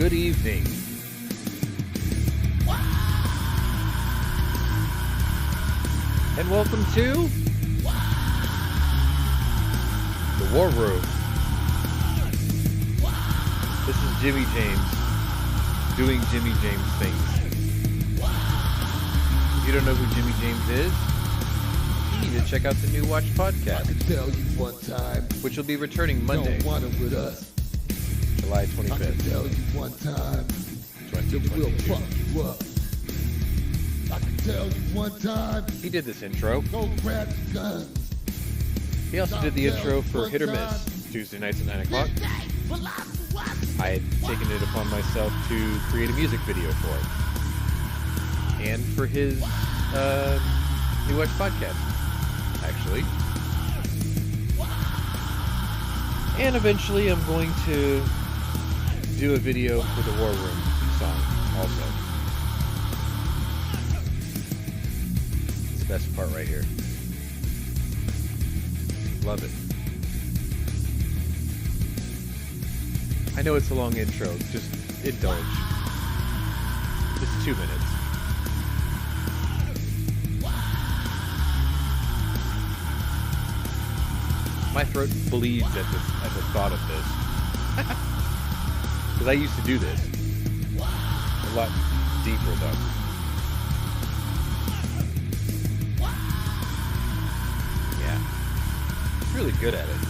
good evening. And welcome to the War Room. This is Jimmy James doing Jimmy James things. If you don't know who Jimmy James is, you need to check out the New Watch podcast. I can tell you one time, which will be returning Monday, don't want it with us. July I can 25th, tell you one time, that we'll 2022. fuck you up. I can tell you one time, He did this intro. go grab your guns. He also did the intro for Hit or Miss, Tuesday nights at 9 o'clock. I had taken it upon myself to create a music video for it. And for his New Watch podcast, actually. And eventually I'm going to do a video for the War Room song also. It's the best part right here. Love it. I know it's a long intro, just indulge. Just 2 minutes. My throat bleeds at the thought of this. Because I used to do this. A lot deeper though. Yeah. Really good at it.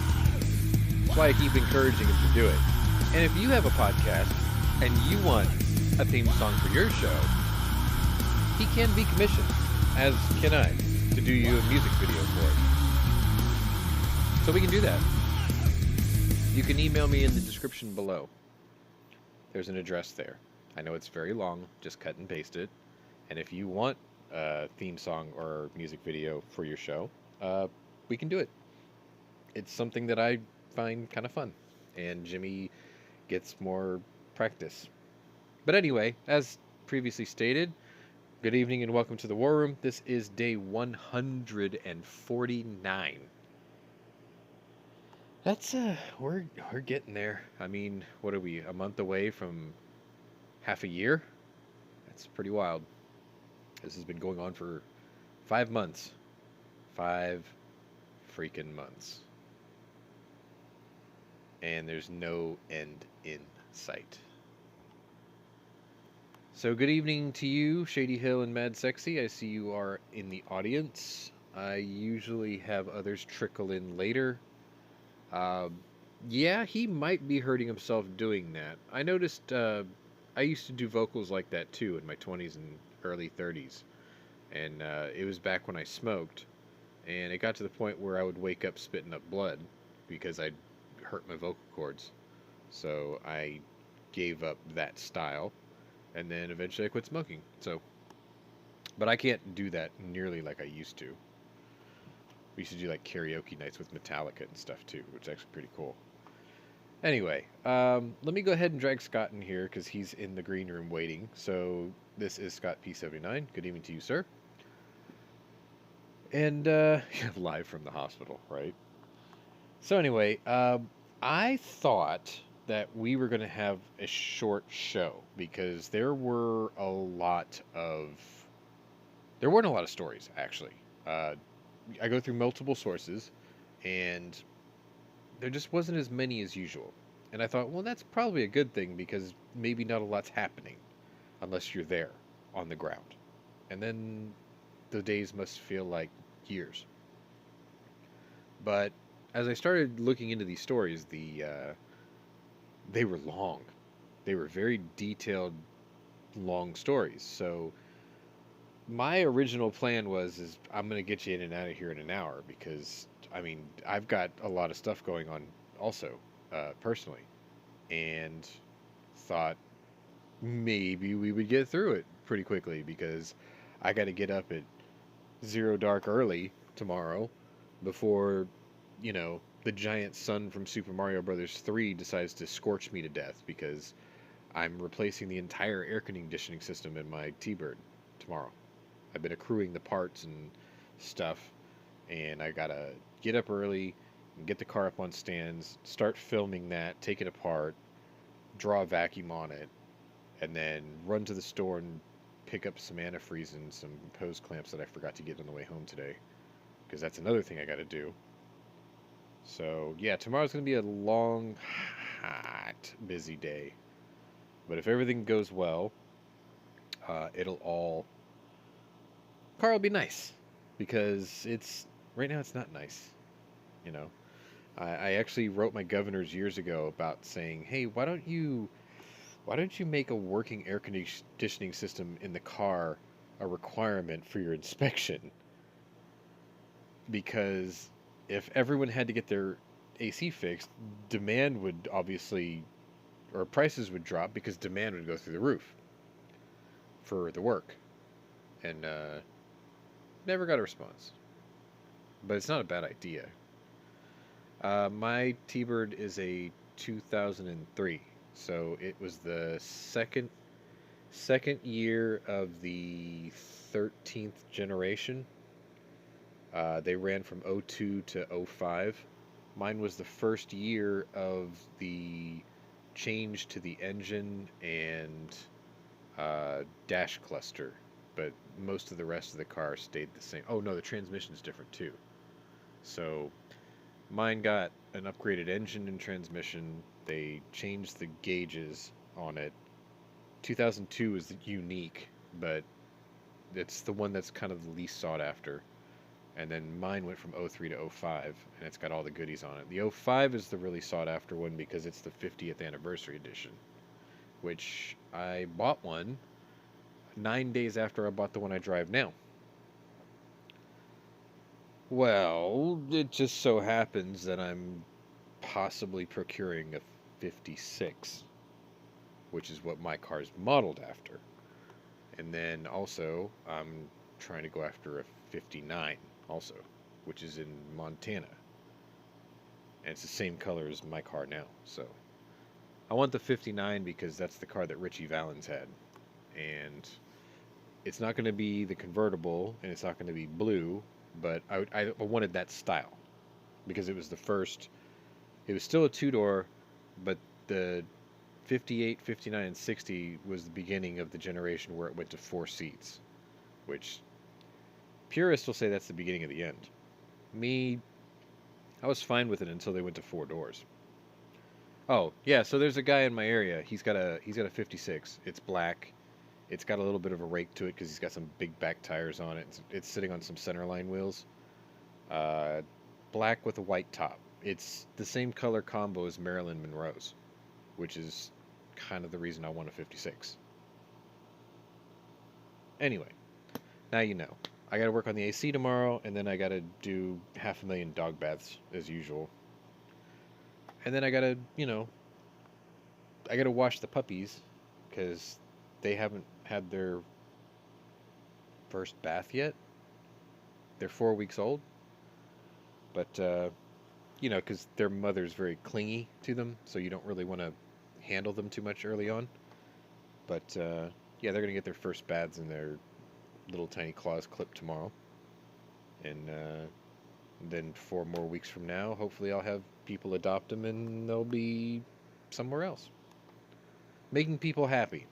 That's why I keep encouraging him to do it. And if you have a podcast and you want a theme song for your show, he can be commissioned, as can I, to do you a music video for it. So we can do that. You can email me in the description below. There's an address there. I know it's very long, just cut and paste it. And if you want a theme song or music video for your show, we can do it. It's something that I find kind of fun. And Jimmy gets more practice. But anyway, as previously stated, good evening and welcome to the War Room. This is day 149. That's we're getting there. I mean, what are we, a month away from half a year? That's pretty wild. This has been going on for 5 months. 5 freaking months. And there's no end in sight. So good evening to you, Shady Hill and Mad Sexy. I see you are in the audience. I usually have others trickle in later. Yeah, he might be hurting himself doing that. I noticed, I used to do vocals like that too in my 20s and early 30s. And, it was back when I smoked. And it got to the point where I would wake up spitting up blood because I'd hurt my vocal cords. So I gave up that style. And then eventually I quit smoking. So, but I can't do that nearly like I used to. We used to do like karaoke nights with Metallica and stuff too, which is actually pretty cool. Anyway, let me go ahead and drag Scott in here because he's in the green room waiting. So this is Scott P79. Good evening to you, sir. And live from the hospital, right? So anyway, I thought that we were going to have a short show because there weren't a lot of stories actually. I go through multiple sources, and there just wasn't as many as usual. And I thought, well, that's probably a good thing because maybe not a lot's happening unless you're there on the ground. And then the days must feel like years. But as I started looking into these stories, they were long. They were very detailed, long stories. So my original plan is I'm going to get you in and out of here in an hour because, I mean, I've got a lot of stuff going on also, personally. And thought maybe we would get through it pretty quickly because I got to get up at 0 dark early tomorrow before, the giant sun from Super Mario Bros. 3 decides to scorch me to death because I'm replacing the entire air conditioning system in my T-Bird tomorrow. I've been accruing the parts and stuff, and I gotta get up early and get the car up on stands, start filming that, take it apart, draw a vacuum on it, and then run to the store and pick up some antifreeze and some hose clamps that I forgot to get on the way home today, because that's another thing I got to do. So yeah, tomorrow's gonna be a long, hot, busy day. But if everything goes well, it'll all car will be nice, because it's right now it's not nice. You know, I actually wrote my governors years ago about saying, hey, why don't you make a working air conditioning system in the car a requirement for your inspection? Because if everyone had to get their AC fixed, demand would obviously, or prices would drop because demand would go through the roof for the work. And never got a response. But it's not a bad idea. My T-Bird is a 2003, so it was the second year of the 13th generation. They ran from '02 to '05. Mine was the first year of the change to the engine and dash cluster, but most of the rest of the car stayed the same. Oh no, the transmission's different too. So mine got an upgraded engine and transmission. They changed the gauges on it. 2002 is unique, but it's the one that's kind of the least sought after. And then mine went from '03 to '05, and it's got all the goodies on it. The '05 is the really sought after one because it's the 50th anniversary edition, which I bought one 9 days after I bought the one I drive now. Well, it just so happens that I'm possibly procuring a 56, which is what my car's modeled after. And then also, I'm trying to go after a 59 also, which is in Montana. And it's the same color as my car now. So I want the 59 because that's the car that Richie Valens had. And it's not going to be the convertible, and it's not going to be blue, but I wanted that style because it was the first. It was still a two-door, but the 58, 59, and 60 was the beginning of the generation where it went to 4 seats, which purists will say that's the beginning of the end. Me, I was fine with it until they went to 4 doors. Oh, yeah, so there's a guy in my area. He's got a 56. It's black. It's got a little bit of a rake to it because he's got some big back tires on it. It's sitting on some centerline wheels. Black with a white top. It's the same color combo as Marilyn Monroe's, which is kind of the reason I want a 56. Anyway, now you know. I got to work on the AC tomorrow, and then I got to do 500,000 dog baths as usual. And then I got to, I got to wash the puppies because they haven't had their first bath yet. They're 4 weeks old. But, because their mother's very clingy to them, so you don't really want to handle them too much early on. But, yeah, they're going to get their first baths in their little tiny claws clipped tomorrow. And then 4 more weeks from now, hopefully I'll have people adopt them and they'll be somewhere else. Making people happy.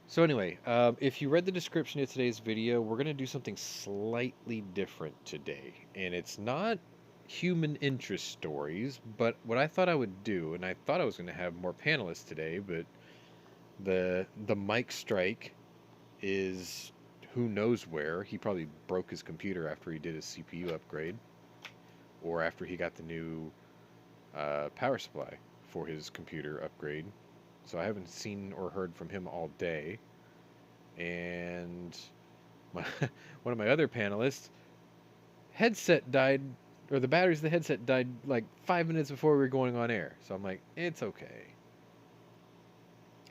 So anyway, if you read the description of today's video, we're going to do something slightly different today. And it's not human interest stories, but what I thought I would do, and I thought I was going to have more panelists today, but the mic strike is who knows where. He probably broke his computer after he did his CPU upgrade, or after he got the new power supply for his computer upgrade. So I haven't seen or heard from him all day. And one of my other panelists, headset died, or the batteries of the headset died like 5 minutes before we were going on air. So I'm like, it's okay.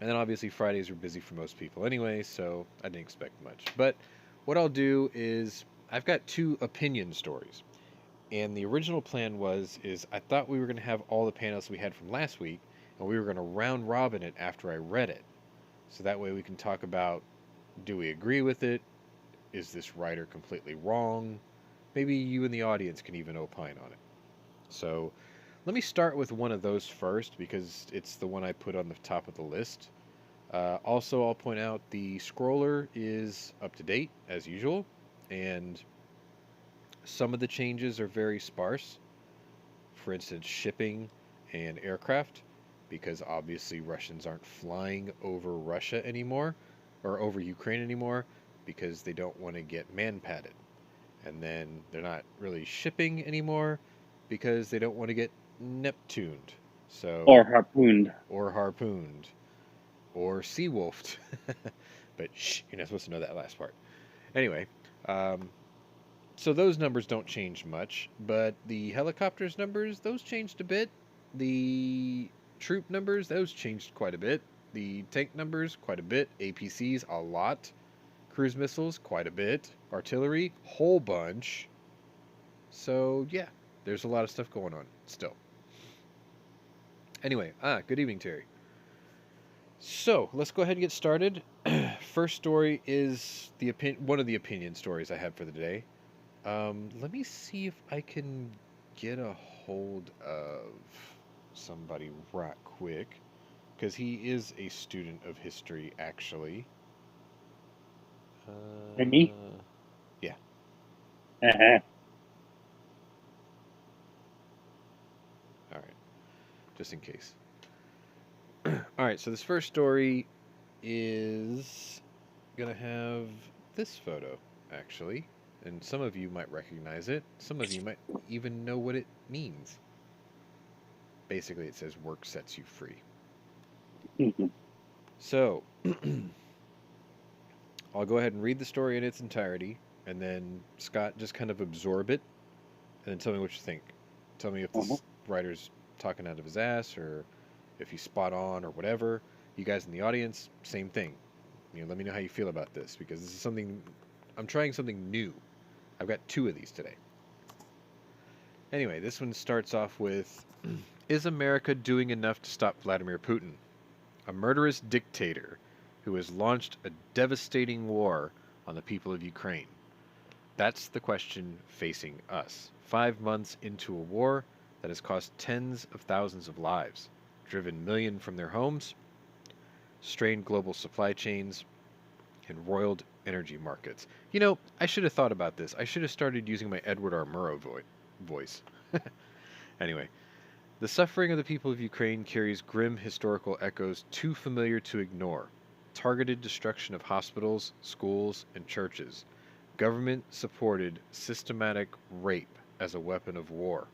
And then obviously Fridays were busy for most people anyway, so I didn't expect much. But what I'll do is I've got 2 opinion stories. And the original plan is I thought we were going to have all the panels we had from last week, and we were going to round robin it after I read it. So that way we can talk about, do we agree with it? Is this writer completely wrong? Maybe you in the audience can even opine on it. So let me start with one of those first because it's the one I put on the top of the list. Also, I'll point out the scroller is up to date as usual, and some of the changes are very sparse. For instance, shipping and aircraft, because obviously Russians aren't flying over Russia anymore or over Ukraine anymore because they don't want to get man padded. And then they're not really shipping anymore because they don't want to get Neptuned. Or So, harpooned. or harpooned, or sea wolfed. But shh, you're not supposed to know that last part. Anyway, um, so those numbers don't change much, but the helicopters numbers, those changed a bit. The troop numbers, those changed quite a bit. The tank numbers, quite a bit. APCs, a lot. Cruise missiles, quite a bit. Artillery, whole bunch. So, yeah, there's a lot of stuff going on still. Anyway, good evening, Terry. So, let's go ahead and get started. First story is one of the opinion stories I have for the day. Let me see if I can get a hold of somebody right quick, because he is a student of history, actually. And me? Yeah. Uh-huh. All right. Just in case. All right. So this first story is gonna have this photo, actually, and some of you might recognize it. Some of you might even know what it means. Basically, it says "work sets you free." So, I'll go ahead and read the story in its entirety, and then Scott just kind of absorb it, and then tell me what you think. Tell me if this writer's talking out of his ass, or if he's spot on, or whatever. You guys in the audience, same thing. Let me know how you feel about this, because this is something I'm trying something new. I've got 2 of these today. Anyway, this one starts off with, is America doing enough to stop Vladimir Putin, a murderous dictator who has launched a devastating war on the people of Ukraine? That's the question facing us. 5 months into a war that has cost tens of thousands of lives, driven millions from their homes, strained global supply chains, and roiled energy markets. I should have thought about this. I should have started using my Edward R. Murrow voice. Anyway, the suffering of the people of Ukraine carries grim historical echoes too familiar to ignore. Targeted destruction of hospitals, schools, and churches. Government-supported systematic rape as a weapon of war.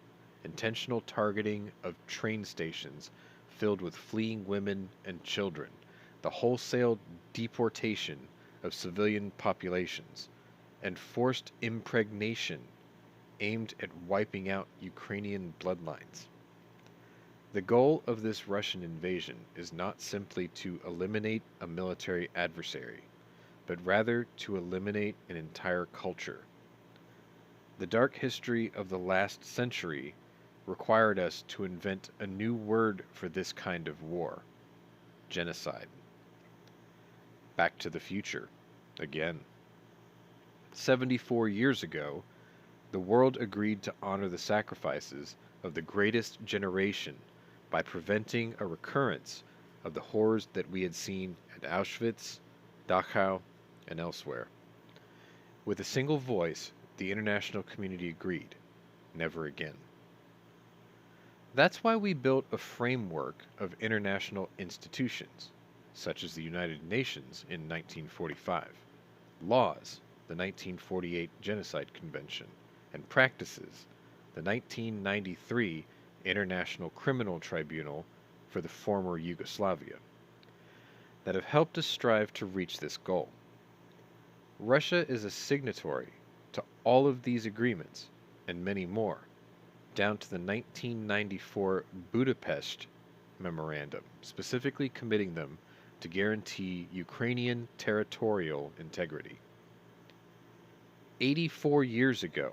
Intentional targeting of train stations filled with fleeing women and children. The wholesale deportation of civilian populations. And forced impregnation aimed at wiping out Ukrainian bloodlines. The goal of this Russian invasion is not simply to eliminate a military adversary, but rather to eliminate an entire culture. The dark history of the last century required us to invent a new word for this kind of war: genocide. Back to the future, again. 74 years ago, the world agreed to honor the sacrifices of the greatest generation by preventing a recurrence of the horrors that we had seen at Auschwitz, Dachau, and elsewhere. With a single voice, the international community agreed, never again. That's why we built a framework of international institutions, such as the United Nations in 1945, laws, the 1948 Genocide Convention, and practices, the 1993 International Criminal Tribunal for the former Yugoslavia, that have helped us strive to reach this goal. Russia is a signatory to all of these agreements, and many more, down to the 1994 Budapest Memorandum, specifically committing them to guarantee Ukrainian territorial integrity. 84 years ago,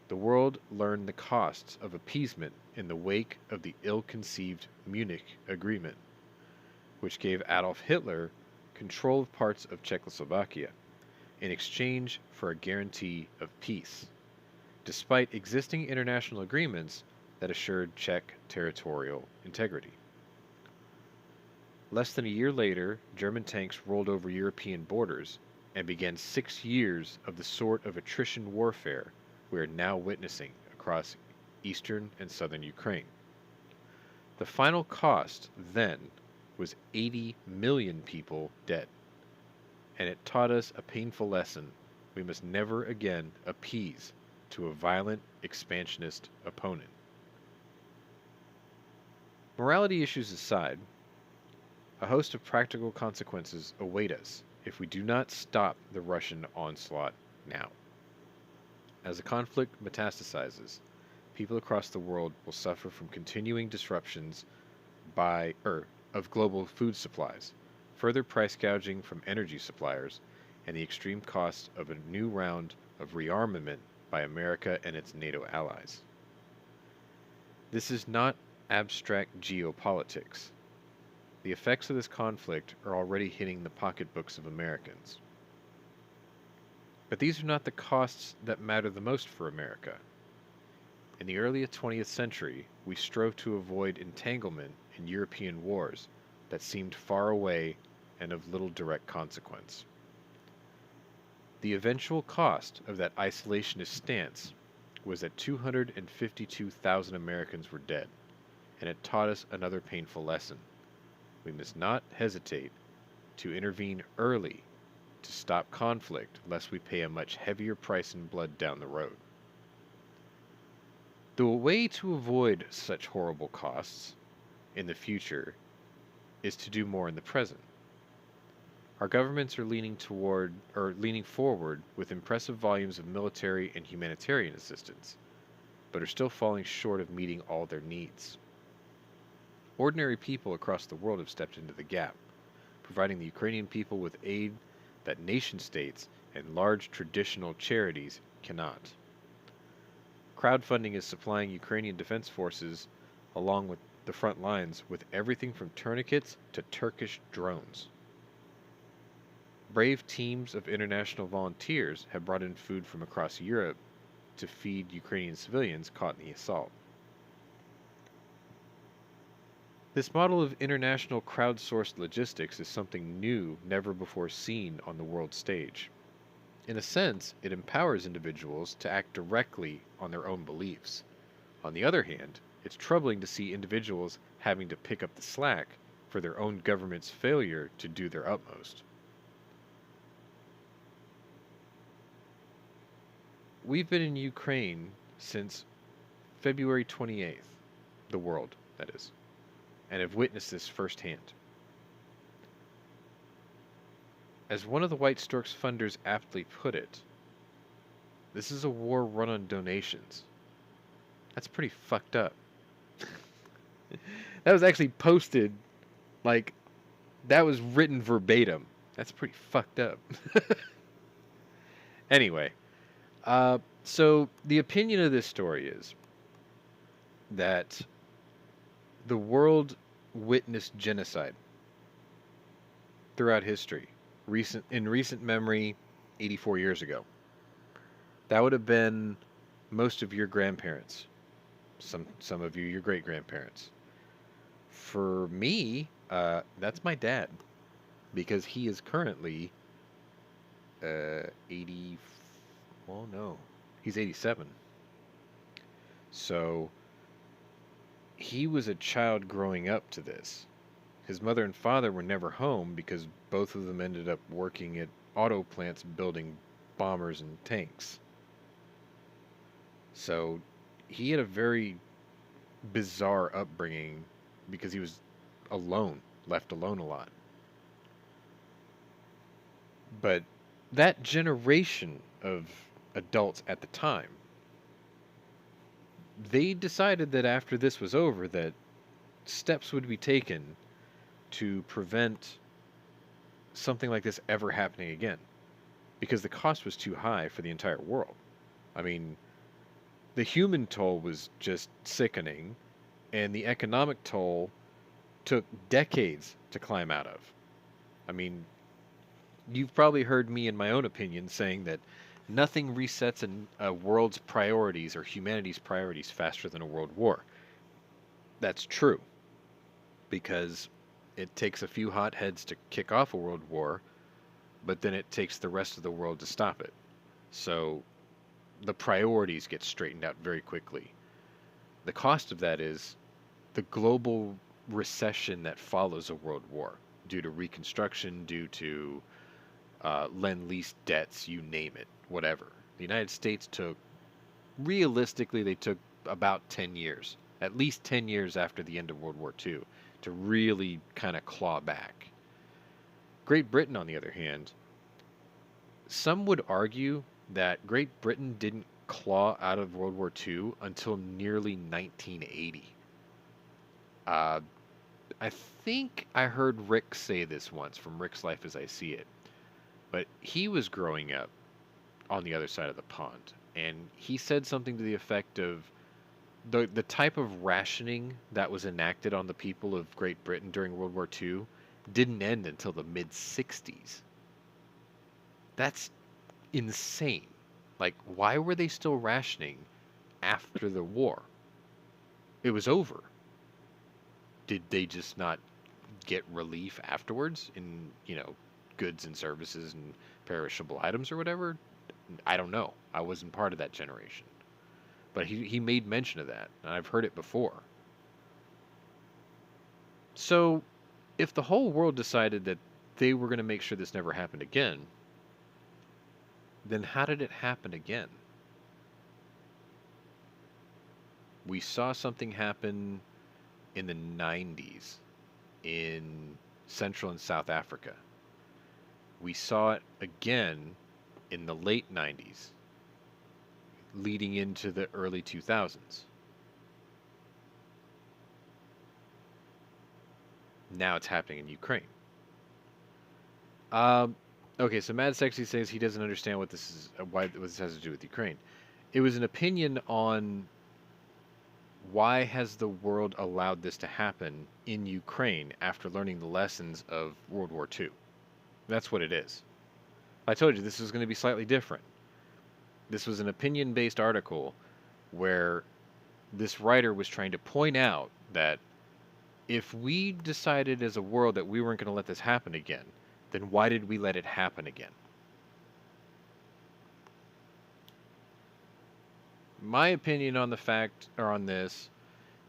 the world learned the costs of appeasement in the wake of the ill-conceived Munich Agreement, which gave Adolf Hitler control of parts of Czechoslovakia in exchange for a guarantee of peace. Despite existing international agreements, that assured Czech territorial integrity. Less than a year later, German tanks rolled over European borders and began 6 years of the sort of attrition warfare we are now witnessing across eastern and southern Ukraine. The final cost, then, was 80 million people dead, and it taught us a painful lesson we must never again appease to a violent, expansionist opponent. Morality issues aside, a host of practical consequences await us if we do not stop the Russian onslaught now. As the conflict metastasizes, people across the world will suffer from continuing disruptions of global food supplies, further price gouging from energy suppliers, and the extreme cost of a new round of rearmament by America and its NATO allies. This is not abstract geopolitics. The effects of this conflict are already hitting the pocketbooks of Americans. But these are not the costs that matter the most for America. In the early 20th century, we strove to avoid entanglement in European wars that seemed far away and of little direct consequence. The eventual cost of that isolationist stance was that 252,000 Americans were dead, and it taught us another painful lesson. We must not hesitate to intervene early to stop conflict, lest we pay a much heavier price in blood down the road. The way to avoid such horrible costs in the future is to do more in the present. Our governments are leaning forward with impressive volumes of military and humanitarian assistance, but are still falling short of meeting all their needs. Ordinary people across the world have stepped into the gap, providing the Ukrainian people with aid that nation-states and large traditional charities cannot. Crowdfunding is supplying Ukrainian defense forces, along with the front lines, with everything from tourniquets to Turkish drones. Brave teams of international volunteers have brought in food from across Europe to feed Ukrainian civilians caught in the assault. This model of international crowdsourced logistics is something new, never before seen on the world stage. In a sense, it empowers individuals to act directly on their own beliefs. On the other hand, it's troubling to see individuals having to pick up the slack for their own government's failure to do their utmost. We've been in Ukraine since February 28th, the world, that is, and have witnessed this firsthand. As one of the White Stork's funders aptly put it, this is a war run on donations. That's pretty fucked up. That was actually posted, that was written verbatim. That's pretty fucked up. Anyway, so the opinion of this story is that the world witnessed genocide throughout history. In recent memory, 84 years ago. That would have been most of your grandparents. Some of you, your great-grandparents. For me, that's my dad. Because he is currently 80... Well, no. He's 87. So, he was a child growing up to this. His mother and father were never home because both of them ended up working at auto plants building bombers and tanks. So he had a very bizarre upbringing because he was alone, left alone a lot. But that generation of adults at the time, they decided that after this was over that steps would be taken to prevent something like this ever happening again, because the cost was too high for the entire world. I mean, the human toll was just sickening, and the economic toll took decades to climb out of. I mean, you've probably heard me in my own opinion saying that nothing resets a world's priorities or humanity's priorities faster than a world war. That's true, because it takes a few hotheads to kick off a world war, but then it takes the rest of the world to stop it. So the priorities get straightened out very quickly. The cost of that is the global recession that follows a world war due to reconstruction, due to lend lease debts, you name it, whatever. The United States took, realistically, they took about 10 years, at least 10 years after the end of World War II, to really kind of claw back. Great Britain, on the other hand, some would argue that Great Britain didn't claw out of World War II until nearly 1980. Uh, I think I heard Rick say this once from Rick's Life as I See It, but he was growing up on the other side of the pond, and he said something to the effect of the type of rationing that was enacted on the people of Great Britain during World War II didn't end until the mid 60s. That's insane. Like, why were they still rationing after the war? It was over. Did they just not get relief afterwards in, goods and services and perishable items or whatever? I don't know. I wasn't part of that generation. But he made mention of that, and I've heard it before. So, if the whole world decided that they were going to make sure this never happened again, then how did it happen again? We saw something happen in the 90s in Central and South Africa. We saw it again in the late 90s, leading into the early 2000s. Now it's happening in Ukraine. Okay, so Mad Sexy says he doesn't understand what this is, what this has to do with Ukraine. It was an opinion on why has the world allowed this to happen in Ukraine after learning the lessons of World War II. That's what it is. I told you this was going to be slightly different. This was an opinion-based article where this writer was trying to point out that if we decided as a world that we weren't going to let this happen again, then why did we let it happen again? My opinion on the fact, or on this,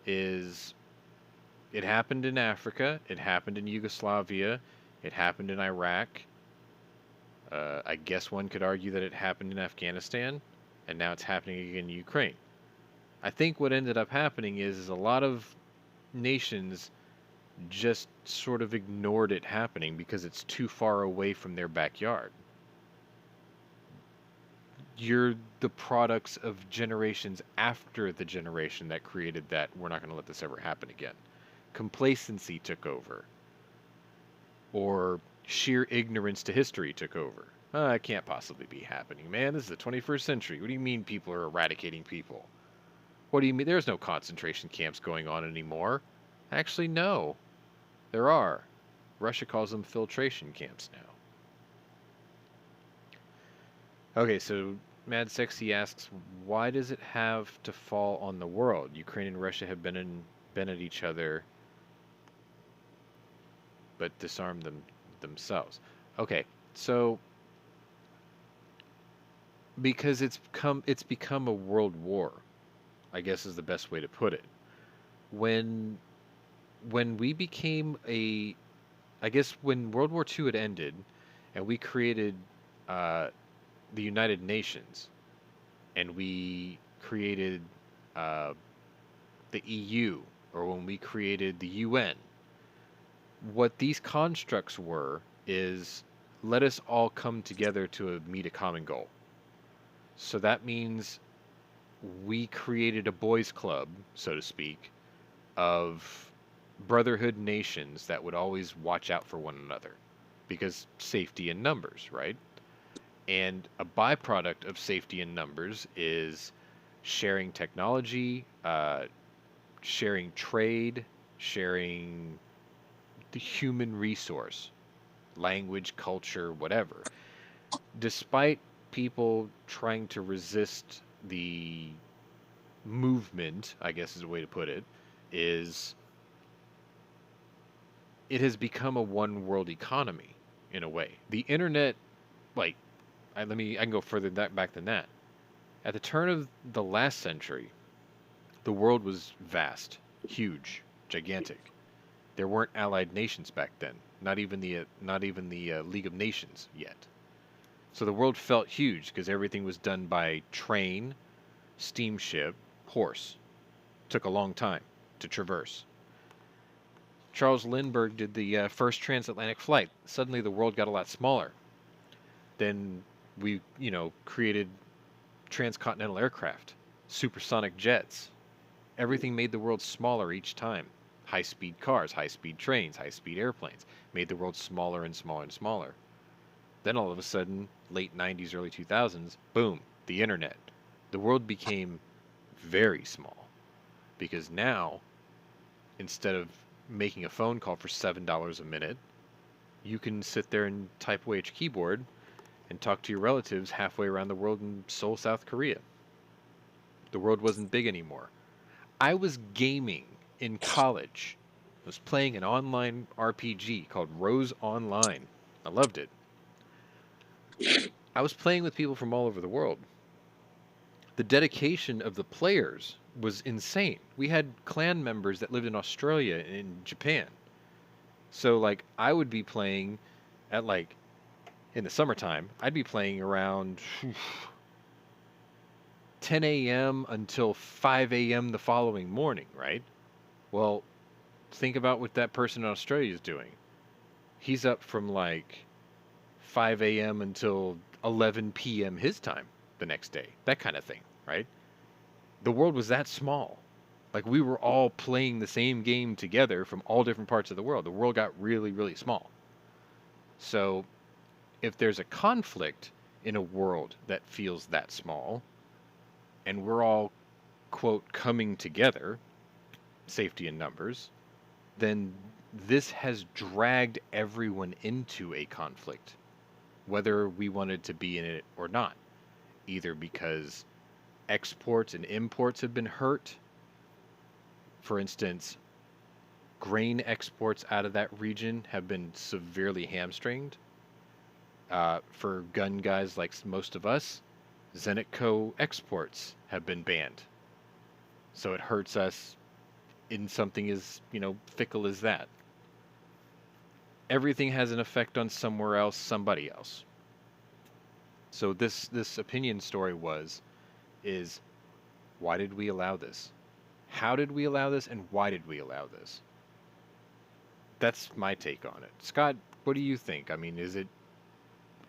is it happened in Africa, it happened in Yugoslavia, it happened in Iraq. I guess one could argue that it happened in Afghanistan, and now it's happening again in Ukraine. I think what ended up happening is a lot of nations just sort of ignored it happening because it's too far away from their backyard. You're the products of generations after the generation that created that we're not going to let this ever happen again. Complacency took over. Or sheer ignorance to history took over. It can't possibly be happening, man. This is the 21st century. What do you mean people are eradicating people? What do you mean? There's no concentration camps going on anymore. Actually, no. There are. Russia calls them filtration camps now. Okay, so Mad Sexy asks, why does it have to fall on the world? Ukraine and Russia have been at each other, but disarmed themselves. Okay, so because it's become a world war, I guess is the best way to put it. When we became I guess when World War II had ended, and we created the United Nations, and we created the EU, or when we created the UN, what these constructs were is let us all come together to meet a common goal. So that means we created a boys' club, so to speak, of brotherhood nations that would always watch out for one another because safety in numbers, right? And a byproduct of safety in numbers is sharing technology, sharing trade, sharing the human resource, language, culture, whatever. Despite people trying to resist the movement, I guess is a way to put it, is it has become a one world economy in a way. The internet, like, I can go further back than that. At the turn of the last century, the world was vast, huge, gigantic. There weren't allied nations back then, not even the League of Nations yet. So the world felt huge because everything was done by train, steamship, horse. Took a long time to traverse. Charles Lindbergh did the first transatlantic flight. Suddenly the world got a lot smaller. Then we, created transcontinental aircraft, supersonic jets. Everything made the world smaller each time. High-speed cars, high-speed trains, high-speed airplanes made the world smaller and smaller and smaller. Then all of a sudden, late 90s, early 2000s, boom, the internet. The world became very small because now, instead of making a phone call for $7 a minute, you can sit there and type away at your keyboard and talk to your relatives halfway around the world in Seoul, South Korea. The world wasn't big anymore. I was gaming in college. I was playing an online RPG called Rose Online. I loved it. I was playing with people from all over the world. The dedication of the players was insane. We had clan members that lived in Australia and in Japan. So, like, I would be playing at, like, in the summertime, I'd be playing around 10 a.m. until 5 a.m. the following morning, right? Well, think about what that person in Australia is doing. He's up from, like, 5 a.m. until 11 p.m. his time the next day. That kind of thing, right? The world was that small. Like, we were all playing the same game together from all different parts of the world. The world got really, really small. So, if there's a conflict in a world that feels that small, and we're all, quote, coming together, safety in numbers, then this has dragged everyone into a conflict, whether we wanted to be in it or not. Either because exports and imports have been hurt. For instance, grain exports out of that region have been severely hamstringed. For gun guys like most of us, Zenitco exports have been banned. So it hurts us in something as, fickle as that. Everything has an effect on somewhere else, somebody else. So this opinion story is why did we allow this? How did we allow this, and why did we allow this? That's my take on it. Scott, what do you think? I mean,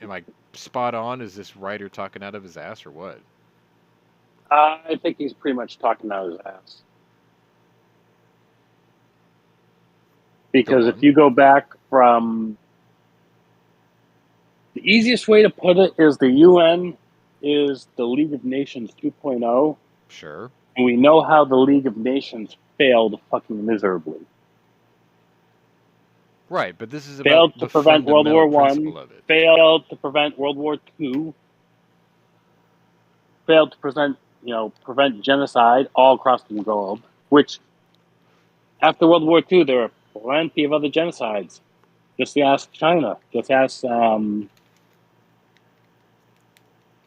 am I spot on? Is this writer talking out of his ass or what? I think he's pretty much talking out of his ass. Because if you go back from... The easiest way to put it is the UN is the League of Nations 2.0. Sure. And we know how the League of Nations failed fucking miserably. Right, but this is failed about to the prevent World War fundamental One, of it. failed to prevent World War II, failed to prevent genocide all across the globe, which after World War II, there were plenty of other genocides. Just ask China. Just ask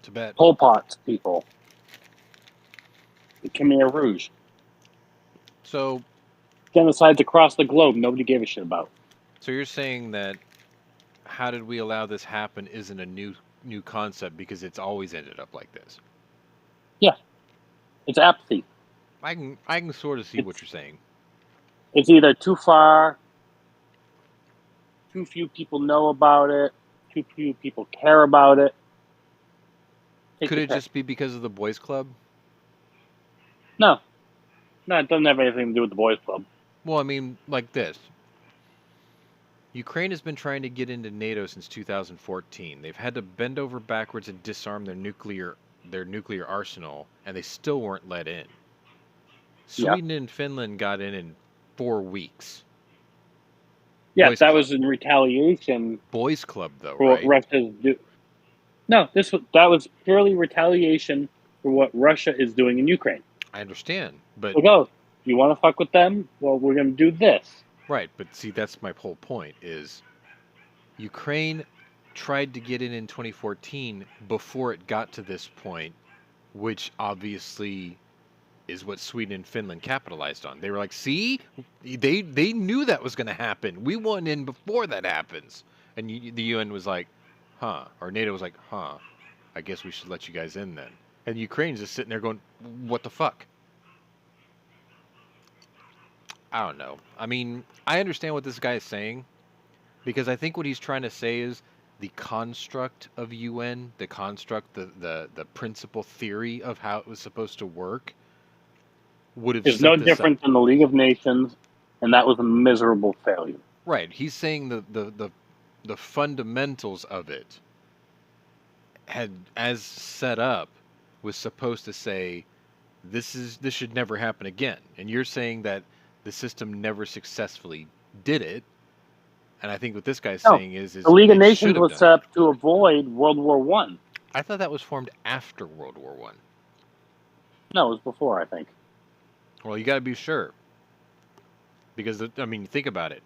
Tibet. Pol Pot's people. The Khmer Rouge. So, genocides across the globe, nobody gave a shit about. So you're saying that how did we allow this happen isn't a new concept because it's always ended up like this? Yeah. It's apathy. I can sort of see what you're saying. It's either too far, too few people know about it, too few people care about it. Could it just be because of the boys' club? No, it doesn't have anything to do with the boys' club. Well, I mean, like this. Ukraine has been trying to get into NATO since 2014. They've had to bend over backwards and disarm their nuclear arsenal, and they still weren't let in. Sweden and Finland got in 4 weeks. Yeah, that was in retaliation. Boys' club, though, for right? what Russia's No, that was purely retaliation for what Russia is doing in Ukraine. I understand, but You want to fuck with them? Well, we're going to do this. Right, but see, that's my whole point, is Ukraine tried to get in 2014 before it got to this point, which obviously is what Sweden and Finland capitalized on. They were like, see, they knew that was going to happen. We want in before that happens. And the UN was like, huh, or NATO was like, huh, I guess we should let you guys in then. And Ukraine's just sitting there going, what the fuck? I don't know. I mean, I understand what this guy is saying, because I think what he's trying to say is the construct of UN, the construct, the principal theory of how it was supposed to work, would have It's set no this different up. than the League of Nations, and that was a miserable failure. Right. He's saying the fundamentals of it had, as set up, was supposed to say this should never happen again. And you're saying that the system never successfully did it. And I think what this guy's No, saying is the League of it should Nations have was done set it. up to avoid World War One. I thought that was formed after World War One. No, it was before, I think. Well, you got to be sure, because I mean, think about it.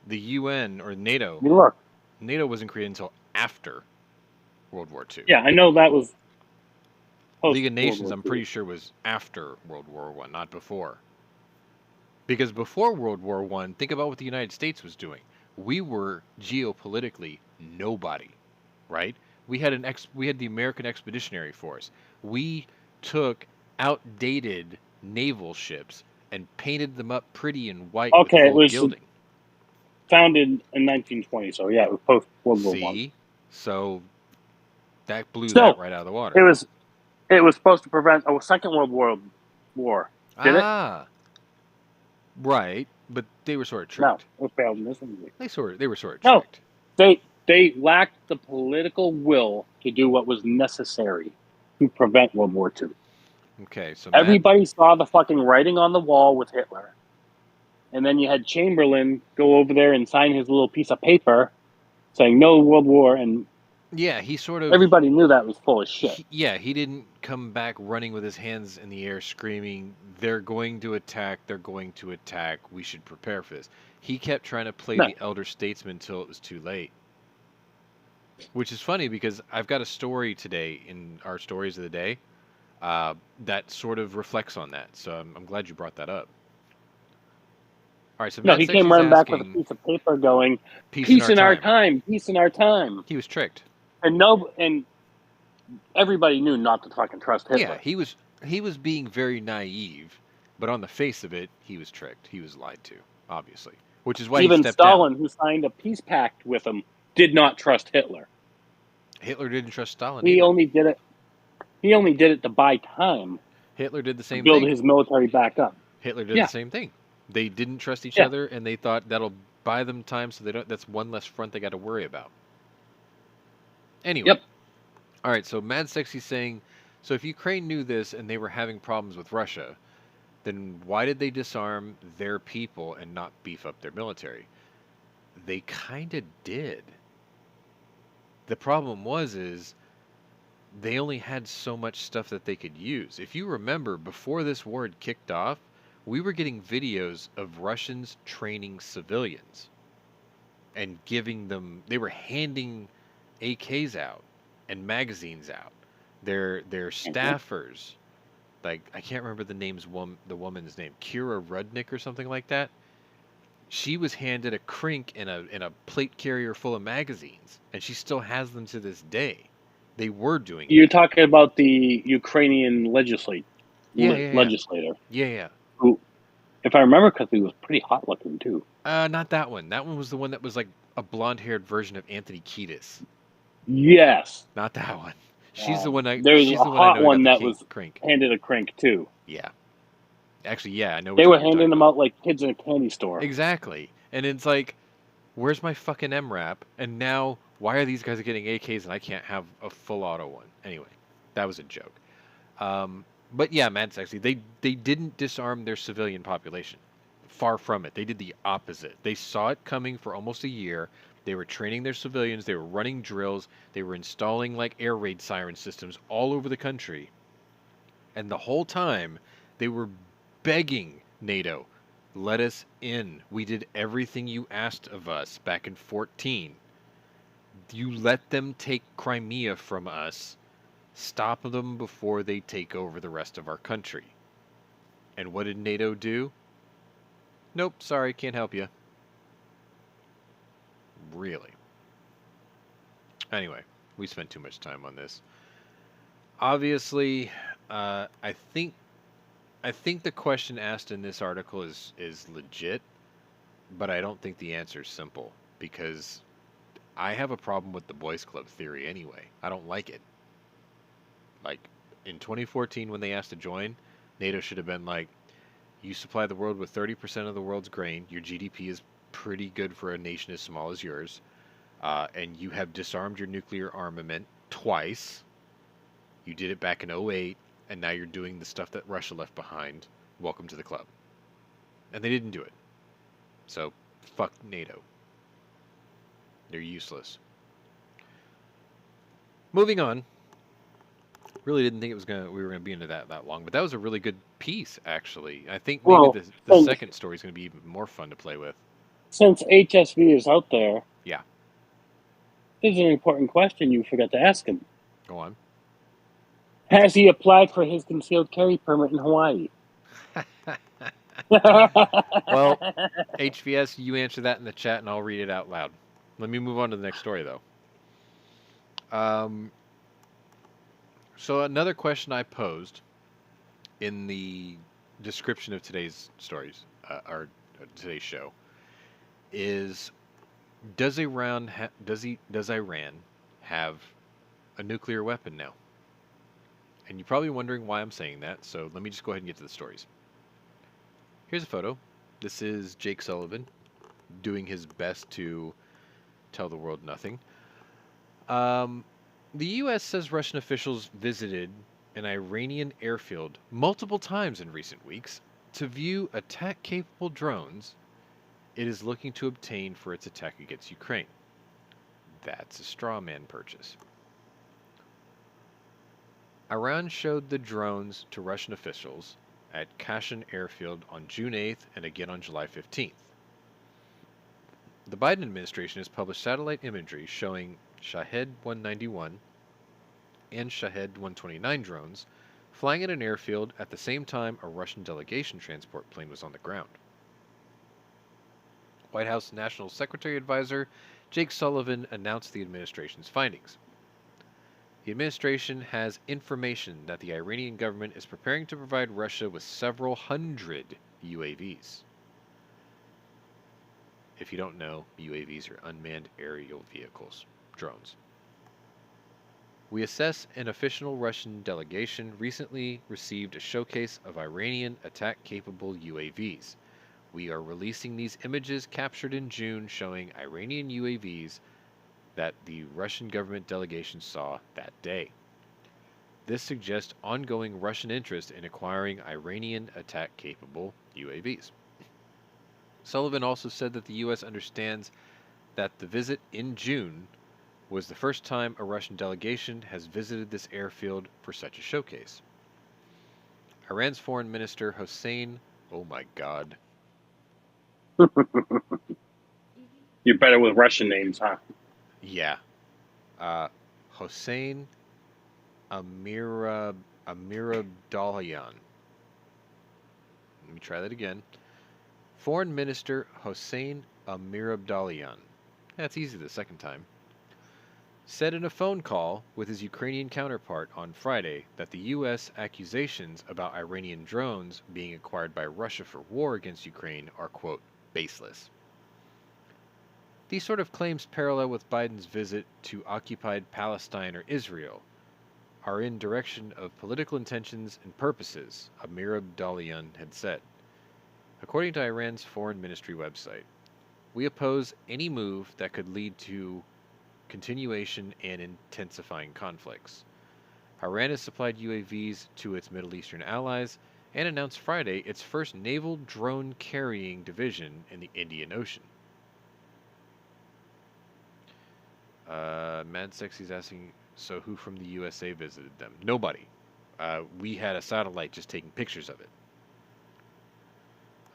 The UN or NATO You look. wasn't created until after World War II. Yeah, I know that was post League of Nations, World War I'm II. pretty sure, was after World War One, not before. Because before World War One, think about what the United States was doing. We were geopolitically nobody, right? We had the American Expeditionary Force. We took outdated naval ships and painted them up pretty and white with Okay, it gold was gilding. founded in 1920, so yeah, it was post World War One. See, so that blew So, that right out of the water. It was supposed to prevent a second World War. Did it? Ah, right, but they were sort of No, tricked. it failed miserably. They were sort of No. tricked. They lacked the political will to do what was necessary to prevent World War II. Okay, so Everybody saw the fucking writing on the wall with Hitler. And then you had Chamberlain go over there and sign his little piece of paper saying no World War, and yeah, he sort of everybody knew that was full of shit. he didn't come back running with his hands in the air screaming, they're going to attack, we should prepare for this. He kept trying to play No. the elder statesman until it was too late. Which is funny, because I've got a story today in our stories of the day that sort of reflects on that. So I'm glad you brought that up. All right, so No, he came running back with a piece of paper going, peace in our time, peace in our time. He was tricked. And everybody knew not to fucking trust Hitler. Yeah, he was being very naive, but on the face of it, he was tricked. He was lied to, obviously. Which is why even he stepped Stalin, down. who signed a peace pact with him, did not trust Hitler. Hitler didn't trust Stalin. He either. only did it. He only did it to buy time. Hitler did the to same build thing. his military back up. Hitler did the same thing. They didn't trust each other, and they thought that'll buy them time, so they don't. That's one less front they got to worry about. Anyway. Yep. All right. So Mad Sexy's saying, so if Ukraine knew this and they were having problems with Russia, then why did they disarm their people and not beef up their military? They kind of did. The problem is they only had so much stuff that they could use. If you remember, before this war had kicked off, we were getting videos of Russians training civilians and giving them, they were handing AKs out and magazines out. Their staffers, like, I can't remember the woman's name, Kira Rudnick or something like that. She was handed a crink in a plate carrier full of magazines, and she still has them to this day. They were doing You're talking about the Ukrainian legislator. Yeah. Who, if I remember correctly, was pretty hot looking too. Not that one. That one was the one that was like a blonde-haired version of Anthony Kiedis. Yes. Not that one. She's the one. There's she's a the hot one that was was crink. handed a crink too. Yeah. Actually, yeah, I know. They were handing them out like kids in a candy store. Exactly, and it's like, where's my fucking MRAP? And now, why are these guys getting AKs and I can't have a full auto one? Anyway, that was a joke. But yeah, Mad Sexy, they didn't disarm their civilian population. Far from it. They did the opposite. They saw it coming for almost a year. They were training their civilians. They were running drills. They were installing like air raid siren systems all over the country. And the whole time, they were begging NATO, let us in. We did everything you asked of us back in 14. You let them take Crimea from us. Stop them before they take over the rest of our country. And what did NATO do? Nope, sorry, can't help you. Really? Anyway, we spent too much time on this. Obviously, I think the question asked in this article is legit, but I don't think the answer is simple because I have a problem with the boys club theory anyway. I don't like it. Like in 2014 when they asked to join, NATO should have been like, you supply the world with 30% of the world's grain, your GDP is pretty good for a nation as small as yours, and you have disarmed your nuclear armament twice. You did it back in 08, and now you're doing the stuff that Russia left behind. Welcome to the club. And they didn't do it. So, fuck NATO. They're useless. Moving on. Really didn't think we were gonna be into that long, but that was a really good piece, actually. I think maybe the second story is gonna be even more fun to play with. Since HSV is out there, yeah, there's an important question you forgot to ask him. Go on. Has he applied for his concealed carry permit in Hawaii? Well, HVS, you answer that in the chat, and I'll read it out loud. Let me move on to the next story, though. So another question I posed in the description of today's stories, or today's show, is: Does Iran have a nuclear weapon now? And you're probably wondering why I'm saying that. So let me just go ahead and get to the stories. Here's a photo. This is Jake Sullivan doing his best to tell the world nothing. The U.S. says Russian officials visited an Iranian airfield multiple times in recent weeks to view attack-capable drones it is looking to obtain for its attack against Ukraine. That's a straw man purchase. Iran showed the drones to Russian officials at Kashan Airfield on June 8th and again on July 15th. The Biden administration has published satellite imagery showing Shahed 191 and Shahed 129 drones flying at an airfield at the same time a Russian delegation transport plane was on the ground. White House National Secretary Advisor Jake Sullivan announced the administration's findings. The administration has information that the Iranian government is preparing to provide Russia with several hundred UAVs. If you don't know, UAVs are unmanned aerial vehicles, drones. We assess an official Russian delegation recently received a showcase of Iranian attack-capable UAVs. We are releasing these images captured in June showing Iranian UAVs that the Russian government delegation saw that day. This suggests ongoing Russian interest in acquiring Iranian attack-capable UAVs. Sullivan also said that the U.S. understands that the visit in June was the first time a Russian delegation has visited this airfield for such a showcase. Iran's Foreign Minister Hossein, oh my God. You're better with Russian names, huh? Yeah. Hossein Amirabdollahian. Let me try that again. Foreign Minister Hossein Amirabdollahian. That's easy the second time. Said in a phone call with his Ukrainian counterpart on Friday that the U.S. accusations about Iranian drones being acquired by Russia for war against Ukraine are, quote, baseless. These sort of claims parallel with Biden's visit to occupied Palestine or Israel, are in direction of political intentions and purposes, Amirabdollahian had said. According to Iran's foreign ministry website, we oppose any move that could lead to continuation and intensifying conflicts. Iran has supplied UAVs to its Middle Eastern allies and announced Friday its first naval drone carrying division in the Indian Ocean. Mad Sexy's asking, so who from the USA visited them? Nobody. We had a satellite just taking pictures of it.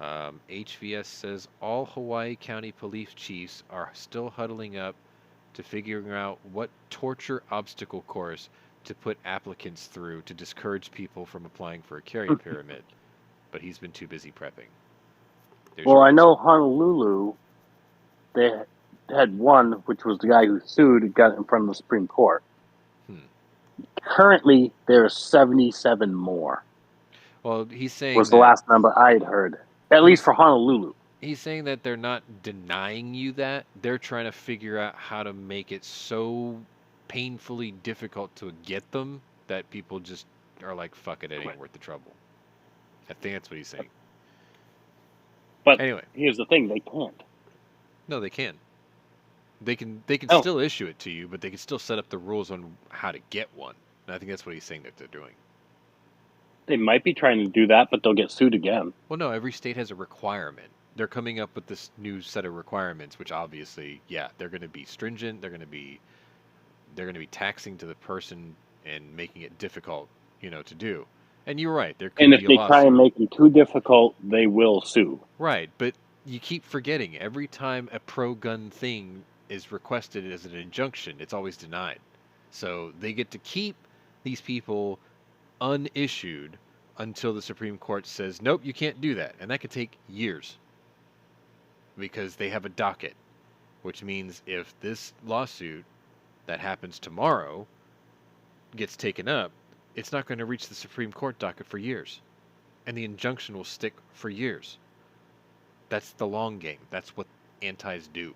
HVS says all Hawaii County police chiefs are still huddling up to figuring out what torture obstacle course to put applicants through to discourage people from applying for a carry pyramid. But he's been too busy prepping. There's Well, your I answer. know Honolulu, they had one, which was the guy who sued and got it in front of the Supreme Court. Currently, there are 77 more. Well, he's saying Was the that last number I had heard, at least for Honolulu. he's saying that they're not denying you that. They're trying to figure out how to make it so painfully difficult to get them that people just are like, fuck it, it ain't worth the trouble. I think that's what he's saying. But Anyway, here's the thing: they can't. no, they can. They can Oh. still issue it to you, but they can still set up the rules on how to get one. And I think that's what he's saying that they're doing. They might be trying to do that, but they'll get sued again. Well, no, every state has a requirement. They're coming up with this new set of requirements, which obviously, yeah, they're going to be stringent. They're going to be taxing to the person and making it difficult, to do. And you're right, there could And be if a they lawsuit. try and make it too difficult, they will sue. Right, but you keep forgetting every time a pro-gun thing is requested as an injunction, it's always denied. So they get to keep these people unissued until the Supreme Court says, nope, you can't do that. And that could take years because they have a docket, which means if this lawsuit that happens tomorrow gets taken up, it's not going to reach the Supreme Court docket for years. And the injunction will stick for years. That's the long game. That's what antis do.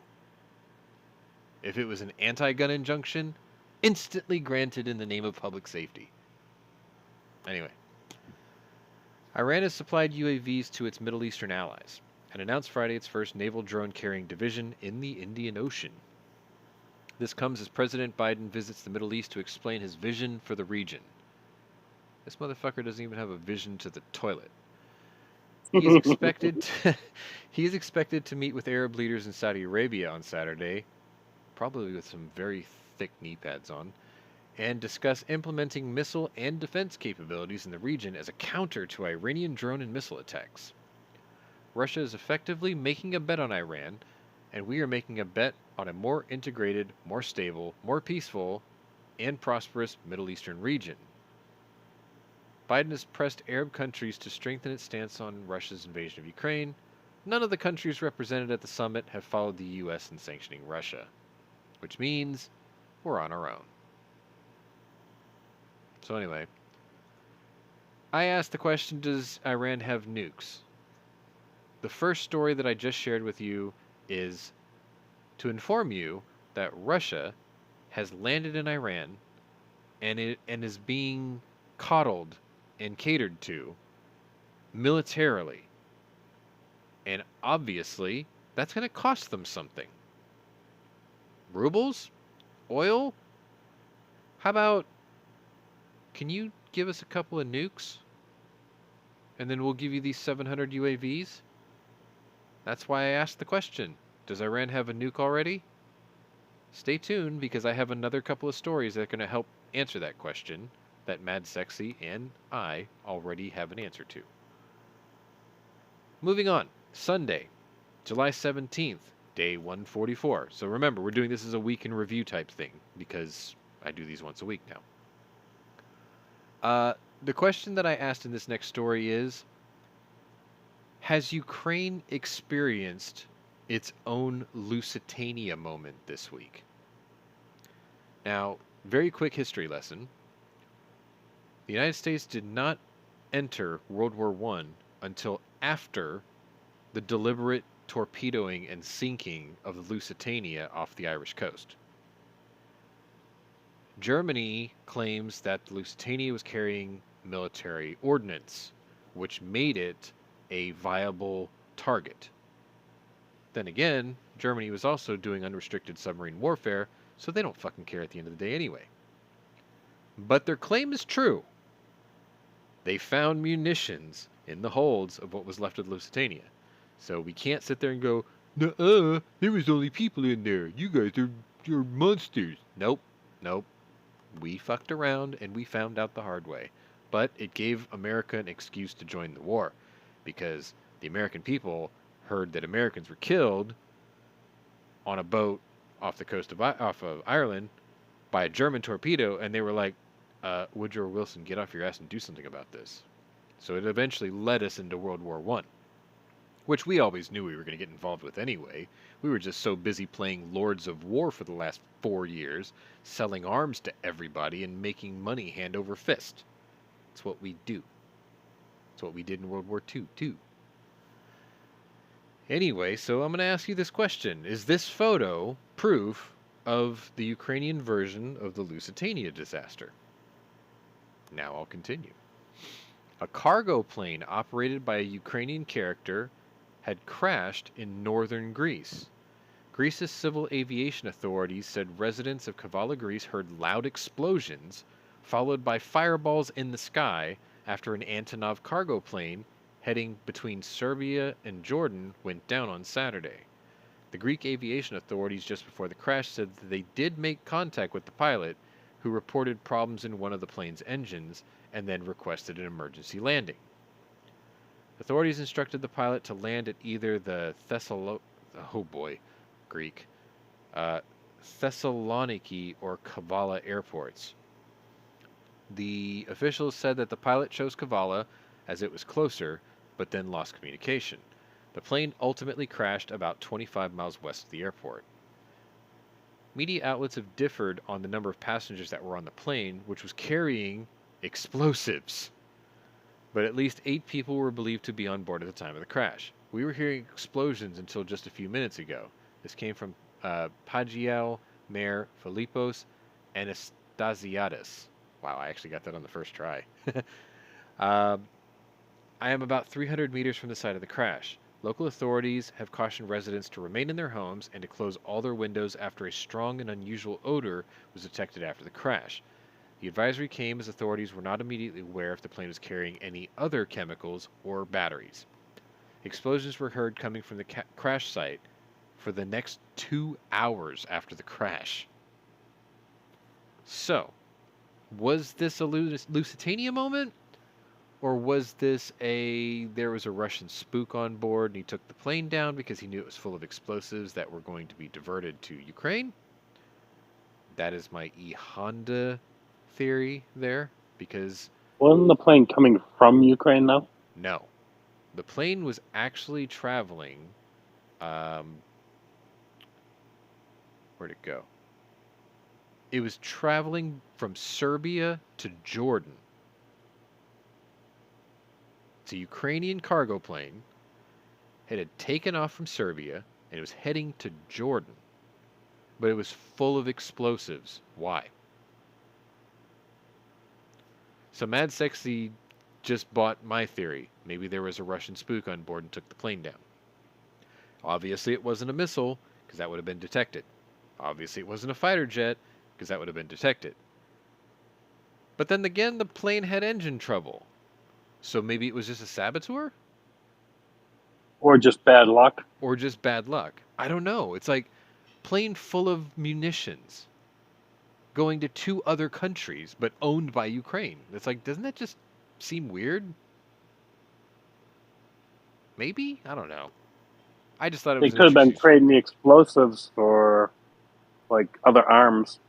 If it was an anti-gun injunction, instantly granted in the name of public safety. Anyway. Iran has supplied UAVs to its Middle Eastern allies and announced Friday its first naval drone-carrying division in the Indian Ocean. This comes as President Biden visits the Middle East to explain his vision for the region. This motherfucker doesn't even have a vision to the toilet. He is expected to meet with Arab leaders in Saudi Arabia on Saturday, probably with some very thick knee pads on, and discuss implementing missile and defense capabilities in the region as a counter to Iranian drone and missile attacks. Russia is effectively making a bet on Iran, and we are making a bet on a more integrated, more stable, more peaceful, and prosperous Middle Eastern region. Biden has pressed Arab countries to strengthen its stance on Russia's invasion of Ukraine. None of the countries represented at the summit have followed the U.S. in sanctioning Russia, which means we're on our own. So anyway, I asked the question, does Iran have nukes? The first story that I just shared with you is to inform you that Russia has landed in Iran and is being coddled and catered to militarily. And obviously, that's going to cost them something. Rubles? Oil? How about, can you give us a couple of nukes? And then we'll give you these 700 UAVs? That's why I asked the question. Does Iran have a nuke already? Stay tuned, because I have another couple of stories that are going to help answer that question that Mad Sexy and I already have an answer to. Moving on. Sunday, July 17th, day 144. So remember, we're doing this as a week in review type thing, because I do these once a week now. The question that I asked in this next story is, has Ukraine experienced its own Lusitania moment this week? Now, very quick history lesson. The United States did not enter World War I until after the deliberate torpedoing and sinking of the Lusitania off the Irish coast. Germany claims that the Lusitania was carrying military ordnance, which made it a viable target. Then again, Germany was also doing unrestricted submarine warfare, so they don't fucking care at the end of the day anyway. But their claim is true. They found munitions in the holds of what was left of the Lusitania. So we can't sit there and go, nuh-uh, there was only people in there. You guys you're monsters. Nope. We fucked around and we found out the hard way. But it gave America an excuse to join the war, because The American people heard that Americans were killed on a boat off the coast of Ireland by a German torpedo, and they were like, Woodrow Wilson, get off your ass and do something about this. So it eventually led us into World War I, which we always knew we were going to get involved with anyway. We were just so busy playing Lords of War for the last 4 years, selling arms to everybody and making money hand over fist. It's what we do. It's what we did in World War II, too. Anyway, so I'm going to ask you this question. Is this photo proof of the Ukrainian version of the Lusitania disaster? Now I'll continue. A cargo plane operated by a Ukrainian character had crashed in northern Greece. Greece's civil aviation authorities said residents of Kavala, Greece heard loud explosions, followed by fireballs in the sky after an Antonov cargo plane heading between Serbia and Jordan went down on Saturday. The Greek aviation authorities just before the crash said that they did make contact with the pilot, who reported problems in one of the plane's engines and then requested an emergency landing. Authorities instructed the pilot to land at either the Thessaloniki or Kavala airports. The officials said that the pilot chose Kavala as it was closer, but then lost communication. The plane ultimately crashed about 25 miles west of the airport. Media outlets have differed on the number of passengers that were on the plane, which was carrying explosives. But at least 8 people were believed to be on board at the time of the crash. We were hearing explosions until just a few minutes ago. This came from Pagiel, Mayor Philippos Anastasiadis. Wow, I actually got that on the first try. I am about 300 meters from the site of the crash. Local authorities have cautioned residents to remain in their homes and to close all their windows after a strong and unusual odor was detected after the crash. The advisory came as authorities were not immediately aware if the plane was carrying any other chemicals or batteries. Explosions were heard coming from the crash site for the next 2 hours after the crash. So, was this a Lusitania moment? Or was this there was a Russian spook on board and he took the plane down because he knew it was full of explosives that were going to be diverted to Ukraine? That is my E-Honda theory there, because... Wasn't the plane coming from Ukraine, though? No. The plane was actually traveling... where'd it go? It was traveling from Serbia to Jordan. It's a Ukrainian cargo plane. It had taken off from Serbia, and it was heading to Jordan. But it was full of explosives. Why? So Mad Sexy just bought my theory. Maybe there was a Russian spook on board and took the plane down. Obviously it wasn't a missile, because that would have been detected. Obviously it wasn't a fighter jet, because that would have been detected. But then again, the plane had engine trouble. So maybe it was just a saboteur? Or just bad luck? Or just bad luck. I don't know. It's like plane full of munitions going to 2 other countries, but owned by Ukraine. It's like, doesn't that just seem weird? Maybe? I don't know. I just thought it They was could have been interesting. trading the explosives for, like, other arms.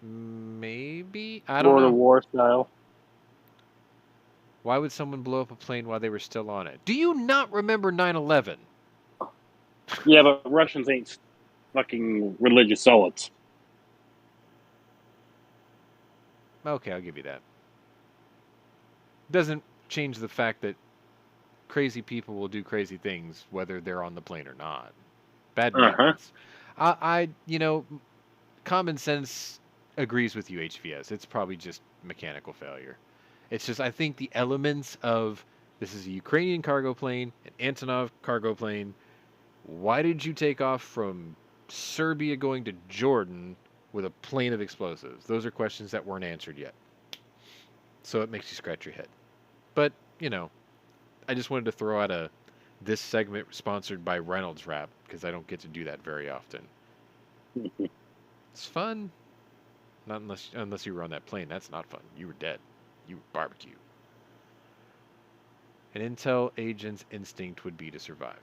Maybe? I don't World know. of War style. Why would someone blow up a plane while they were still on it? Do you not remember 9/11? Yeah, but Russians ain't fucking religious zealots. Okay, I'll give you that. Doesn't change the fact that crazy people will do crazy things whether they're on the plane or not. Bad maintenance. Common sense agrees with you, HVS. It's probably just mechanical failure. It's just, I think the elements of this is a Ukrainian cargo plane, an Antonov cargo plane. Why did you take off from Serbia going to Jordan with a plane of explosives? Those are questions that weren't answered yet. So it makes you scratch your head. But, I just wanted to throw out this segment sponsored by Reynolds Wrap, because I don't get to do that very often. It's fun. Not unless you were on that plane. That's not fun. You were dead. You were barbecue. An intel agent's instinct would be to survive.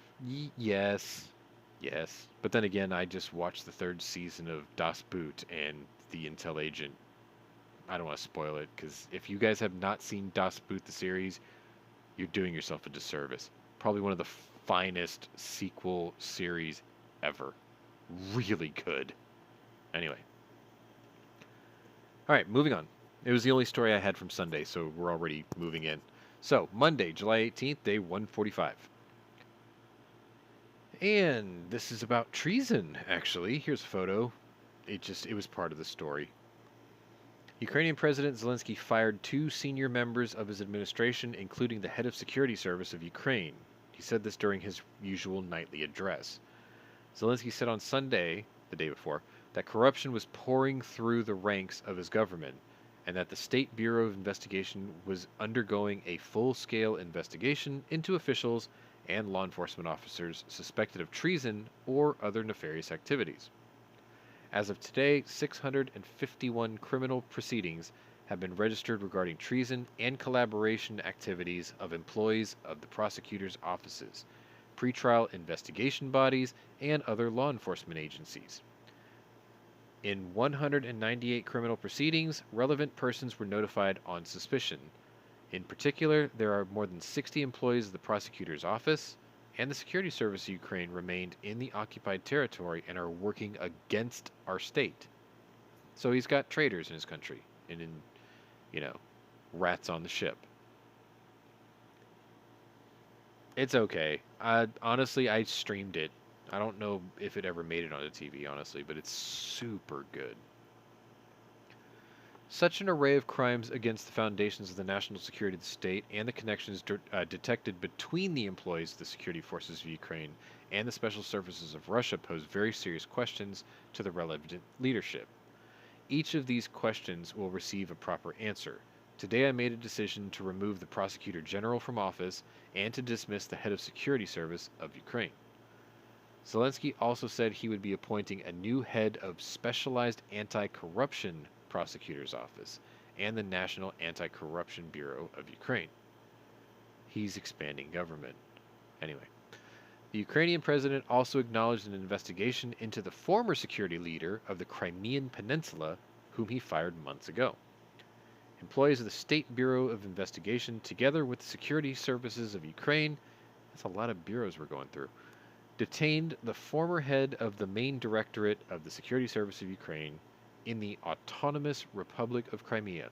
Yes. Yes. But then again, I just watched the third season of Das Boot, and the intel agent, I don't want to spoil it, because if you guys have not seen Das Boot, the series, you're doing yourself a disservice. Probably one of the finest sequel series ever. Really good. Anyway. Alright, moving on. It was the only story I had from Sunday, so we're already moving in. So, Monday, July 18th, day 145. And this is about treason, actually. Here's a photo. It was part of the story. Ukrainian President Zelenskyy fired 2 senior members of his administration, including the head of security service of Ukraine. He said this during his usual nightly address. Zelenskyy said on Sunday, the day before, that corruption was pouring through the ranks of his government, and that the State Bureau of Investigation was undergoing a full-scale investigation into officials and law enforcement officers suspected of treason or other nefarious activities. As of today, 651 criminal proceedings have been registered regarding treason and collaboration activities of employees of the prosecutor's offices, pretrial investigation bodies, and other law enforcement agencies. In 198 criminal proceedings, relevant persons were notified on suspicion. In particular, there are more than 60 employees of the prosecutor's office, and the security service of Ukraine remained in the occupied territory and are working against our state. So he's got traitors in his country, and rats on the ship. It's okay. Honestly, I streamed it. I don't know if it ever made it onto TV, honestly, but it's super good. Such an array of crimes against the foundations of the national security of the state and the connections detected between the employees of the security forces of Ukraine and the special services of Russia pose very serious questions to the relevant leadership. Each of these questions will receive a proper answer. Today I made a decision to remove the Prosecutor General from office and to dismiss the head of security service of Ukraine. Zelenskyy also said he would be appointing a new head of Specialized Anti-Corruption Prosecutor's Office and the National Anti-Corruption Bureau of Ukraine. He's expanding government. Anyway, the Ukrainian president also acknowledged an investigation into the former security leader of the Crimean Peninsula, whom he fired months ago. Employees of the State Bureau of Investigation, together with the security services of Ukraine, that's a lot of bureaus we're going through, detained the former head of the main directorate of the Security Service of Ukraine in the Autonomous Republic of Crimea.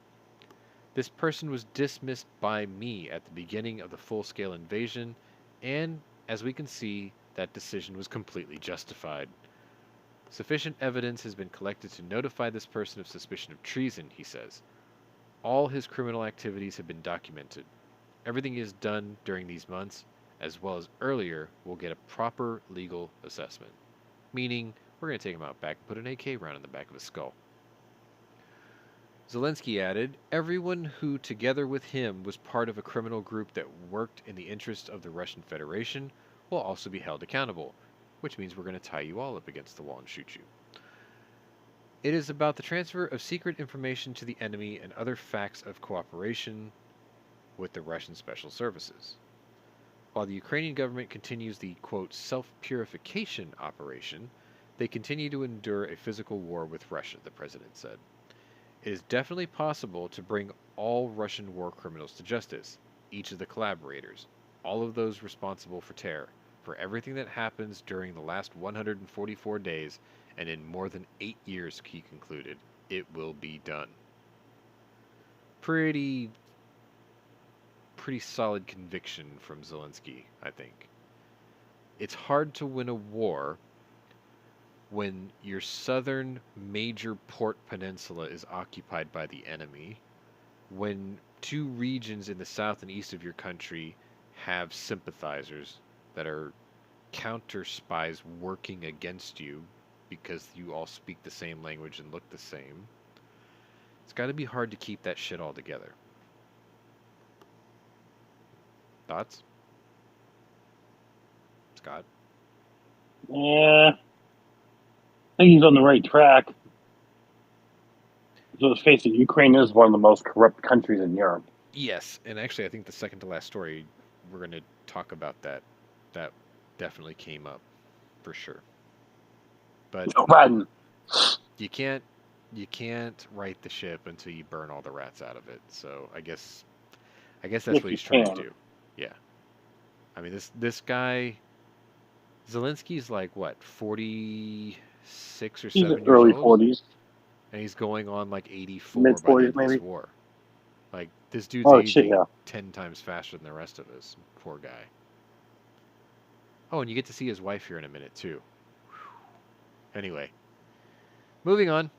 This person was dismissed by me at the beginning of the full-scale invasion, and, as we can see, that decision was completely justified. Sufficient evidence has been collected to notify this person of suspicion of treason, he says. All his criminal activities have been documented. Everything he has done during these months, as well as earlier, will get a proper legal assessment. Meaning, we're going to take him out back and put an AK round in the back of his skull. Zelenskyy added, everyone who, together with him, was part of a criminal group that worked in the interest of the Russian Federation will also be held accountable, which means we're going to tie you all up against the wall and shoot you. It is about the transfer of secret information to the enemy and other facts of cooperation with the Russian special services. While the Ukrainian government continues the, quote, self-purification operation, they continue to endure a physical war with Russia, the president said. It is definitely possible to bring all Russian war criminals to justice, each of the collaborators, all of those responsible for terror, for everything that happens during the last 144 days, and in more than 8 years, he concluded. It will be done. Pretty solid conviction from Zelenskyy, I think. It's hard to win a war when your southern major port peninsula is occupied by the enemy, when 2 regions in the south and east of your country have sympathizers that are counter spies working against you because you all speak the same language and look the same. It's got to be hard to keep that shit all together. Thoughts? Scott? Yeah, I think he's on the right track. So let's face it, Ukraine is one of the most corrupt countries in Europe. Yes, and actually I think the second to last story we're gonna talk about that. That definitely came up for sure. But Joe Biden. you can't right the ship until you burn all the rats out of it. So I guess that's If what you he's trying to can. do. Yeah. I mean, this guy Zelensky's like what, 46 or He's in 7 years early old, 40s, and he's going on like 84 mid by the 40s end of this maybe. war. Like this dude's Oh shit, aging yeah. 10 times faster than the rest of us. Poor guy. Oh, and you get to see his wife here in a minute too. Anyway, moving on.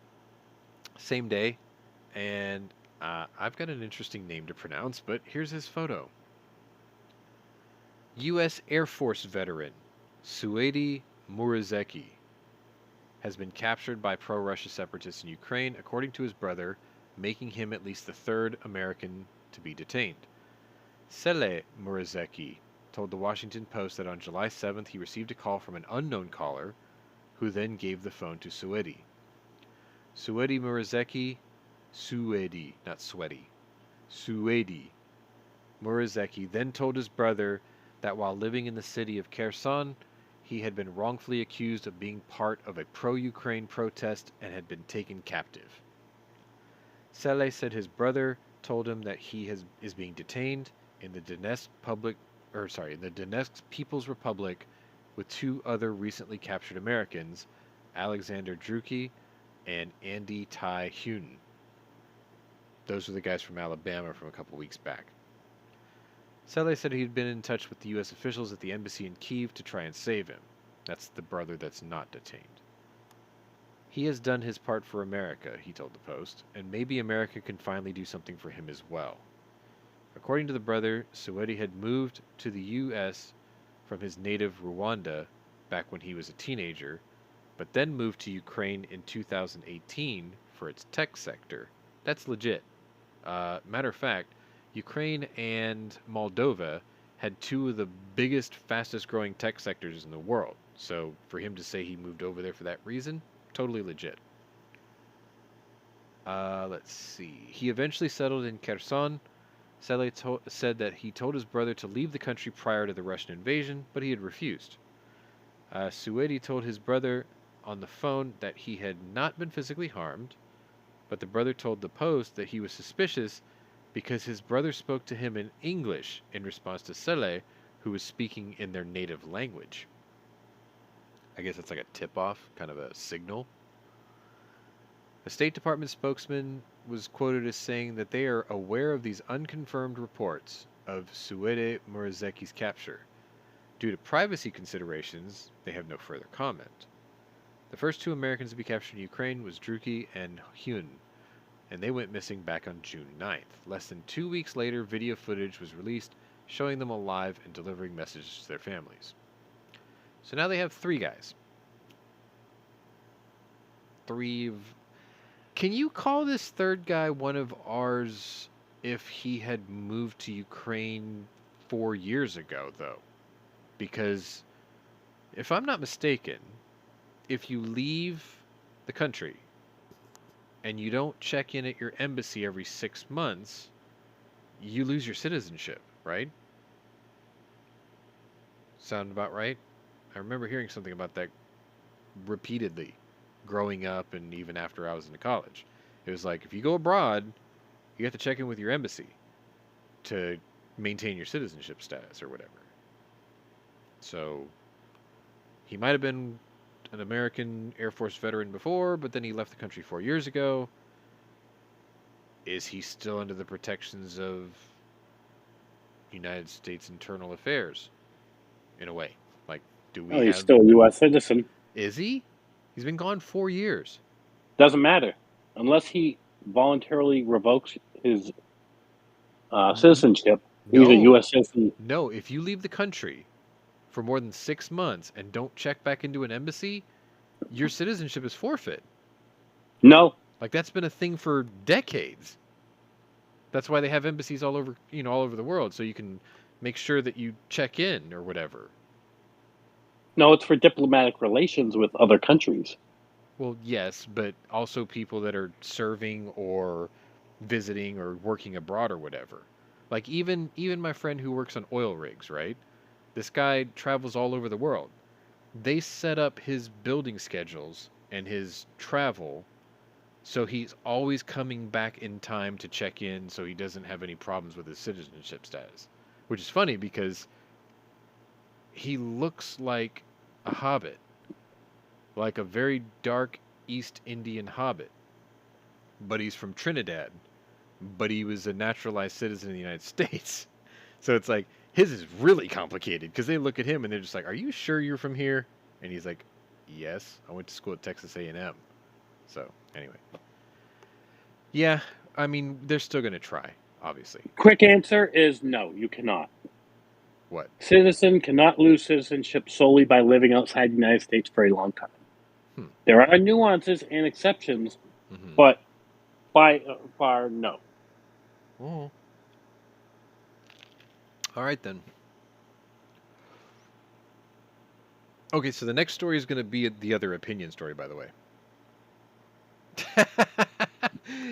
Same day, and I've got an interesting name to pronounce, but here's his photo. U.S. Air Force veteran Suedi Murazeki has been captured by pro-Russia separatists in Ukraine, according to his brother, making him at least the third American to be detained. Sele Murazeki told the Washington Post that on July 7th he received a call from an unknown caller, who then gave the phone to Suedi. Suedi Murazeki, Suedi, not sweaty, Suedi Murazeki then told his brother that while living in the city of Kherson, he had been wrongfully accused of being part of a pro-Ukraine protest and had been taken captive. Sele said his brother told him that he is being detained in the Donetsk People's Republic with two other recently captured Americans, Alexander Druki and Andy Ty Hune. Those were the guys from Alabama from a couple weeks back. Sele said he'd been in touch with the U.S. officials at the embassy in Kyiv to try and save him. That's the brother that's not detained. He has done his part for America, he told the Post, and maybe America can finally do something for him as well. According to the brother, Suedi had moved to the U.S. from his native Rwanda back when he was a teenager, but then moved to Ukraine in 2018 for its tech sector. That's legit. Matter of fact, Ukraine and Moldova had two of the biggest, fastest growing tech sectors in the world. So for him to say he moved over there for that reason, totally legit. Let's see. He eventually settled in Kherson. Sele said that he told his brother to leave the country prior to the Russian invasion, but he had refused. Suedi told his brother on the phone that he had not been physically harmed, but the brother told the Post that he was suspicious because his brother spoke to him in English in response to Sele, who was speaking in their native language. I guess it's like a tip-off, kind of a signal. A State Department spokesman was quoted as saying that they are aware of these unconfirmed reports of Suedi Murazeki's capture. Due to privacy considerations, they have no further comment. The first two Americans to be captured in Ukraine was Druki and Hune, and they went missing back on June 9th. Less than 2 weeks later, video footage was released showing them alive and delivering messages to their families. So now they have three guys. Can you call this third guy one of ours if he had moved to Ukraine 4 years ago, though? Because if I'm not mistaken, if you leave the country and you don't check in at your embassy every 6 months, you lose your citizenship, right? Sound about right? I remember hearing something about that repeatedly growing up and even after I was in college. It was like, if you go abroad, you have to check in with your embassy to maintain your citizenship status or whatever. So he might have been an American Air Force veteran before, but then he left the country 4 years ago. Is he still under the protections of United States internal affairs? In a way. Like, do we Oh, he's have... still a U.S. citizen. Is he? He's been gone 4 years. Doesn't matter. Unless he voluntarily revokes his citizenship, he's a No. U.S. citizen. No, if you leave the country for more than 6 months and don't check back into an embassy, your citizenship is forfeit. No. Like, that's been a thing for decades. That's why they have embassies all over, all over the world, so you can make sure that you check in or whatever. No, it's for diplomatic relations with other countries. Well, yes, but also people that are serving or visiting or working abroad or whatever. Like even my friend who works on oil rigs, right? This guy travels all over the world. They set up his building schedules and his travel so he's always coming back in time to check in so he doesn't have any problems with his citizenship status. Which is funny because he looks like a hobbit, like a very dark East Indian hobbit. But he's from Trinidad, but he was a naturalized citizen of the United States. So it's like his is really complicated because they look at him and they're just like, "Are you sure you're from here?" And he's like, "Yes, I went to school at Texas A&M." So anyway, yeah, I mean they're still gonna try, obviously. Quick answer is no, you cannot. What? Citizen cannot lose citizenship solely by living outside the United States for a long time. Hmm. There are nuances and exceptions, Mm-hmm. but by far, no. Oh. All right then. Okay, so the next story is going to be the other opinion story, by the way.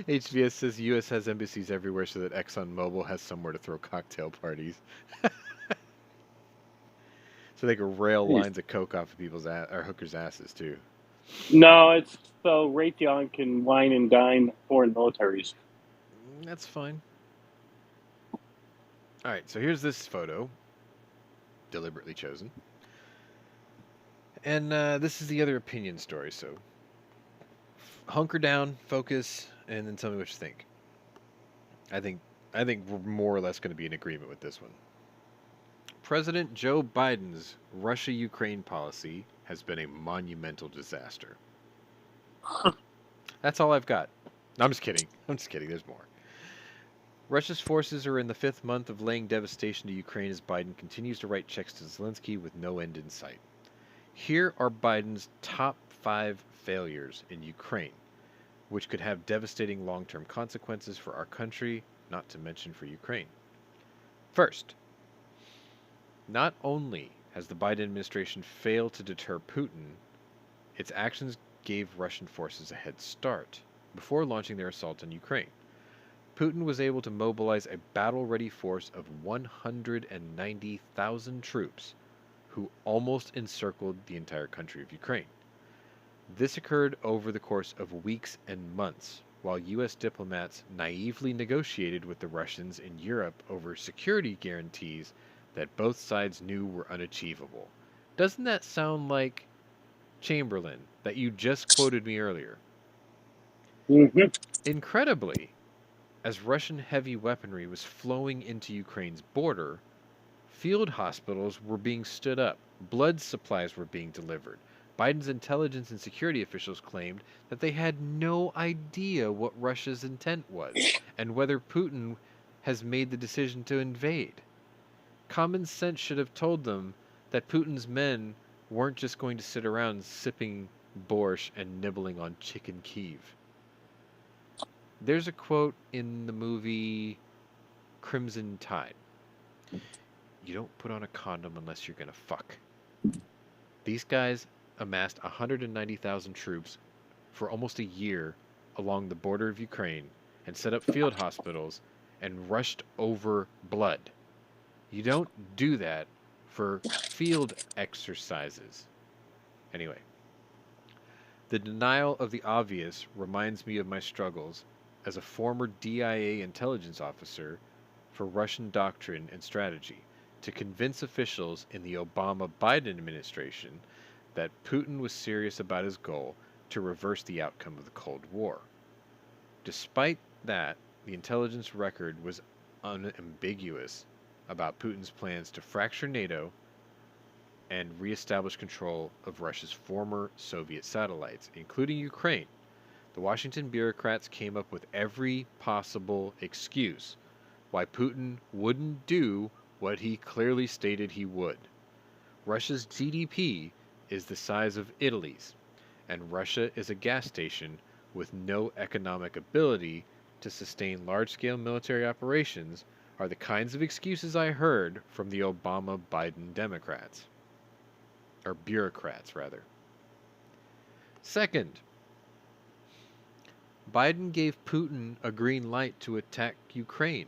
HVS says U.S. has embassies everywhere so that ExxonMobil has somewhere to throw cocktail parties. So they can rail lines of coke off of people's or hookers' asses too. No, it's so Raytheon can wine and dine foreign militaries. That's fine. All right, so here's this photo, deliberately chosen. And this is the other opinion story, so hunker down, focus, and then tell me what you think. I think we're more or less going to be in agreement with this one. President Joe Biden's Russia-Ukraine policy has been a monumental disaster. That's all I've got. No, I'm just kidding. There's more. Russia's forces are in the 5th month of laying devastation to Ukraine as Biden continues to write checks to Zelenskyy with no end in sight. Here are Biden's top 5 failures in Ukraine, which could have devastating long-term consequences for our country, not to mention for Ukraine. First, not only has the Biden administration failed to deter Putin, its actions gave Russian forces a head start before launching their assault on Ukraine. Putin was able to mobilize a battle-ready force of 190,000 troops who almost encircled the entire country of Ukraine. This occurred over the course of weeks and months, while U.S. diplomats naively negotiated with the Russians in Europe over security guarantees that both sides knew were unachievable. Doesn't that sound like Chamberlain that you just quoted me earlier? Mm-hmm. Incredibly, as Russian heavy weaponry was flowing into Ukraine's border, field hospitals were being stood up, blood supplies were being delivered. Biden's intelligence and security officials claimed that they had no idea what Russia's intent was and whether Putin has made the decision to invade. Common sense should have told them that Putin's men weren't just going to sit around sipping borscht and nibbling on chicken Kyiv. There's a quote in the movie Crimson Tide. You don't put on a condom unless you're going to fuck. These guys amassed 190,000 troops for almost a year along the border of Ukraine and set up field hospitals and rushed over blood. You don't do that for field exercises. Anyway, the denial of the obvious reminds me of my struggles as a former DIA intelligence officer for Russian doctrine and strategy to convince officials in the Obama-Biden administration that Putin was serious about his goal to reverse the outcome of the Cold War. Despite that, the intelligence record was unambiguous about Putin's plans to fracture NATO and reestablish control of Russia's former Soviet satellites, including Ukraine. The Washington bureaucrats came up with every possible excuse why Putin wouldn't do what he clearly stated he would. Russia's GDP is the size of Italy's, and Russia is a gas station with no economic ability to sustain large-scale military operations are the kinds of excuses I heard from the Obama-Biden Democrats. Or bureaucrats, rather. Second, Biden gave Putin a green light to attack Ukraine.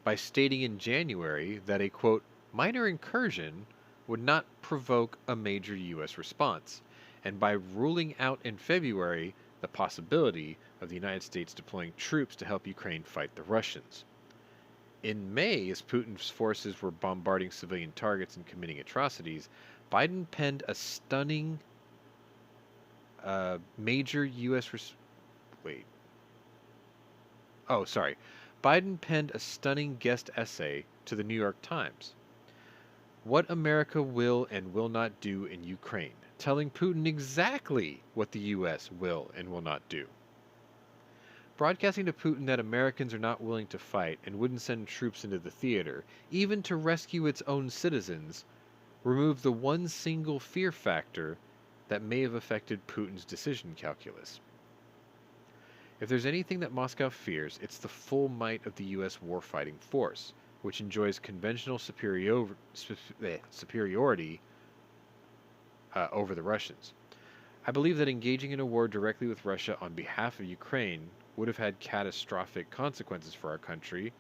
by stating in January that a quote, minor incursion would not provoke a major U.S. response, and by ruling out in February the possibility of the United States deploying troops to help Ukraine fight the Russians. In May, as Putin's forces were bombarding civilian targets and committing atrocities, Biden penned a stunning major U.S. wait. Oh, sorry. Biden penned a stunning guest essay to the New York Times. What America will and will not do in Ukraine, telling Putin exactly what the U.S. will and will not do. Broadcasting to Putin that Americans are not willing to fight and wouldn't send troops into the theater, even to rescue its own citizens, removed the one single fear factor that may have affected Putin's decision calculus. If there's anything that Moscow fears, it's the full might of the U.S. warfighting force, which enjoys conventional superiority over the Russians. I believe that engaging in a war directly with Russia on behalf of Ukraine would have had catastrophic consequences for our country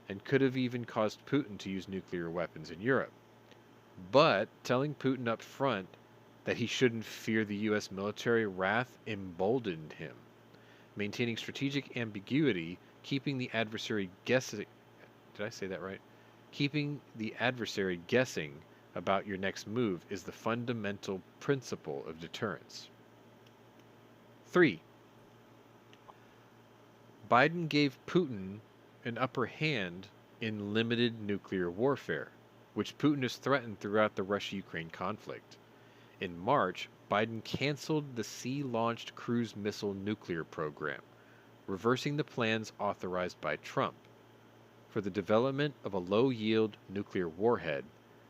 and could have even caused Putin to use nuclear weapons in Europe. But telling Putin up front that he shouldn't fear the U.S. military wrath emboldened him. Maintaining strategic ambiguity, keeping the adversary guessing. Did I say that right? Keeping the adversary guessing about your next move is the fundamental principle of deterrence. 3. Biden gave Putin an upper hand in limited nuclear warfare, which Putin has threatened throughout the Russia-Ukraine conflict. In March, Biden canceled the sea-launched cruise missile nuclear program, reversing the plans authorized by Trump for the development of a low-yield nuclear warhead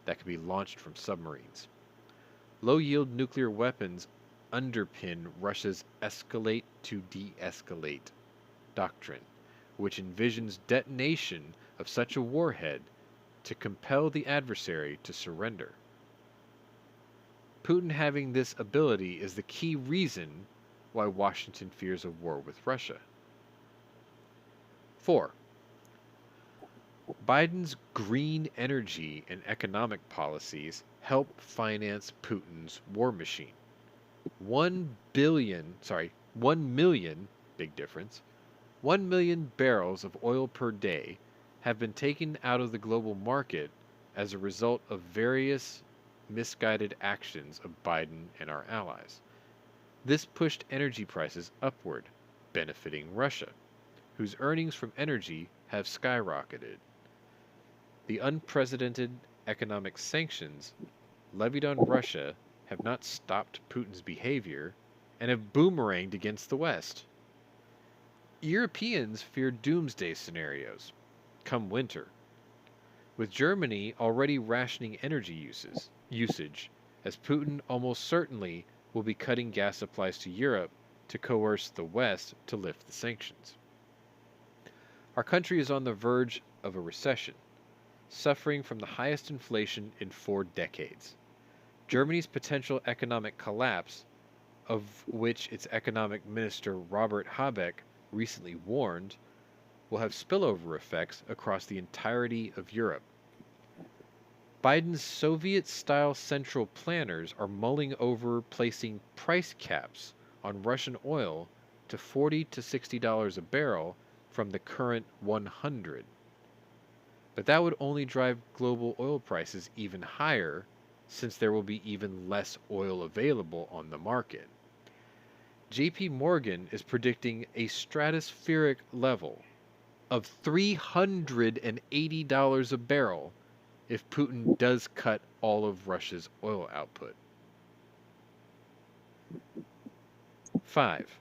that could be launched from submarines. Low-yield nuclear weapons underpin Russia's escalate to de-escalate doctrine, which envisions detonation of such a warhead to compel the adversary to surrender. Putin having this ability is the key reason why Washington fears a war with Russia. 4. Biden's green energy and economic policies help finance Putin's war machine. 1 million, big difference, 1 million barrels of oil per day have been taken out of the global market as a result of various misguided actions of Biden and our allies. This pushed energy prices upward, benefiting Russia, whose earnings from energy have skyrocketed. The unprecedented economic sanctions levied on Russia have not stopped Putin's behavior and have boomeranged against the West. Europeans fear doomsday scenarios come winter, with Germany already rationing energy usage, as Putin almost certainly will be cutting gas supplies to Europe to coerce the West to lift the sanctions. Our country is on the verge of a recession, suffering from the highest inflation in 4 decades. Germany's potential economic collapse, of which its economic minister Robert Habeck recently warned, will have spillover effects across the entirety of Europe. Biden's Soviet-style central planners are mulling over placing price caps on Russian oil to $40 to $60 a barrel from the current $100. But that would only drive global oil prices even higher, since there will be even less oil available on the market. JP Morgan is predicting a stratospheric level of $380 a barrel if Putin does cut all of Russia's oil output. 5.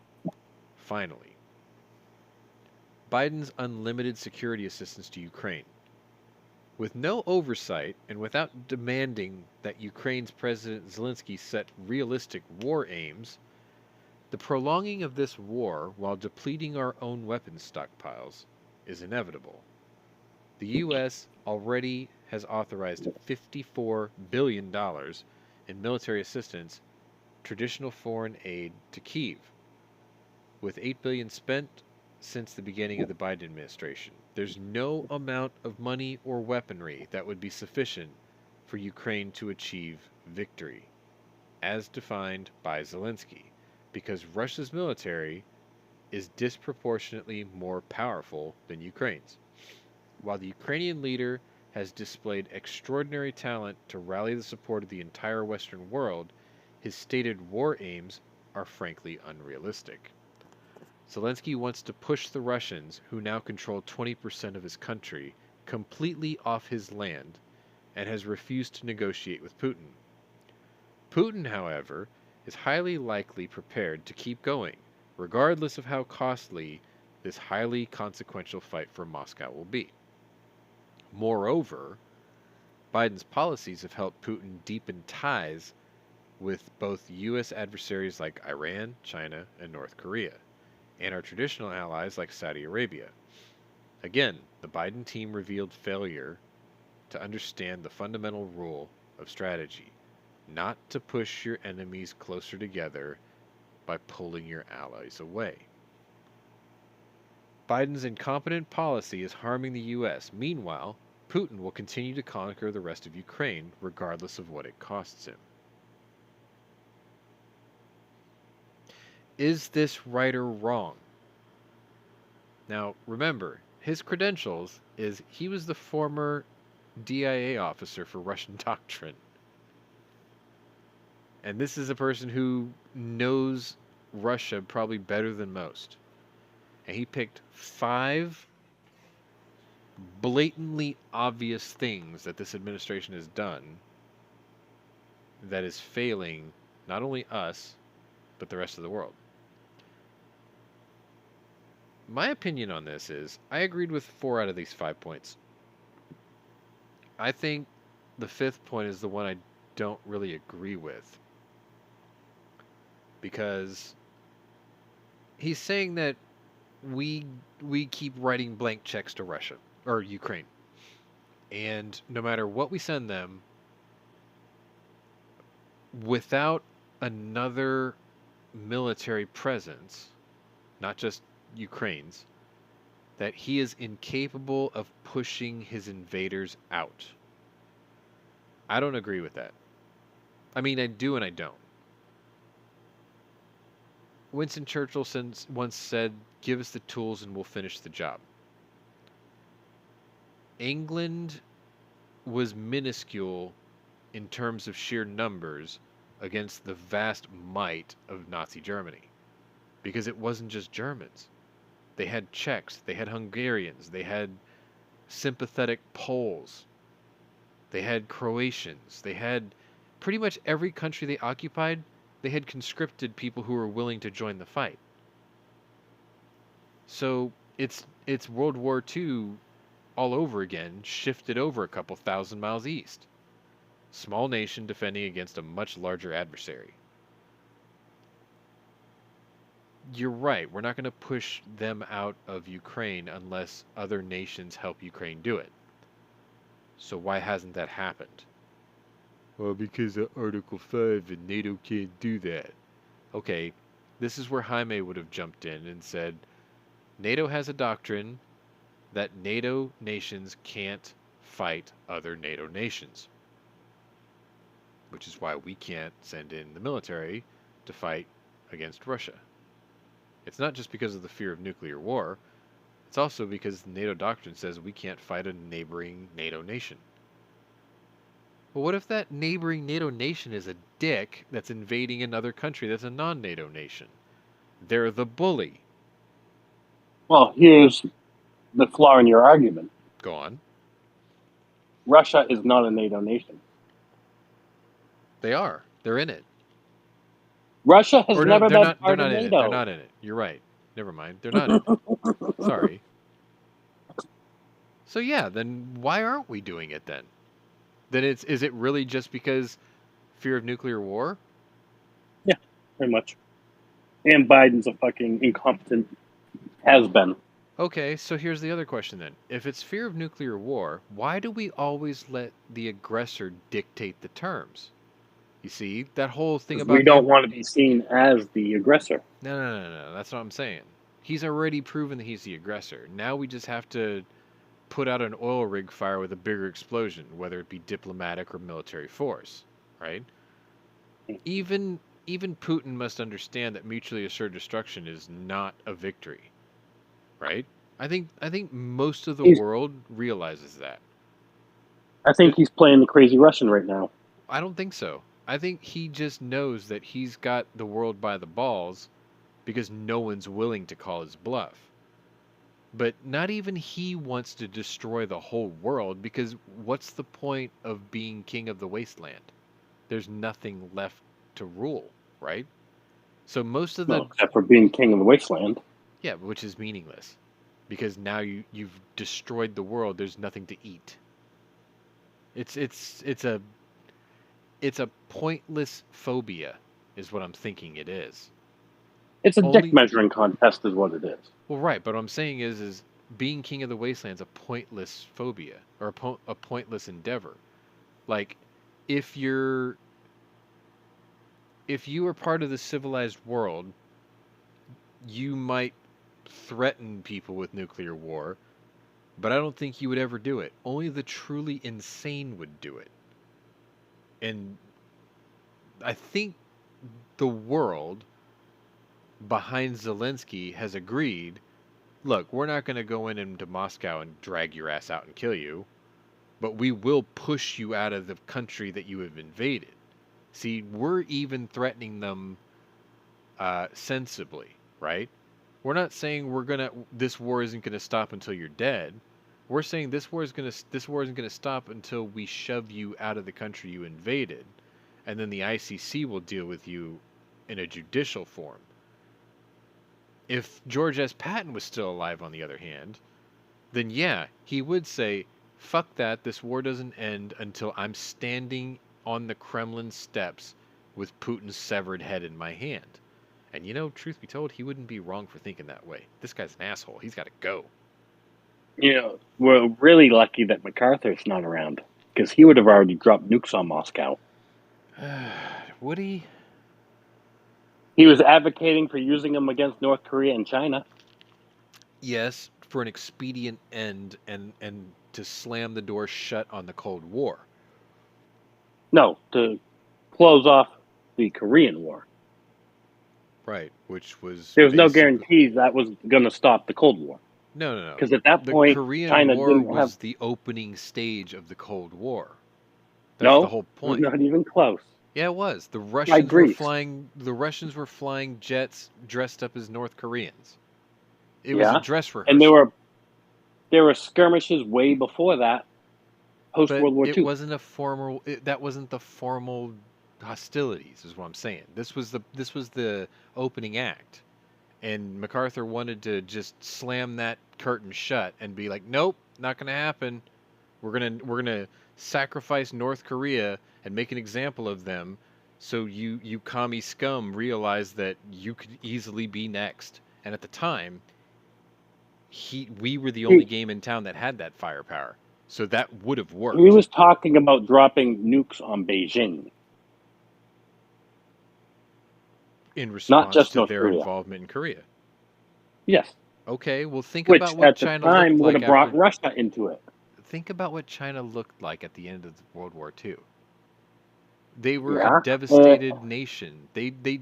Finally, Biden's unlimited security assistance to Ukraine. With no oversight and without demanding that Ukraine's President Zelenskyy set realistic war aims, the prolonging of this war while depleting our own weapons stockpiles is inevitable. The U.S. already has authorized $54 billion in military assistance, traditional foreign aid to Kyiv. With $8 billion spent since the beginning of the Biden administration. There's no amount of money or weaponry that would be sufficient for Ukraine to achieve victory, as defined by Zelenskyy, because Russia's military is disproportionately more powerful than Ukraine's. While the Ukrainian leader has displayed extraordinary talent to rally the support of the entire Western world, his stated war aims are frankly unrealistic. Zelenskyy wants to push the Russians, who now control 20% of his country, completely off his land, and has refused to negotiate with Putin. Putin, however, is highly likely prepared to keep going, regardless of how costly this highly consequential fight for Moscow will be. Moreover, Biden's policies have helped Putin deepen ties with both U.S. adversaries like Iran, China, and North Korea, and our traditional allies like Saudi Arabia. Again, the Biden team revealed failure to understand the fundamental rule of strategy: not to push your enemies closer together by pulling your allies away. Biden's incompetent policy is harming the U.S. Meanwhile, Putin will continue to conquer the rest of Ukraine regardless of what it costs him. Is this right or wrong? Now, remember, his credentials is he was the former DIA officer for Russian doctrine. And this is a person who knows Russia probably better than most. And he picked 5 blatantly obvious things that this administration has done that is failing not only us, but the rest of the world. My opinion on this is I agreed with 4 out of these 5 points. I think the 5th point is the one I don't really agree with, because he's saying that we keep writing blank checks to Russia or Ukraine, and no matter what we send them, without another military presence, not just Ukraine's, that he is incapable of pushing his invaders out. I don't agree with that. I mean, I do and I don't. Winston Churchill once said, "Give us the tools and we'll finish the job." England was minuscule in terms of sheer numbers against the vast might of Nazi Germany, because it wasn't just Germans. They had Czechs, they had Hungarians, they had sympathetic Poles, they had Croatians, they had pretty much every country they occupied. They had conscripted people who were willing to join the fight. So it's World War II all over again, shifted over a couple thousand miles east. Small nation defending against a much larger adversary. You're right, we're not going to push them out of Ukraine unless other nations help Ukraine do it. So why hasn't that happened? Well, because of Article 5 and NATO can't do that. Okay, this is where Jaime would have jumped in and said, NATO has a doctrine that NATO nations can't fight other NATO nations, which is why we can't send in the military to fight against Russia. It's not just because of the fear of nuclear war. It's also because the NATO doctrine says we can't fight a neighboring NATO nation. Well, what if that neighboring NATO nation is a dick that's invading another country that's a non-NATO nation? They're the bully. Well, here's the flaw in your argument. Go on. Russia is not a NATO nation. They are. They're in it. Russia has Or never they're been not, part they're of not in NATO. it. They're not in it. You're right. Never mind. They're not in it. Sorry. So yeah, then why aren't we doing it then? Then is it really just because fear of nuclear war? Yeah, pretty much. And Biden's a fucking incompetent has-been. Okay, so here's the other question then. If it's fear of nuclear war, why do we always let the aggressor dictate the terms? You see, that whole thing about We don't want to be seen as the aggressor. No, that's what I'm saying. He's already proven that he's the aggressor. Now we just have to put out an oil rig fire with a bigger explosion, whether it be diplomatic or military force, right? Even Putin must understand that mutually assured destruction is not a victory, right? I think most of the He's, world realizes that. I think he's playing the crazy Russian right now. I don't think so. I think he just knows that he's got the world by the balls because no one's willing to call his bluff. But not even he wants to destroy the whole world because what's the point of being king of the wasteland? There's nothing left to rule, right? So most of the Well, except for being king of the wasteland. yeah, which is meaningless because now you've destroyed the world. There's nothing to eat. It's a pointless phobia, is what I'm thinking it is. It's a Only dick measuring contest, is what it is. well, right, but what I'm saying is being king of the wasteland is a pointless phobia or a pointless endeavor. Like if you are part of the civilized world, you might threaten people with nuclear war, but I don't think you would ever do it. Only the truly insane would do it. And I think the world behind Zelenskyy has agreed, look, we're not going to go into Moscow and drag your ass out and kill you, but we will push you out of the country that you have invaded. See, we're even threatening them sensibly, right? We're not saying this war isn't gonna stop until you're dead. We're saying this war isn't gonna stop until we shove you out of the country you invaded, and then the ICC will deal with you in a judicial form. If George S. Patton was still alive, on the other hand, then yeah, he would say, fuck that, this war doesn't end until I'm standing on the Kremlin steps with Putin's severed head in my hand. And truth be told, he wouldn't be wrong for thinking that way. This guy's an asshole. He's got to go. We're really lucky that MacArthur's not around, because he would have already dropped nukes on Moscow. Would he? He was advocating for using them against North Korea and China. Yes, for an expedient end and to slam the door shut on the Cold War. No, to close off the Korean War. Right, which was... There was no guarantee that was going to stop the Cold War. No. Because at that point, the Korean China War didn't was have... the opening stage of the Cold War. That's No, the whole point. not even close. Yeah, it was. The Russians were flying jets dressed up as North Koreans. It was a dress rehearsal. And there were skirmishes way before that, post World War II. It wasn't a formal. That wasn't the formal hostilities, is what I'm saying. This was the opening act, and MacArthur wanted to just slam that curtain shut and be like, nope, not gonna happen. We're gonna sacrifice North Korea and make an example of them, so you commie scum realize that you could easily be next. And at the time, we were the only game in town that had that firepower, so that would have worked. He was talking about dropping nukes on Beijing. In response just to North their Korea. Involvement in Korea. Yes. Okay, well think Which about what at the China time looked would like have brought after... Russia into it. Think about what China looked like at the end of World War II. They were a devastated nation. The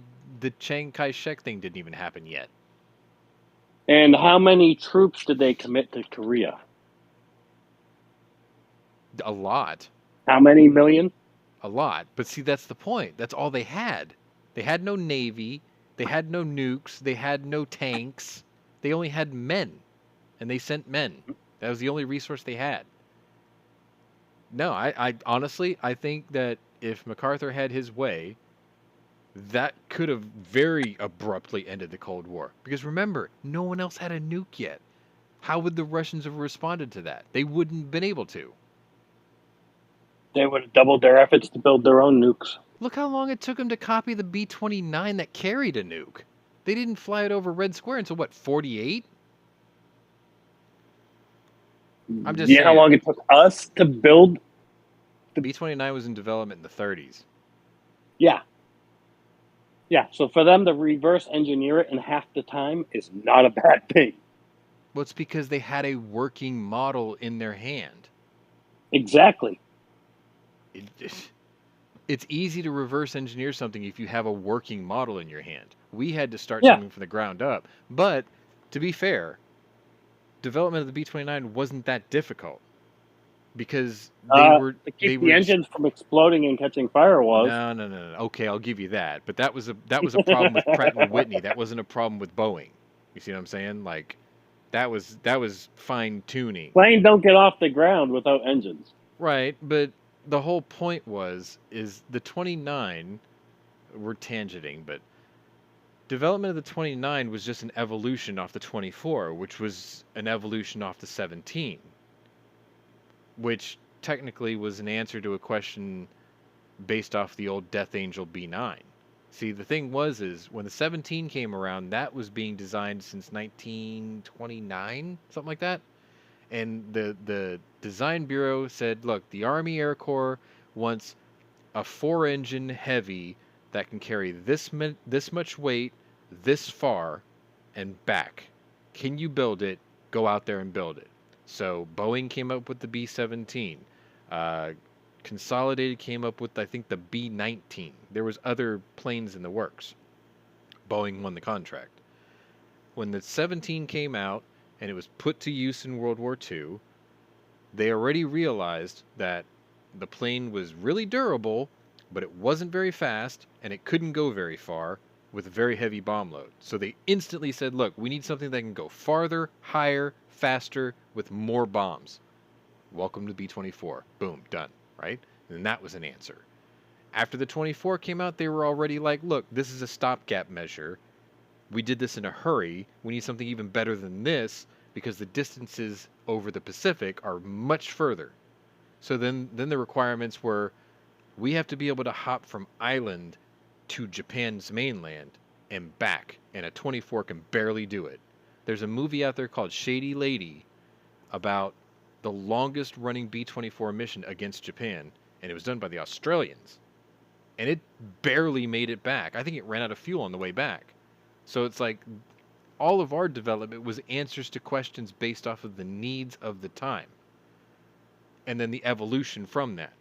Chiang Kai-shek thing didn't even happen yet. And how many troops did they commit to Korea? A lot. How many million? A lot. But see, that's the point. That's all they had. They had no navy. They had no nukes. They had no tanks. They only had men. And they sent men. That was the only resource they had. No, I honestly, I think that if MacArthur had his way, that could have very abruptly ended the Cold War. Because remember, no one else had a nuke yet. How would the Russians have responded to that? They wouldn't have been able to. They would have doubled their efforts to build their own nukes. Look how long it took them to copy the B-29 that carried a nuke. They didn't fly it over Red Square until, what, 48? I'm just saying. How long it took us to build? B-29 was in development in the 30s. Yeah. Yeah, so for them to reverse engineer it in half the time is not a bad thing. Well, it's because they had a working model in their hand. Exactly. It's easy to reverse engineer something if you have a working model in your hand. We had to start Yeah. something from the ground up. But to be fair, development of the B-29 wasn't that difficult because To they keep the were just engines from exploding and catching fire was. no, no, no, no. Okay, I'll give you that. But that was a problem with Pratt and Whitney. That wasn't a problem with Boeing. You see what I'm saying? Like that was fine tuning. Planes don't get off the ground without engines. Right, but the whole point is the 29, we're tangenting, but development of the 29 was just an evolution off the 24, which was an evolution off the 17, which technically was an answer to a question based off the old Death Angel B9. See, the thing is when the 17 came around, that was being designed since 1929, something like that. And the design bureau said, look, the Army Air Corps wants a 4-engine heavy that can carry this much weight this far and back. Can you build it? Go out there and build it. So Boeing came up with the B-17. Uh, Consolidated came up with, I think, the B-19. There was other planes in the works. Boeing won the contract. When the 17 came out and it was put to use in World War II, they already realized that the plane was really durable, but it wasn't very fast and it couldn't go very far with a very heavy bomb load. So they instantly said, look, we need something that can go farther, higher, faster, with more bombs. Welcome to B-24. Boom, done, right? And that was an answer. After the 24 came out, they were already like, look, this is a stopgap measure. We did this in a hurry. We need something even better than this because the distances over the Pacific are much further. So then the requirements were we have to be able to hop from island to Japan's mainland and back, and a 24 can barely do it. There's a movie out there called Shady Lady about the longest running B-24 mission against Japan, and it was done by the Australians. And it barely made it back. I think it ran out of fuel on the way back. So it's like all of our development was answers to questions based off of the needs of the time. And then the evolution from that.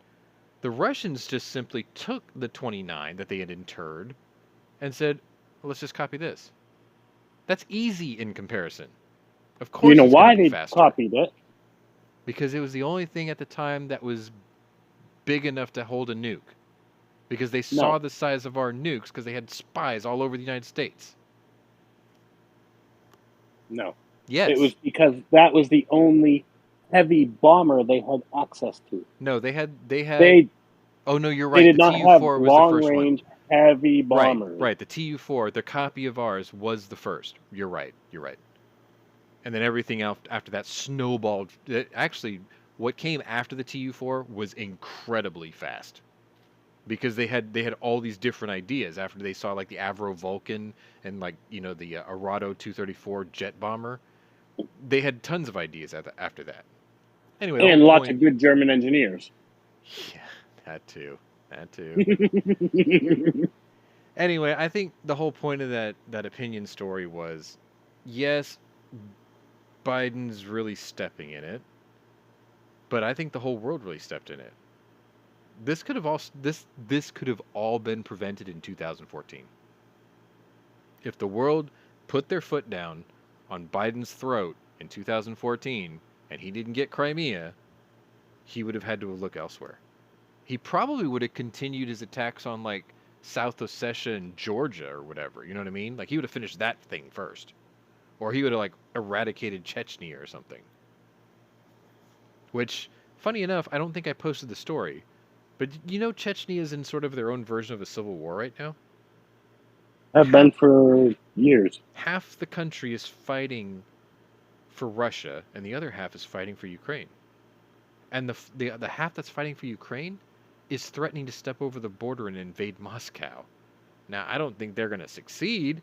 The Russians just simply took the 29 that they had interred and said, well, let's just copy this. That's easy in comparison. Of course You know it's going why to be they faster. copied it? Because it was the only thing at the time that was big enough to hold a nuke. Because they saw the size of our nukes because they had spies all over the United States. No. Yes. It was because that was the only heavy bomber they had access to. No, they had. Oh no, you're They right. did The not have TU-4 was the first one. long-range heavy bombers. Right. The TU-4, the copy of ours, was the first. You're right. And then everything else after that snowballed. Actually, what came after the TU-4 was incredibly fast. Because they had all these different ideas after they saw like the Avro Vulcan and like the Arado 234 jet bomber. They had tons of ideas after that. Anyway, And lots of good German engineers. Yeah, that too. Anyway, I think the whole point of that opinion story was, yes, Biden's really stepping in it, but I think the whole world really stepped in it. This could have all been prevented in 2014. If the world put their foot down on Biden's throat in 2014 and he didn't get Crimea, he would have had to look elsewhere. He probably would have continued his attacks on like South Ossetia and Georgia or whatever. You know what I mean? Like he would have finished that thing first, or he would have like eradicated Chechnya or something. Which, funny enough, I don't think I posted the story. But Chechnya is in sort of their own version of a civil war right now? Have been for years. Half the country is fighting for Russia, and the other half is fighting for Ukraine. And the half that's fighting for Ukraine is threatening to step over the border and invade Moscow. Now, I don't think they're going to succeed,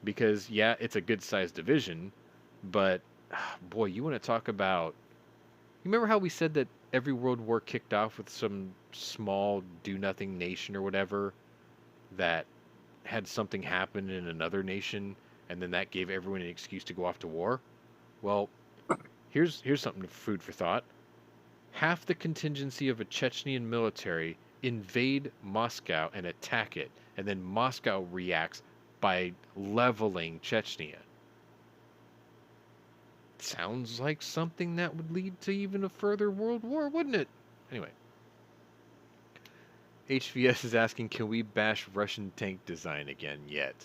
because, yeah, it's a good-sized division, but, boy, you want to talk about... You remember how we said that every world war kicked off with some small do-nothing nation or whatever that had something happen in another nation, and then that gave everyone an excuse to go off to war. Well, here's something food for thought. Half the contingency of a Chechnyan military invade Moscow and attack it, and then Moscow reacts by leveling Chechnya. Sounds like something that would lead to even a further world war, wouldn't it? Anyway, HVS is asking, can we bash Russian tank design again yet?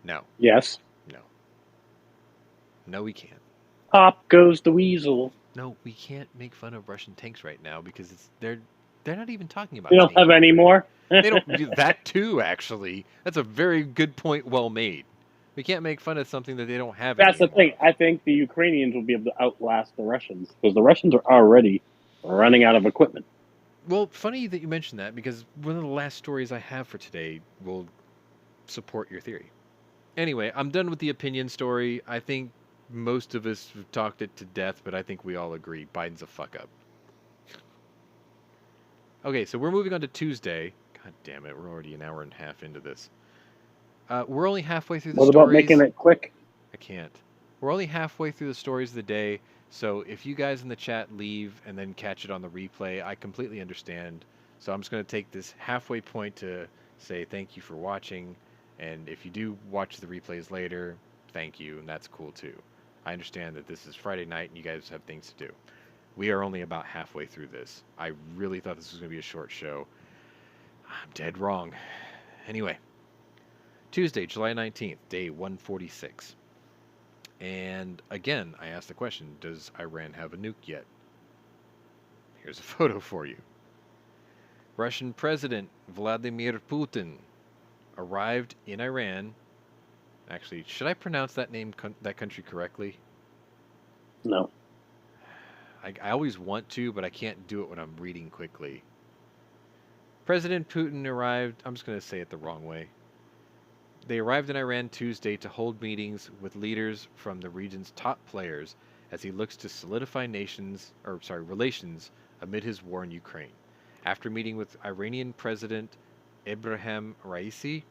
No, Yes. no. No, we can't. Pop goes the weasel. No, we can't make fun of Russian tanks right now because they're not even talking about We don't tank have any more. They don't do that too, actually. That's a very good point, well made. We can't make fun of something that they don't have That's the anymore. thing. I think the Ukrainians will be able to outlast the Russians because the Russians are already running out of equipment. Well, funny that you mentioned that because one of the last stories I have for today will support your theory. Anyway, I'm done with the opinion story. I think most of us have talked it to death, but I think we all agree Biden's a fuck up. Okay, so we're moving on to Tuesday. God damn it, we're already an hour and a half into this. We're only halfway through the What stories. about making it quick? I can't. We're only halfway through the stories of the day, so if you guys in the chat leave and then catch it on the replay, I completely understand. So I'm just going to take this halfway point to say thank you for watching, and if you do watch the replays later, thank you, and that's cool too. I understand that this is Friday night and you guys have things to do. We are only about halfway through this. I really thought this was going to be a short show. I'm dead wrong. Anyway, Tuesday, July 19th, day 146. And again, I asked the question, does Iran have a nuke yet? Here's a photo for you. Russian President Vladimir Putin arrived in Iran. Actually, should I pronounce that that country correctly? No. I always want to, but I can't do it when I'm reading quickly. President Putin arrived, I'm just going to say it the wrong way. They arrived in Iran Tuesday to hold meetings with leaders from the region's top players as he looks to solidify relations amid his war in Ukraine. After meeting with Iranian President Ebrahim Raisi,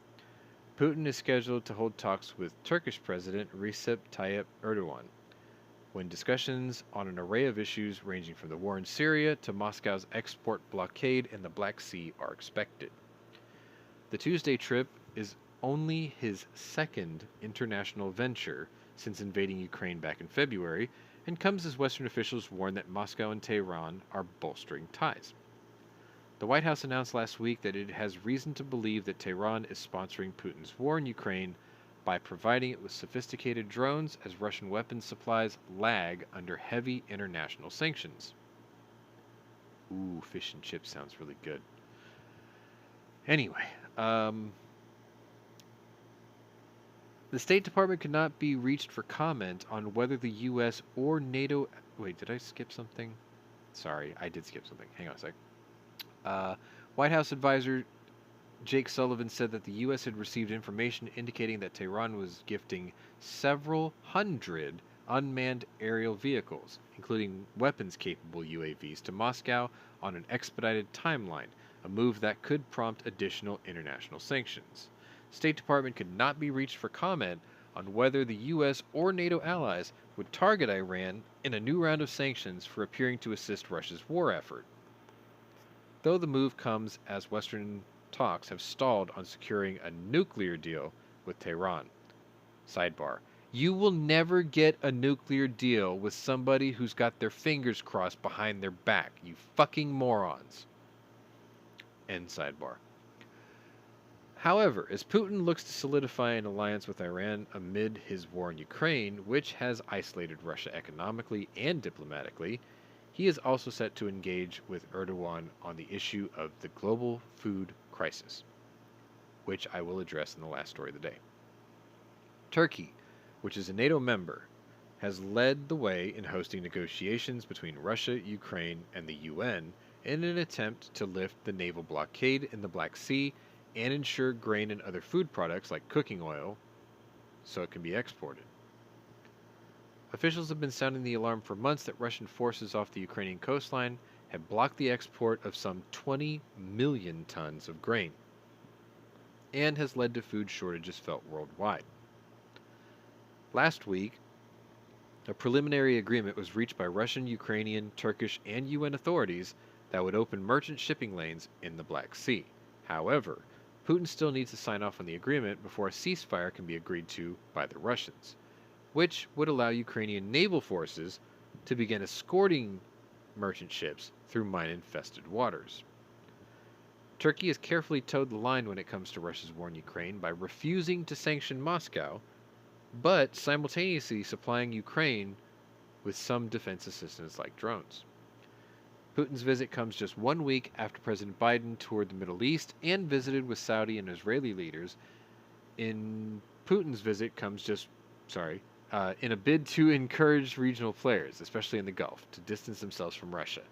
Putin is scheduled to hold talks with Turkish President Recep Tayyip Erdogan, when discussions on an array of issues ranging from the war in Syria to Moscow's export blockade in the Black Sea are expected. The Tuesday trip is only his second international venture since invading Ukraine back in February, and comes as Western officials warn that Moscow and Tehran are bolstering ties. The White House announced last week that it has reason to believe that Tehran is sponsoring Putin's war in Ukraine by providing it with sophisticated drones as Russian weapons supplies lag under heavy international sanctions. Ooh, fish and chips sounds really good. Anyway, the State Department could not be reached for comment on whether the U.S. or NATO... Wait, did I skip something? Sorry, I did skip something. Hang on a sec. White House advisor Jake Sullivan said that the U.S. had received information indicating that Tehran was gifting several hundred unmanned aerial vehicles, including weapons-capable UAVs, to Moscow on an expedited timeline, a move that could prompt additional international sanctions. State Department could not be reached for comment on whether the U.S. or NATO allies would target Iran in a new round of sanctions for appearing to assist Russia's war effort. Though the move comes as Western talks have stalled on securing a nuclear deal with Tehran. Sidebar. You will never get a nuclear deal with somebody who's got their fingers crossed behind their back, you fucking morons. End sidebar. However, as Putin looks to solidify an alliance with Iran amid his war in Ukraine, which has isolated Russia economically and diplomatically, he is also set to engage with Erdogan on the issue of the global food crisis, which I will address in the last story of the day. Turkey, which is a NATO member, has led the way in hosting negotiations between Russia, Ukraine, and the UN in an attempt to lift the naval blockade in the Black Sea and ensure grain and other food products like cooking oil so it can be exported. Officials have been sounding the alarm for months that Russian forces off the Ukrainian coastline have blocked the export of some 20 million tons of grain. and has led to food shortages felt worldwide. Last week, a preliminary agreement was reached by Russian, Ukrainian, Turkish, and UN authorities that would open merchant shipping lanes in the Black Sea. However, Putin still needs to sign off on the agreement before a ceasefire can be agreed to by the Russians, which would allow Ukrainian naval forces to begin escorting merchant ships through mine-infested waters. Turkey has carefully towed the line when it comes to Russia's war in Ukraine by refusing to sanction Moscow, but simultaneously supplying Ukraine with some defense assistance like drones. Putin's visit comes just 1 week after President Biden toured the Middle East and visited with Saudi and Israeli leaders. In Putin's visit comes in a bid to encourage regional players, especially in the Gulf, to distance themselves from Russia.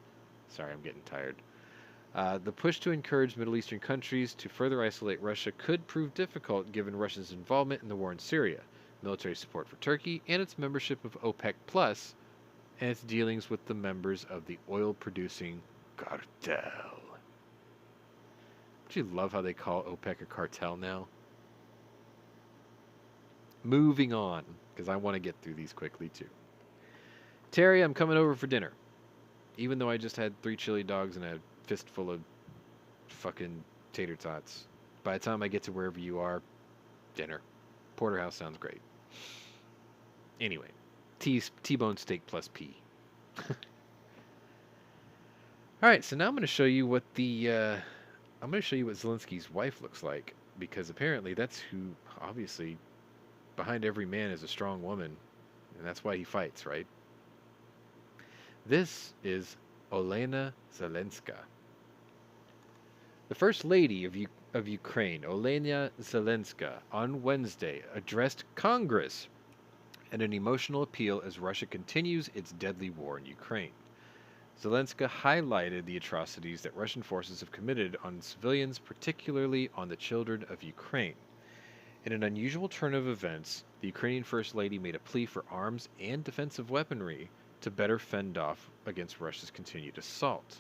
Sorry, I'm getting tired. The push to encourage Middle Eastern countries to further isolate Russia could prove difficult given Russia's involvement in the war in Syria, military support for Turkey, and its membership of OPEC Plus, and its dealings with the members of the oil-producing cartel. Don't you love how they call OPEC a cartel now? Moving on, because I want to get through these quickly too. Terry, I'm coming over for dinner. Even though I just had 3 chili dogs and a fistful of fucking tater tots. By the time I get to wherever you are, dinner. Porterhouse sounds great. Anyway, T-bone steak plus pea. All right, so now I'm going to show you what Zelensky's wife looks like, because apparently that's who, obviously, behind every man is a strong woman, and that's why he fights, right? This is Olena Zelenska. The First Lady of Ukraine, Olena Zelenska, on Wednesday addressed Congress in an emotional appeal as Russia continues its deadly war in Ukraine. Zelenskyy highlighted the atrocities that Russian forces have committed on civilians, particularly on the children of Ukraine. In an unusual turn of events, the Ukrainian First Lady made a plea for arms and defensive weaponry to better fend off against Russia's continued assault.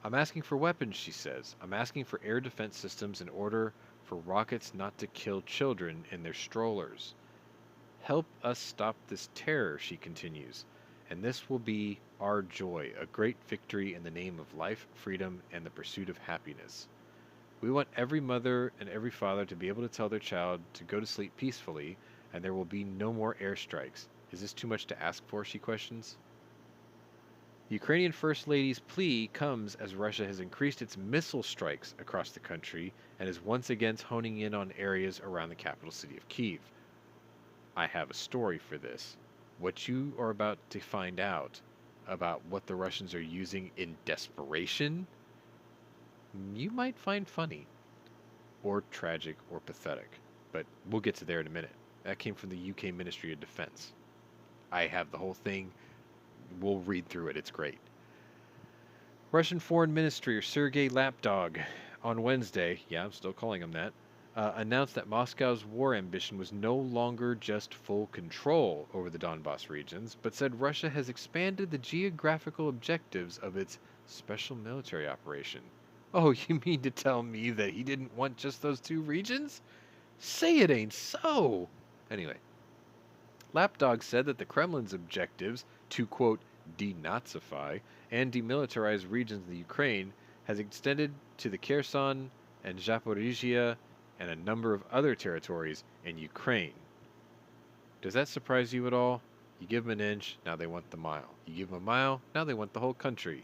I'm asking for weapons, she says. I'm asking for air defense systems in order for rockets not to kill children in their strollers. Help us stop this terror, she continues, and this will be our joy, a great victory in the name of life, freedom, and the pursuit of happiness. We want every mother and every father to be able to tell their child to go to sleep peacefully, and there will be no more airstrikes. Is this too much to ask for, she questions. The Ukrainian First Lady's plea comes as Russia has increased its missile strikes across the country and is once again honing in on areas around the capital city of Kyiv. I have a story for this. What you are about to find out about what the Russians are using in desperation, you might find funny, or tragic, or pathetic. But we'll get to there in a minute. That came from the UK Ministry of Defense. I have the whole thing. We'll read through it. It's great. Russian Foreign Minister Sergei Lapdog on Wednesday, I'm still calling him that, announced that Moscow's war ambition was no longer just full control over the Donbas regions, but said Russia has expanded the geographical objectives of its special military operation. Oh, you mean to tell me that he didn't want just those 2 regions? Say it ain't so! Anyway, Lapdog said that the Kremlin's objectives to, quote, denazify and demilitarize regions of the Ukraine has extended to the Kherson and Zaporizhia and a number of other territories in Ukraine. Does that surprise you at all? You give them an inch, now they want the mile. You give them a mile, now they want the whole country.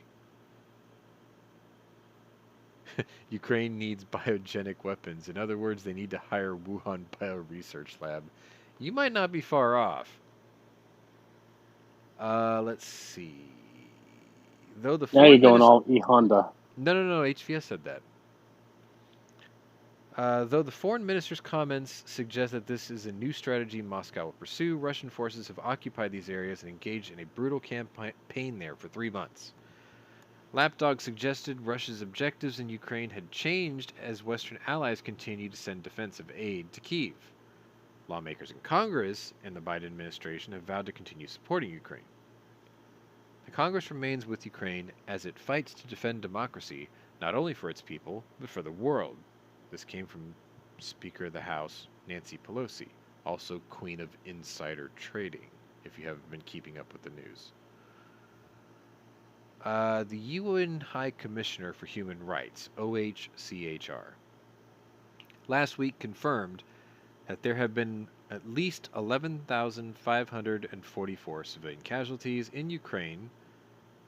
Ukraine needs biogenic weapons. In other words, they need to hire Wuhan Bio Research Lab. You might not be far off. Let's see. Though the Now you're going all E-Honda. No. HVS said that. Though the foreign minister's comments suggest that this is a new strategy Moscow will pursue, Russian forces have occupied these areas and engaged in a brutal campaign there for 3 months. Lapdog suggested Russia's objectives in Ukraine had changed as Western allies continue to send defensive aid to Kyiv. Lawmakers in Congress and the Biden administration have vowed to continue supporting Ukraine. The Congress remains with Ukraine as it fights to defend democracy, not only for its people, but for the world. This came from Speaker of the House, Nancy Pelosi, also Queen of Insider Trading, if you haven't been keeping up with the news. The UN High Commissioner for Human Rights, OHCHR, last week confirmed that there have been at least 11,544 civilian casualties in Ukraine,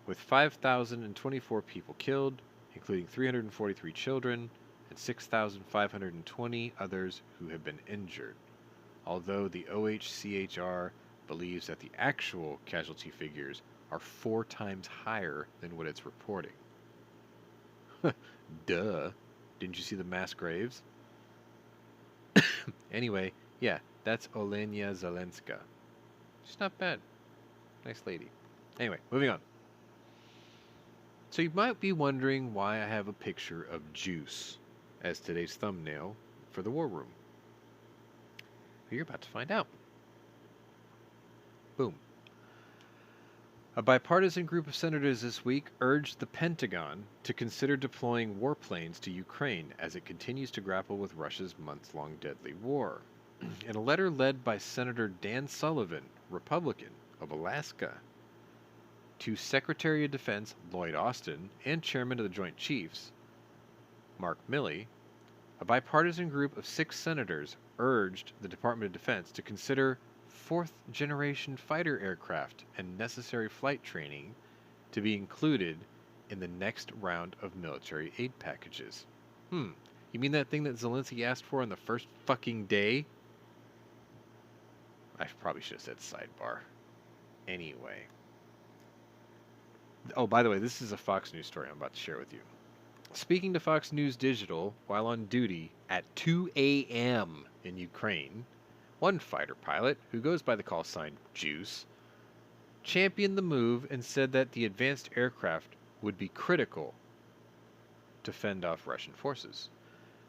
with 5,024 people killed, including 343 children and 6,520 others who have been injured, although the OHCHR believes that the actual casualty figures are 4 times higher than what it's reporting. Duh. Didn't you see the mass graves? Anyway, yeah, that's Olena Zelenska. She's not bad. Nice lady. Anyway, moving on. So you might be wondering why I have a picture of Juice as today's thumbnail for the War Room. You're about to find out. Boom. A bipartisan group of senators this week urged the Pentagon to consider deploying warplanes to Ukraine as it continues to grapple with Russia's months-long deadly war. In a letter led by Senator Dan Sullivan, Republican of Alaska, to Secretary of Defense Lloyd Austin and Chairman of the Joint Chiefs, Mark Milley, a bipartisan group of 6 senators urged the Department of Defense to consider 4th-generation fighter aircraft and necessary flight training to be included in the next round of military aid packages. You mean that thing that Zelenskyy asked for on the first fucking day? I probably should have said sidebar. Anyway. Oh, by the way, this is a Fox News story I'm about to share with you. Speaking to Fox News Digital while on duty at 2 a.m. in Ukraine, one fighter pilot, who goes by the call sign Juice, championed the move and said that the advanced aircraft would be critical to fend off Russian forces.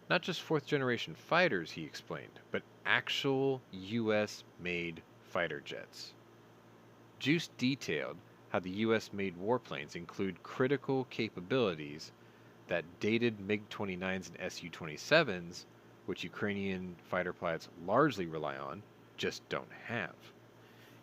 Not just 4th-generation fighters, he explained, but actual U.S.-made fighter jets. Juice detailed how the U.S.-made warplanes include critical capabilities that dated MiG-29s and Su-27s, which Ukrainian fighter pilots largely rely on, just don't have.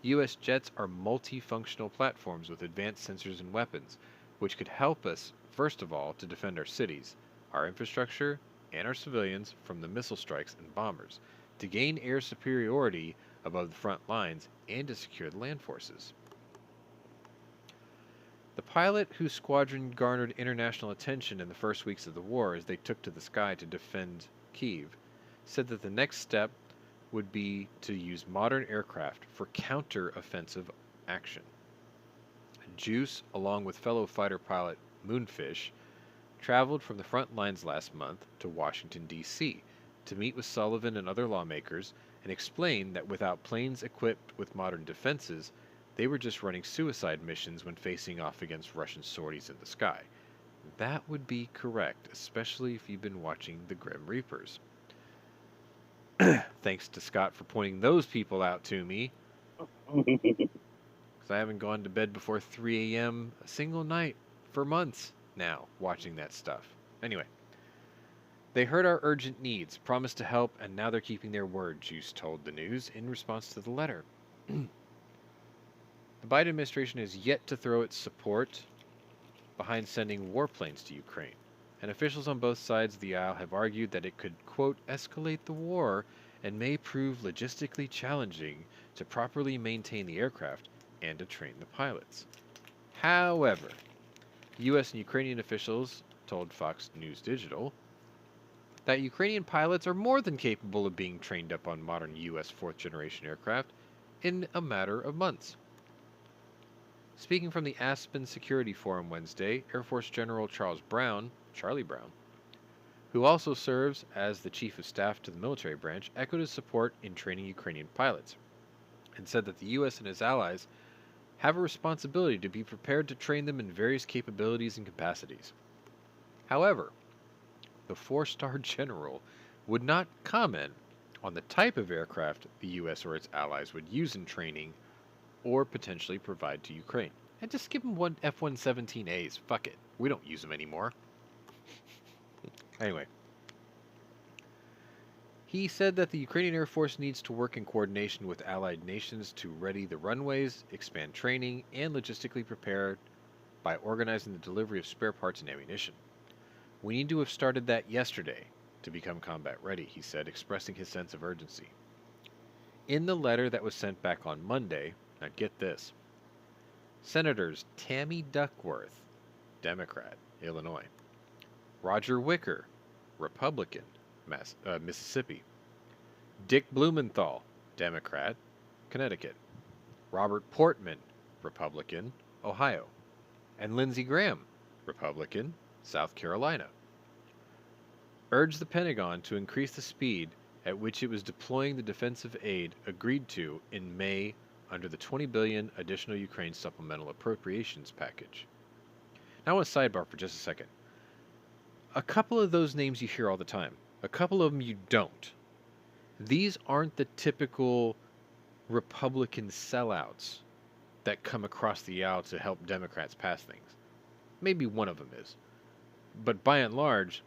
U.S. jets are multifunctional platforms with advanced sensors and weapons, which could help us, first of all, to defend our cities, our infrastructure, and our civilians from the missile strikes and bombers, to gain air superiority above the front lines, and to secure the land forces. The pilot whose squadron garnered international attention in the first weeks of the war as they took to the sky to defend Kyiv, said that the next step would be to use modern aircraft for counter-offensive action. Juice, along with fellow fighter pilot Moonfish, traveled from the front lines last month to Washington, D.C. to meet with Sullivan and other lawmakers and explain that without planes equipped with modern defenses, they were just running suicide missions when facing off against Russian sorties in the sky. That would be correct, especially if you've been watching the Grim Reapers. Thanks to Scott for pointing those people out to me. Because I haven't gone to bed before 3 a.m. a single night for months now, watching that stuff. Anyway, they heard our urgent needs, promised to help, and now they're keeping their word, Juice told the news in response to the letter. The Biden administration has yet to throw its support behind sending warplanes to Ukraine, and officials on both sides of the aisle have argued that it could, quote, escalate the war and may prove logistically challenging to properly maintain the aircraft and to train the pilots. However, U.S. and Ukrainian officials told Fox News Digital that Ukrainian pilots are more than capable of being trained up on modern U.S. 4th-generation aircraft in a matter of months. Speaking from the Aspen Security Forum Wednesday, Air Force General Charlie Brown, who also serves as the Chief of Staff to the military branch, echoed his support in training Ukrainian pilots, and said that the U.S. and its allies have a responsibility to be prepared to train them in various capabilities and capacities. However, the 4-star general would not comment on the type of aircraft the U.S. or its allies would use in training or potentially provide to Ukraine. And just give them one F-117As. Fuck it. We don't use them anymore. Anyway, he said that the Ukrainian Air Force needs to work in coordination with allied nations to ready the runways, expand training, and logistically prepare by organizing the delivery of spare parts and ammunition. We need to have started that yesterday to become combat ready, he said, expressing his sense of urgency. In the letter that was sent back on Monday, now get this, Senators Tammy Duckworth, Democrat, Illinois, Roger Wicker, Republican, Mississippi, Dick Blumenthal, Democrat, Connecticut, Robert Portman, Republican, Ohio, and Lindsey Graham, Republican, South Carolina, urged the Pentagon to increase the speed at which it was deploying the defensive aid agreed to in May under the $20 billion additional Ukraine supplemental appropriations package. Now I want to sidebar for just a second. A couple of those names you hear all the time. A couple of them you don't. These aren't the typical Republican sellouts that come across the aisle to help Democrats pass things. Maybe one of them is. But by and large,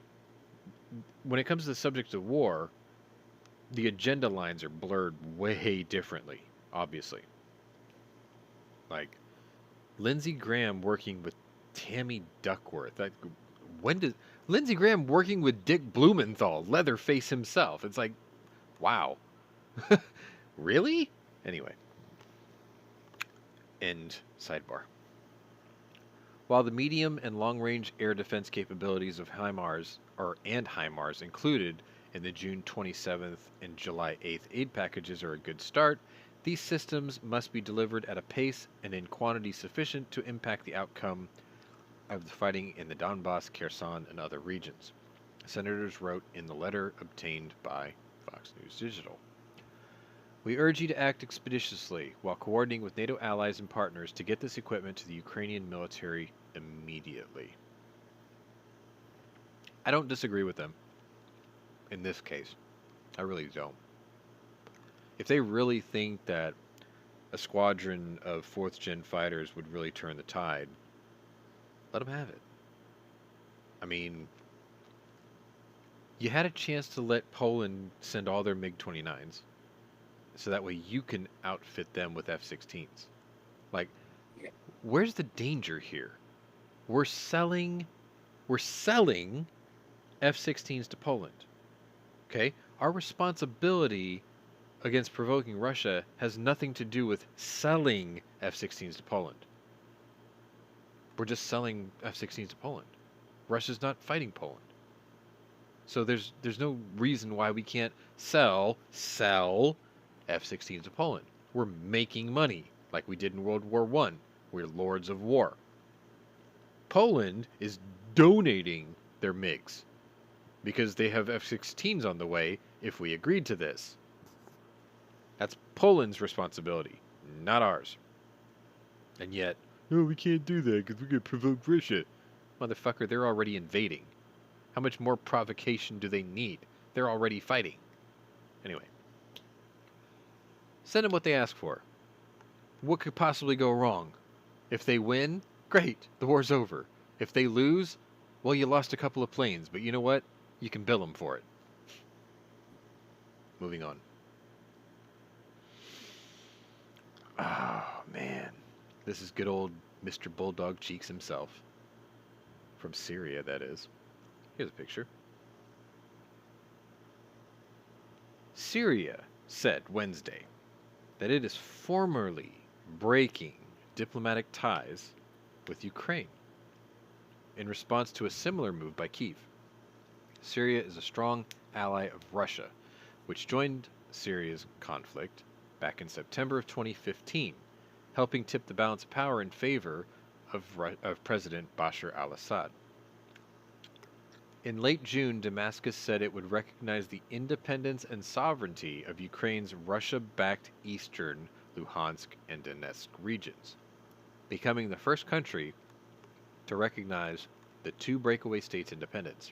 when it comes to the subject of war, the agenda lines are blurred way differently, obviously. Like, Lindsey Graham working with Tammy Duckworth. When did Lindsey Graham working with Dick Blumenthal, Leatherface himself? It's like, wow. Really? Anyway. End sidebar. While the medium and long-range air defense capabilities of HIMARS included in the June 27th and July 8th aid packages are a good start, these systems must be delivered at a pace and in quantity sufficient to impact the outcome of the fighting in the Donbass, Kherson, and other regions, senators wrote in the letter obtained by Fox News Digital. We urge you to act expeditiously while coordinating with NATO allies and partners to get this equipment to the Ukrainian military immediately. I don't disagree with them in this case. I really don't. If they really think that a squadron of 4th gen fighters would really turn the tide, let them have it. I mean, you had a chance to let Poland send all their MiG-29s, so that way you can outfit them with F-16s. Like, where's the danger here? We're selling F-16s to Poland. Okay? Our responsibility against provoking Russia has nothing to do with selling F-16s to Poland. We're just selling F-16s to Poland. Russia's not fighting Poland. So there's no reason why we can't sell F-16s to Poland. We're making money like we did in World War I. We're lords of war. Poland is donating their MiGs because they have F-16s on the way if we agreed to this. That's Poland's responsibility, not ours. And yet, no, we can't do that because we're going to provoke Russia. Motherfucker, they're already invading. How much more provocation do they need? They're already fighting. Anyway. Send them what they ask for. What could possibly go wrong? If they win, great, the war's over. If they lose, well, you lost a couple of planes, but you know what? You can bill them for it. Moving on. Oh, man. This is good old Mr. Bulldog Cheeks himself. From Syria, that is. Here's a picture. Syria said Wednesday that it is formally breaking diplomatic ties with Ukraine in response to a similar move by Kyiv. Syria is a strong ally of Russia, which joined Syria's conflict back in September of 2015, helping tip the balance of power in favor of President Bashar al-Assad. In late June, Damascus said it would recognize the independence and sovereignty of Ukraine's Russia-backed eastern Luhansk and Donetsk regions, becoming the first country to recognize the two breakaway states' independence.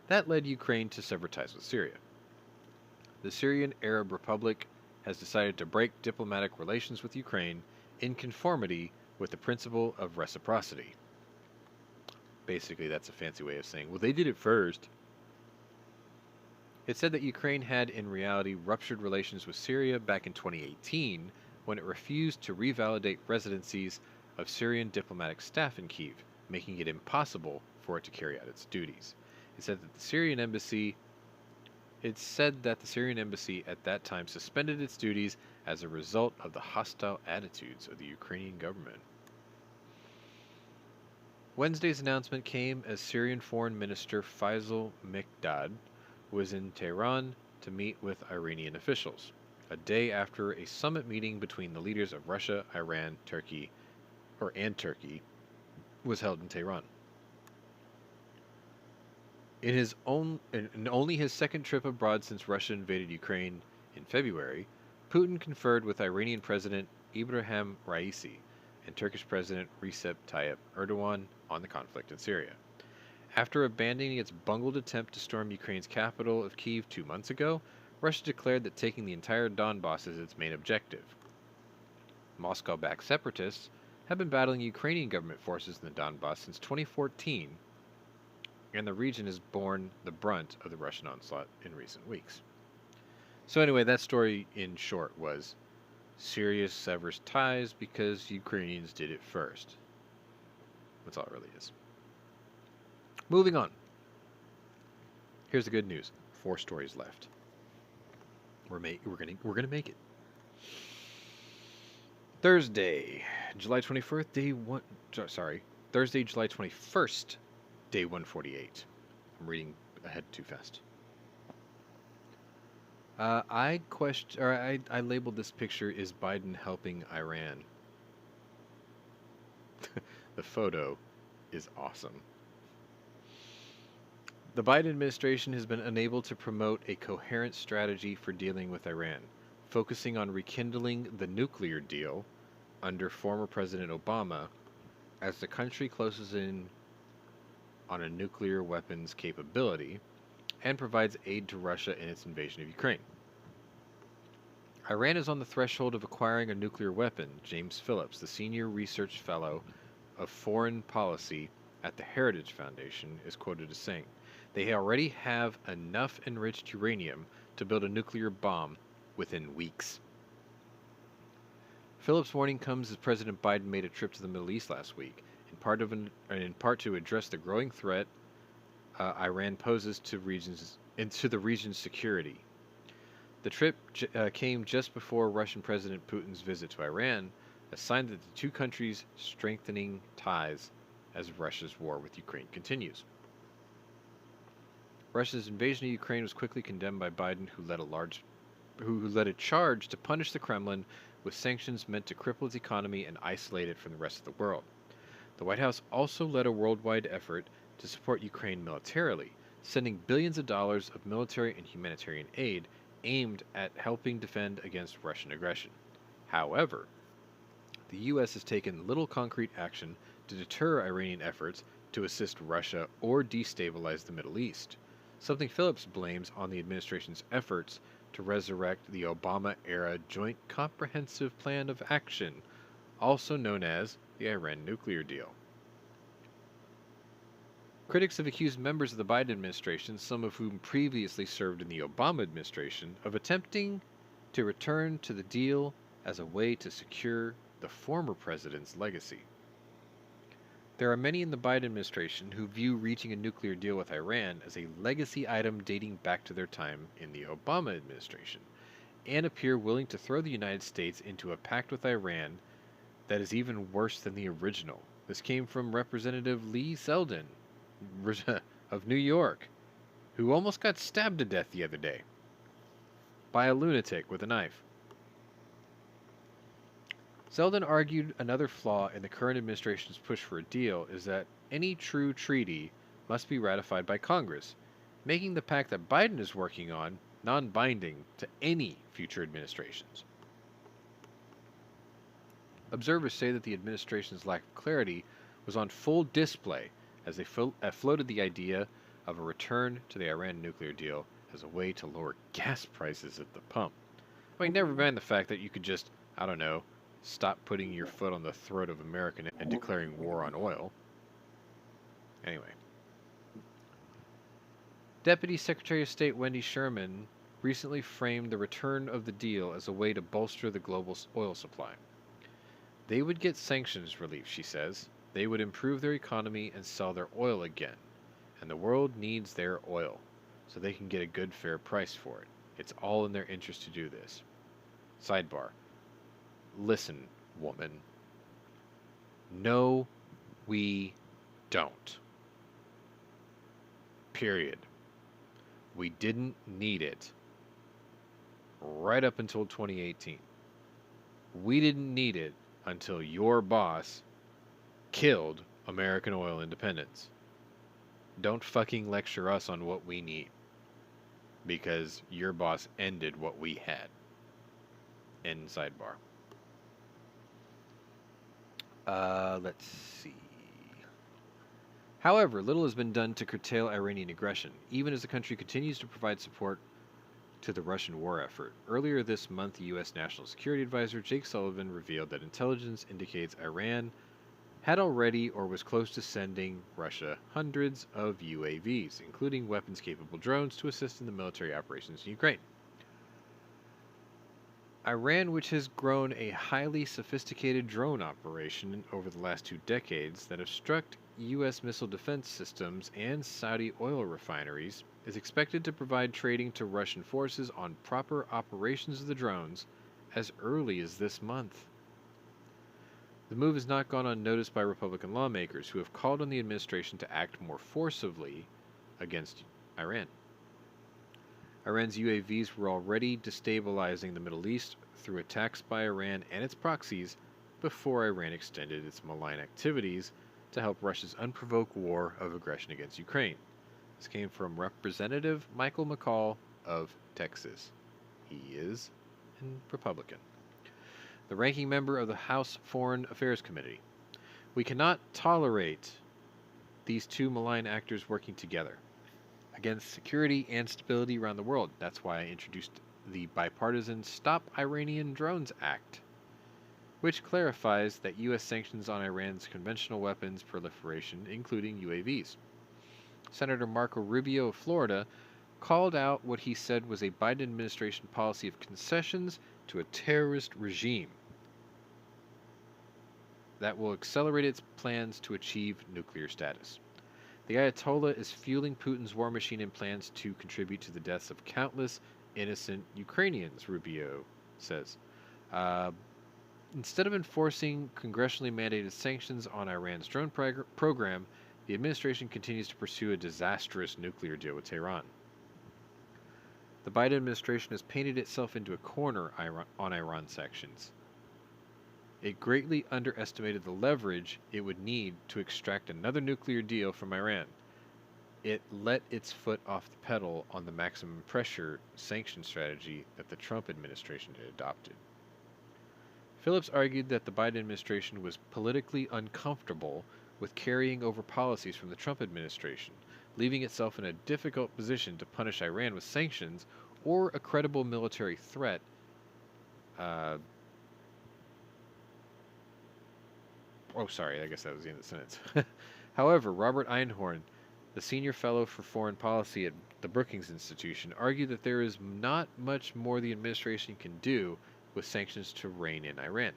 That led Ukraine to sever ties with Syria. The Syrian Arab Republic has decided to break diplomatic relations with Ukraine in conformity with the principle of reciprocity. Basically, that's a fancy way of saying, well, they did it first. It said that Ukraine had, in reality, ruptured relations with Syria back in 2018 when it refused to revalidate residencies of Syrian diplomatic staff in Kyiv, making it impossible for it to carry out its duties. It said that the Syrian embassy at that time suspended its duties as a result of the hostile attitudes of the Ukrainian government. Wednesday's announcement came as Syrian Foreign Minister Faisal Mikdad was in Tehran to meet with Iranian officials, a day after a summit meeting between the leaders of Russia, Iran, and Turkey was held in Tehran. In only his second trip abroad since Russia invaded Ukraine in February, Putin conferred with Iranian President Ibrahim Raisi and Turkish President Recep Tayyip Erdogan on the conflict in Syria. After abandoning its bungled attempt to storm Ukraine's capital of Kyiv 2 months ago, Russia declared that taking the entire Donbass is its main objective. Moscow-backed separatists have been battling Ukrainian government forces in the Donbass since 2014, and the region has borne the brunt of the Russian onslaught in recent weeks. So anyway, that story in short was Syria severs ties because Ukrainians did it first. That's all it really is. Moving on. Here's the good news. 4 stories left. We're gonna make it. Thursday, July 21st, day 148. I'm reading ahead too fast. I labeled this picture, "Is Biden helping Iran?" The photo is awesome. The Biden administration has been unable to promote a coherent strategy for dealing with Iran, focusing on rekindling the nuclear deal under former President Obama as the country closes in on a nuclear weapons capability and provides aid to Russia in its invasion of Ukraine. Iran is on the threshold of acquiring a nuclear weapon, James Phillips, the senior research fellow of foreign policy at the Heritage Foundation, is quoted as saying, "They already have enough enriched uranium to build a nuclear bomb within weeks." Phillips' warning comes as President Biden made a trip to the Middle East last week, in part to address the growing threat Iran poses to the region's security. The trip came just before Russian President Putin's visit to Iran, a sign that the two countries strengthening ties as Russia's war with Ukraine continues. Russia's invasion of Ukraine was quickly condemned by Biden, who led a charge to punish the Kremlin with sanctions meant to cripple its economy and isolate it from the rest of the world. The White House also led a worldwide effort to support Ukraine militarily, sending billions of dollars of military and humanitarian aid aimed at helping defend against Russian aggression. However, the U.S. has taken little concrete action to deter Iranian efforts to assist Russia or destabilize the Middle East, something Phillips blames on the administration's efforts to resurrect the Obama-era Joint Comprehensive Plan of Action, also known as the Iran nuclear deal. Critics have accused members of the Biden administration, some of whom previously served in the Obama administration, of attempting to return to the deal as a way to secure the former president's legacy. There are many in the Biden administration who view reaching a nuclear deal with Iran as a legacy item dating back to their time in the Obama administration, and appear willing to throw the United States into a pact with Iran that is even worse than the original. This came from Representative Lee Zeldin of New York, who almost got stabbed to death the other day by a lunatic with a knife. Zeldin argued another flaw in the current administration's push for a deal is that any true treaty must be ratified by Congress, making the pact that Biden is working on non-binding to any future administrations. Observers say that the administration's lack of clarity was on full display as they floated the idea of a return to the Iran nuclear deal as a way to lower gas prices at the pump. I mean, never mind the fact that you could just, stop putting your foot on the throat of America and declaring war on oil. Anyway. Deputy Secretary of State Wendy Sherman recently framed the return of the deal as a way to bolster the global oil supply. They would get sanctions relief, she says. They would improve their economy and sell their oil again. And the world needs their oil, so they can get a good, fair price for it. It's all in their interest to do this. Sidebar. Listen, woman. No, we don't. Period. We didn't need it right up until 2018. We didn't need it until your boss killed American oil independence. Don't fucking lecture us on what we need, because your boss ended what we had. End sidebar. Let's see. However, little has been done to curtail Iranian aggression, even as the country continues to provide support to the Russian war effort. Earlier this month, U.S. National Security Advisor Jake Sullivan revealed that intelligence indicates Iran had already or was close to sending Russia hundreds of UAVs, including weapons-capable drones, to assist in the military operations in Ukraine. Iran, which has grown a highly sophisticated drone operation over the last 2 decades that have struck U.S. missile defense systems and Saudi oil refineries, is expected to provide training to Russian forces on proper operations of the drones as early as this month. The move has not gone unnoticed by Republican lawmakers who have called on the administration to act more forcibly against Iran. Iran's UAVs were already destabilizing the Middle East through attacks by Iran and its proxies before Iran extended its malign activities to help Russia's unprovoked war of aggression against Ukraine. This came from Representative Michael McCall of Texas. He is a Republican. The ranking member of the House Foreign Affairs Committee. We cannot tolerate these two malign actors working together against security and stability around the world. That's why I introduced the bipartisan Stop Iranian Drones Act, which clarifies that U.S. sanctions on Iran's conventional weapons proliferation, including UAVs. Senator Marco Rubio of Florida called out what he said was a Biden administration policy of concessions to a terrorist regime that will accelerate its plans to achieve nuclear status. The Ayatollah is fueling Putin's war machine and plans to contribute to the deaths of countless innocent Ukrainians, Rubio says. Instead of enforcing congressionally mandated sanctions on Iran's drone program, the administration continues to pursue a disastrous nuclear deal with Tehran. The Biden administration has painted itself into a corner on Iran sanctions. It greatly underestimated the leverage it would need to extract another nuclear deal from Iran. It let its foot off the pedal on the maximum pressure sanction strategy that the Trump administration had adopted. Phillips argued that the Biden administration was politically uncomfortable with carrying over policies from the Trump administration, leaving itself in a difficult position to punish Iran with sanctions or a credible military threat. I guess that was the end of the sentence. However, Robert Einhorn, the senior fellow for foreign policy at the Brookings Institution, argued that there is not much more the administration can do with sanctions to rein in Iran.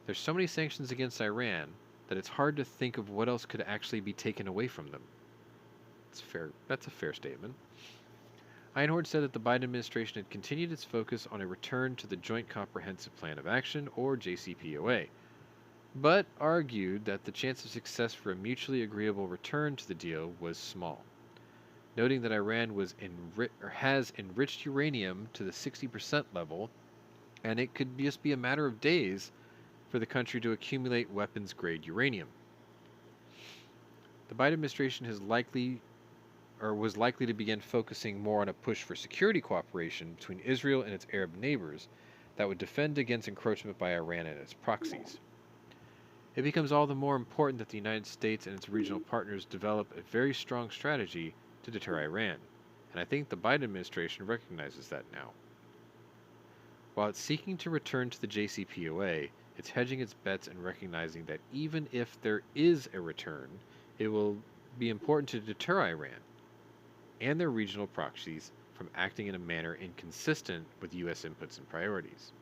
There's so many sanctions against Iran that it's hard to think of what else could actually be taken away from them. That's a fair statement. Einhorn said that the Biden administration had continued its focus on a return to the Joint Comprehensive Plan of Action, or JCPOA, but argued that the chance of success for a mutually agreeable return to the deal was small, noting that Iran has enriched uranium to the 60% level, and it could just be a matter of days for the country to accumulate weapons-grade uranium. The Biden administration was likely to begin focusing more on a push for security cooperation between Israel and its Arab neighbors that would defend against encroachment by Iran and its proxies. It becomes all the more important that the United States and its regional partners develop a very strong strategy to deter Iran, and I think the Biden administration recognizes that now. While it's seeking to return to the JCPOA, it's hedging its bets and recognizing that even if there is a return, it will be important to deter Iran and their regional proxies from acting in a manner inconsistent with U.S. inputs and priorities.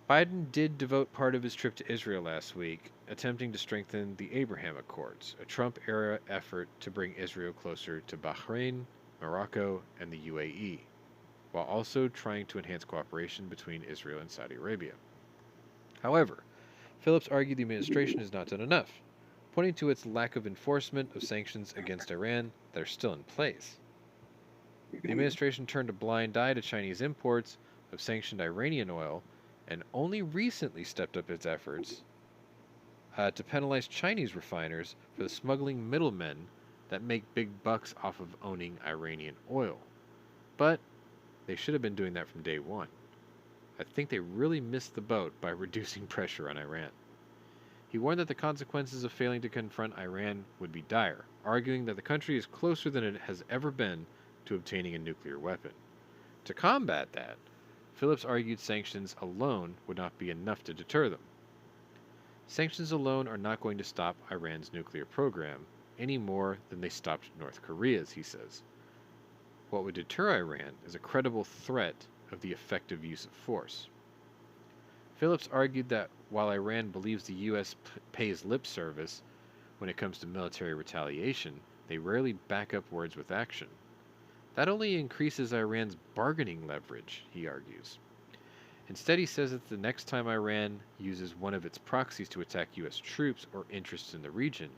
Biden did devote part of his trip to Israel last week, attempting to strengthen the Abraham Accords, a Trump-era effort to bring Israel closer to Bahrain, Morocco, and the UAE, while also trying to enhance cooperation between Israel and Saudi Arabia. However, Phillips argued the administration has not done enough, pointing to its lack of enforcement of sanctions against Iran that are still in place. The administration turned a blind eye to Chinese imports of sanctioned Iranian oil and only recently stepped up its efforts to penalize Chinese refiners for the smuggling middlemen that make big bucks off of owning Iranian oil. But they should have been doing that from day one. I think they really missed the boat by reducing pressure on Iran. He warned that the consequences of failing to confront Iran would be dire, arguing that the country is closer than it has ever been to obtaining a nuclear weapon. To combat that, Phillips argued sanctions alone would not be enough to deter them. Sanctions alone are not going to stop Iran's nuclear program any more than they stopped North Korea's, he says. What would deter Iran is a credible threat of the effective use of force. Phillips argued that while Iran believes the U.S. pays lip service when it comes to military retaliation, they rarely back up words with action. That only increases Iran's bargaining leverage, he argues. Instead, he says that the next time Iran uses one of its proxies to attack U.S. troops or interests in the region,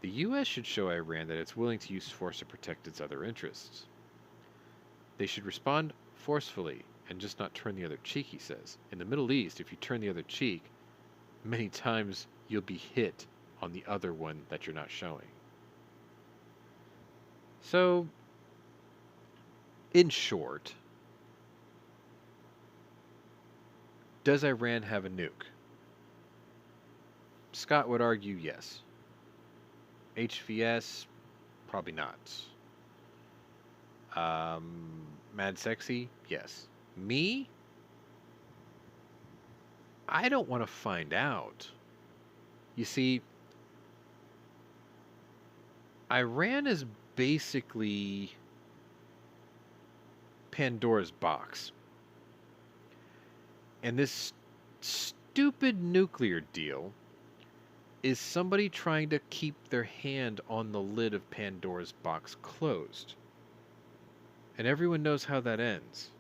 the U.S. should show Iran that it's willing to use force to protect its other interests. They should respond forcefully and just not turn the other cheek, he says. In the Middle East, if you turn the other cheek, many times you'll be hit on the other one that you're not showing. So, in short, does Iran have a nuke? Scott would argue yes. HVS, probably not. Mad Sexy, yes. Me? I don't want to find out. You see, Iran is basically Pandora's box. And this stupid nuclear deal is somebody trying to keep their hand on the lid of Pandora's box closed. And everyone knows how that ends.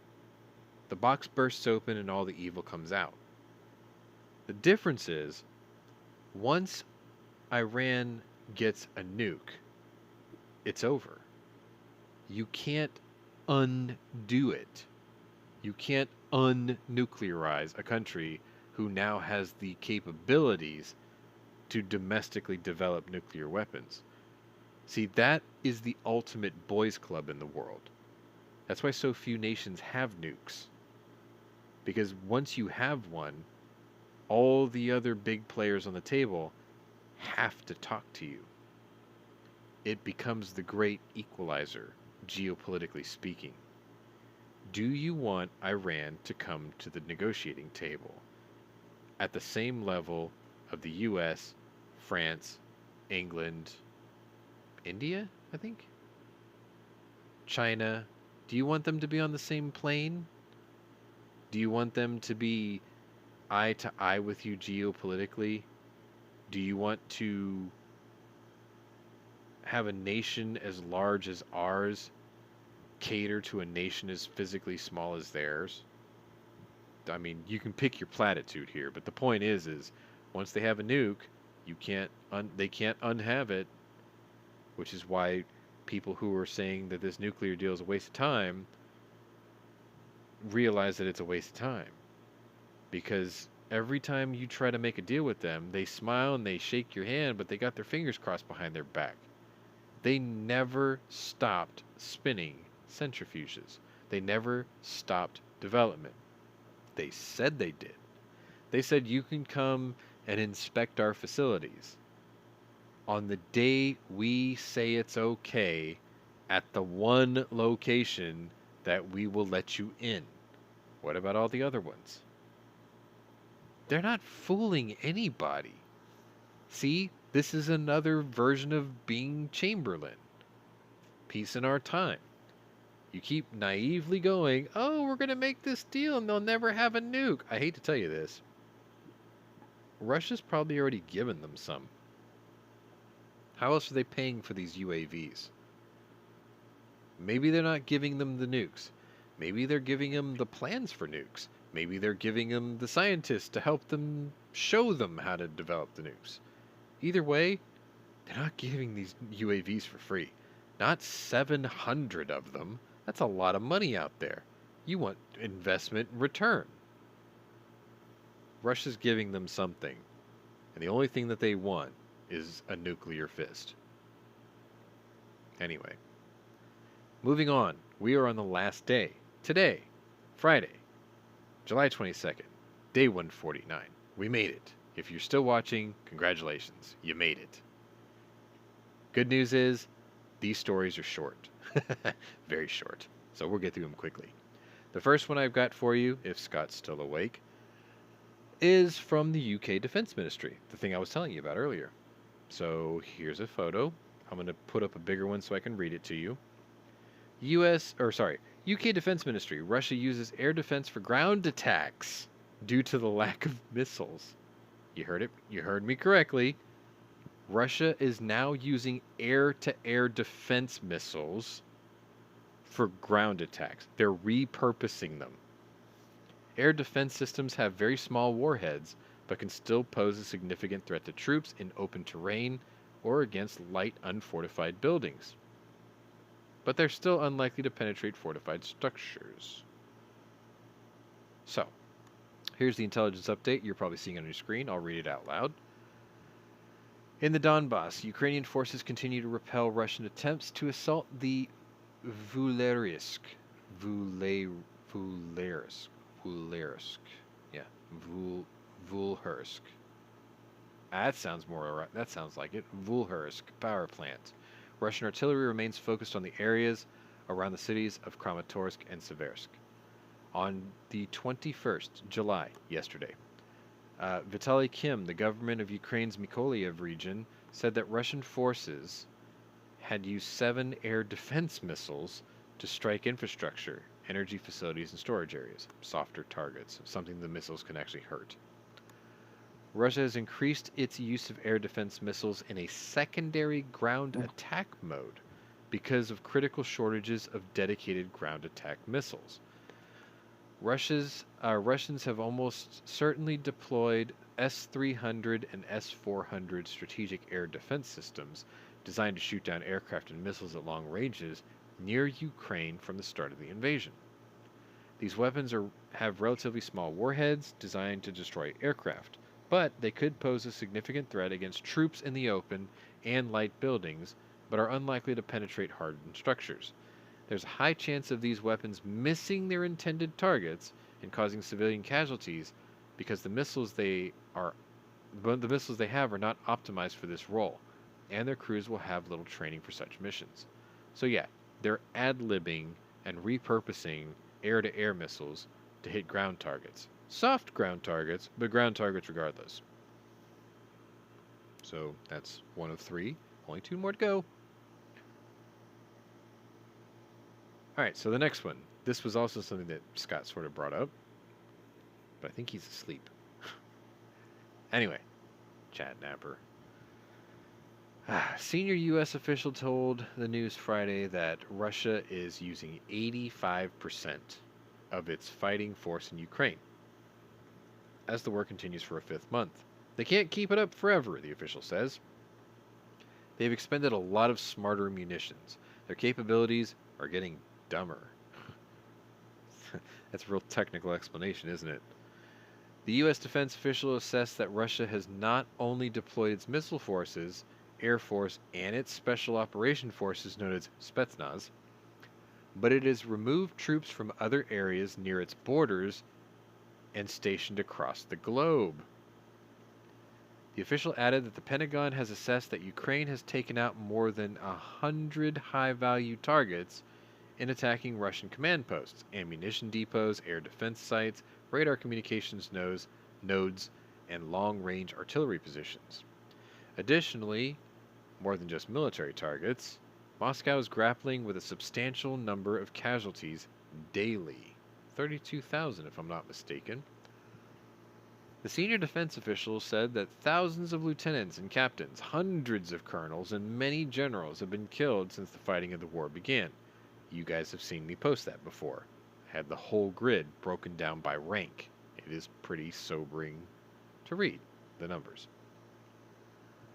The box bursts open and all the evil comes out. The difference is, once Iran gets a nuke, it's over. You can't undo it. You can't unnuclearize a country who now has the capabilities to domestically develop nuclear weapons. See, that is the ultimate boys' club in the world. That's why so few nations have nukes. Because once you have one, all the other big players on the table have to talk to you. It becomes the great equalizer, geopolitically speaking. Do you want Iran to come to the negotiating table at the same level of the US, France, England, India, I think? China? Do you want them to be on the same plane? Do you want them to be eye to eye with you geopolitically? Do you want to have a nation as large as ours cater to a nation as physically small as theirs? I mean, you can pick your platitude here, but the point is once they have a nuke, they can't unhave it, which is why people who are saying that this nuclear deal is a waste of time realize that it's a waste of time. Because every time you try to make a deal with them, they smile and they shake your hand, but they got their fingers crossed behind their back. They never stopped spinning centrifuges. They never stopped development. They said they did. They said you can come and inspect our facilities. On the day we say it's okay, at the one location that we will let you in. What about all the other ones? They're not fooling anybody. See, this is another version of being Chamberlain. Peace in our time. You keep naively going, oh, we're going to make this deal and they'll never have a nuke. I hate to tell you this. Russia's probably already given them some. How else are they paying for these UAVs? Maybe they're not giving them the nukes. Maybe they're giving them the plans for nukes. Maybe they're giving them the scientists to help them show them how to develop the nukes. Either way, they're not giving these UAVs for free. Not 700 of them. That's a lot of money out there. You want investment in return. Russia's giving them something, and the only thing that they want is a nuclear fist. Anyway, moving on. We are on the last day. Today, Friday, July 22nd, day 149. We made it. If you're still watching, congratulations. You made it. Good news is, these stories are short. Very short. So we'll get through them quickly. The first one I've got for you, if Scott's still awake, is from the UK Defense Ministry, the thing I was telling you about earlier. So here's a photo. I'm going to put up a bigger one so I can read it to you. UK Defense Ministry. Russia uses air defense for ground attacks due to the lack of missiles. You heard it. You heard me correctly. Russia is now using air-to-air defense missiles for ground attacks. They're repurposing them. Air defense systems have very small warheads, but can still pose a significant threat to troops in open terrain or against light, unfortified buildings. But they're still unlikely to penetrate fortified structures. So, here's the intelligence update you're probably seeing on your screen. I'll read it out loud. In the Donbass, Ukrainian forces continue to repel Russian attempts to assault the Vullersk. Vulhersk. That sounds like it. Vulhersk power plant. Russian artillery remains focused on the areas around the cities of Kramatorsk and Seversk. On the 21st July, yesterday, Vitaly Kim, the government of Ukraine's Mykolaiv region, said that Russian forces had used 7 air defense missiles to strike infrastructure, energy facilities, and storage areas, softer targets, something the missiles can actually hurt. Russia has increased its use of air defense missiles in a secondary ground attack mode because of critical shortages of dedicated ground attack missiles. Russians have almost certainly deployed S-300 and S-400 strategic air defense systems designed to shoot down aircraft and missiles at long ranges near Ukraine from the start of the invasion. These weapons have relatively small warheads designed to destroy aircraft, but they could pose a significant threat against troops in the open and light buildings, but are unlikely to penetrate hardened structures. There's a high chance of these weapons missing their intended targets and causing civilian casualties because the missiles they have are not optimized for this role, and their crews will have little training for such missions. So yeah, they're ad-libbing and repurposing air-to-air missiles to hit ground targets. Soft ground targets, but ground targets regardless. So that's 1 of 3. Only 2 more to go. Alright, so the next one. This was also something that Scott sort of brought up, but I think he's asleep. Anyway, Chad Napper. Senior U.S. official told the news Friday that Russia is using 85% of its fighting force in Ukraine as the war continues for a 5th month. They can't keep it up forever, the official says. They've expended a lot of smarter munitions. Their capabilities are getting dumber. That's a real technical explanation, isn't it? The U.S. defense official assessed that Russia has not only deployed its missile forces, Air Force, and its special operation forces known as Spetsnaz, but it has removed troops from other areas near its borders and stationed across the globe. The official added that the Pentagon has assessed that Ukraine has taken out more than 100 high-value targets in attacking Russian command posts, ammunition depots, air defense sites, radar communications nodes, and long-range artillery positions. Additionally, more than just military targets, Moscow is grappling with a substantial number of casualties daily. 32,000, if I'm not mistaken. The senior defense officials said that thousands of lieutenants and captains, hundreds of colonels, and many generals have been killed since the fighting of the war began. You guys have seen me post that before. I had the whole grid broken down by rank. It is pretty sobering to read the numbers.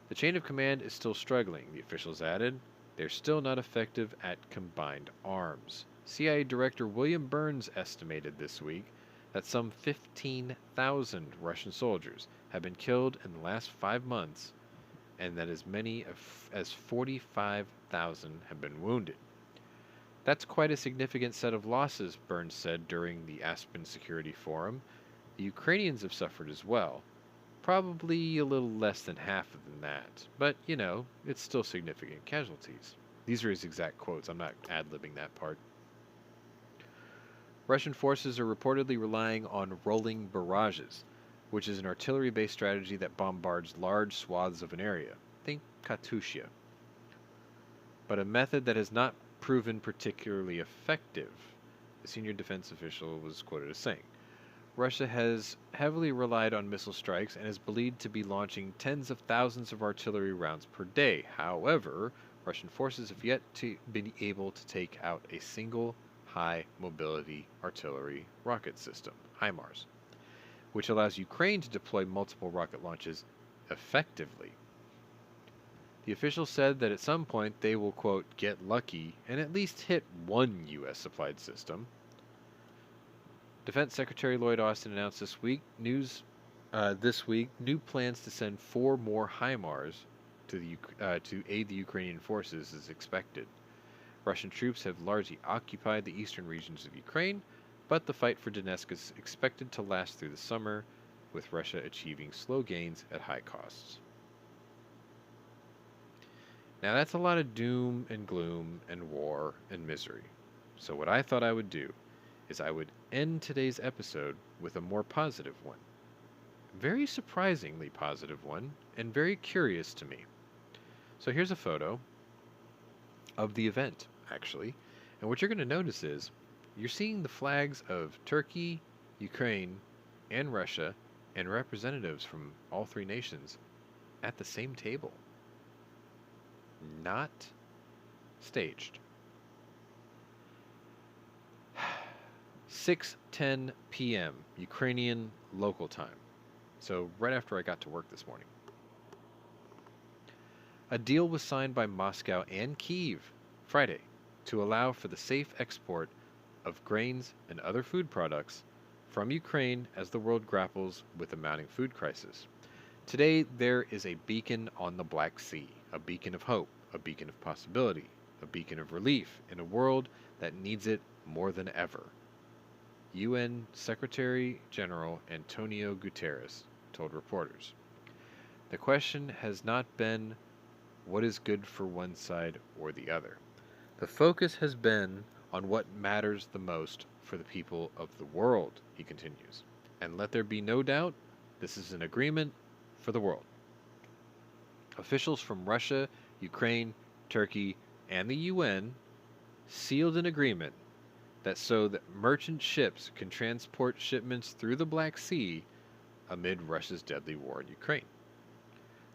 The chain of command is still struggling, the officials added. They're still not effective at combined arms. CIA Director William Burns estimated this week that some 15,000 Russian soldiers have been killed in the last 5 months, and that as many as 45,000 have been wounded. That's quite a significant set of losses, Burns said during the Aspen Security Forum. The Ukrainians have suffered as well. Probably a little less than half than that, but, it's still significant casualties. These are his exact quotes. I'm not ad-libbing that part. Russian forces are reportedly relying on rolling barrages, which is an artillery-based strategy that bombards large swaths of an area. Think Katyusha. But a method that has not proven particularly effective, the senior defense official was quoted as saying. Russia has heavily relied on missile strikes and is believed to be launching tens of thousands of artillery rounds per day. However, Russian forces have yet to be able to take out a single high-mobility artillery rocket system, HIMARS, which allows Ukraine to deploy multiple rocket launches effectively. The official said that at some point they will, quote, get lucky and at least hit one U.S.-supplied system. Defense Secretary Lloyd Austin announced this week new plans to send 4 more HIMARS to aid the Ukrainian forces is expected. Russian troops have largely occupied the eastern regions of Ukraine, but the fight for Donetsk is expected to last through the summer, with Russia achieving slow gains at high costs. Now that's a lot of doom and gloom and war and misery. So what I thought I would do is I would end today's episode with a more positive one. Very surprisingly positive one, and very curious to me. So here's a photo of the event, actually. And what you're going to notice is you're seeing the flags of Turkey, Ukraine, and Russia, and representatives from all 3 nations at the same table. Not staged. 6:10 p.m. Ukrainian local time. So right after I got to work this morning. A deal was signed by Moscow and Kyiv Friday to allow for the safe export of grains and other food products from Ukraine as the world grapples with a mounting food crisis. Today, there is a beacon on the Black Sea, a beacon of hope, a beacon of possibility, a beacon of relief in a world that needs it more than ever. UN Secretary General Antonio Guterres told reporters. The question has not been what is good for one side or the other. The focus has been on what matters the most for the people of the world, he continues. And let there be no doubt, this is an agreement for the world. Officials from Russia, Ukraine, Turkey, and the UN sealed an agreement so that merchant ships can transport shipments through the Black Sea amid Russia's deadly war in Ukraine.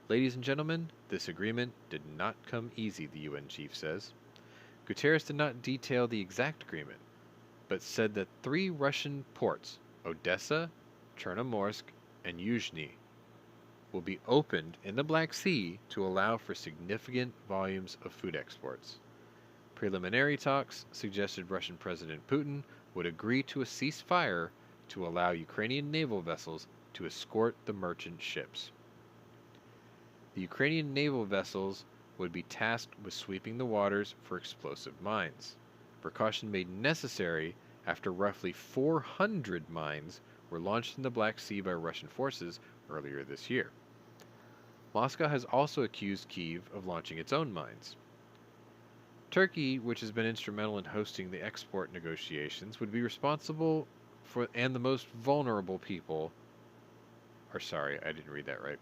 Ladies and gentlemen, this agreement did not come easy, the UN chief says. Guterres did not detail the exact agreement, but said that 3 Russian ports, Odessa, Chernomorsk, and Yuzhny, will be opened in the Black Sea to allow for significant volumes of food exports. Preliminary talks suggested Russian President Putin would agree to a ceasefire to allow Ukrainian naval vessels to escort the merchant ships. The Ukrainian naval vessels would be tasked with sweeping the waters for explosive mines, precaution made necessary after roughly 400 mines were launched in the Black Sea by Russian forces earlier this year. Moscow has also accused Kyiv of launching its own mines. Turkey, which has been instrumental in hosting the export negotiations, would be responsible for, and the most vulnerable people, or sorry, I didn't read that right.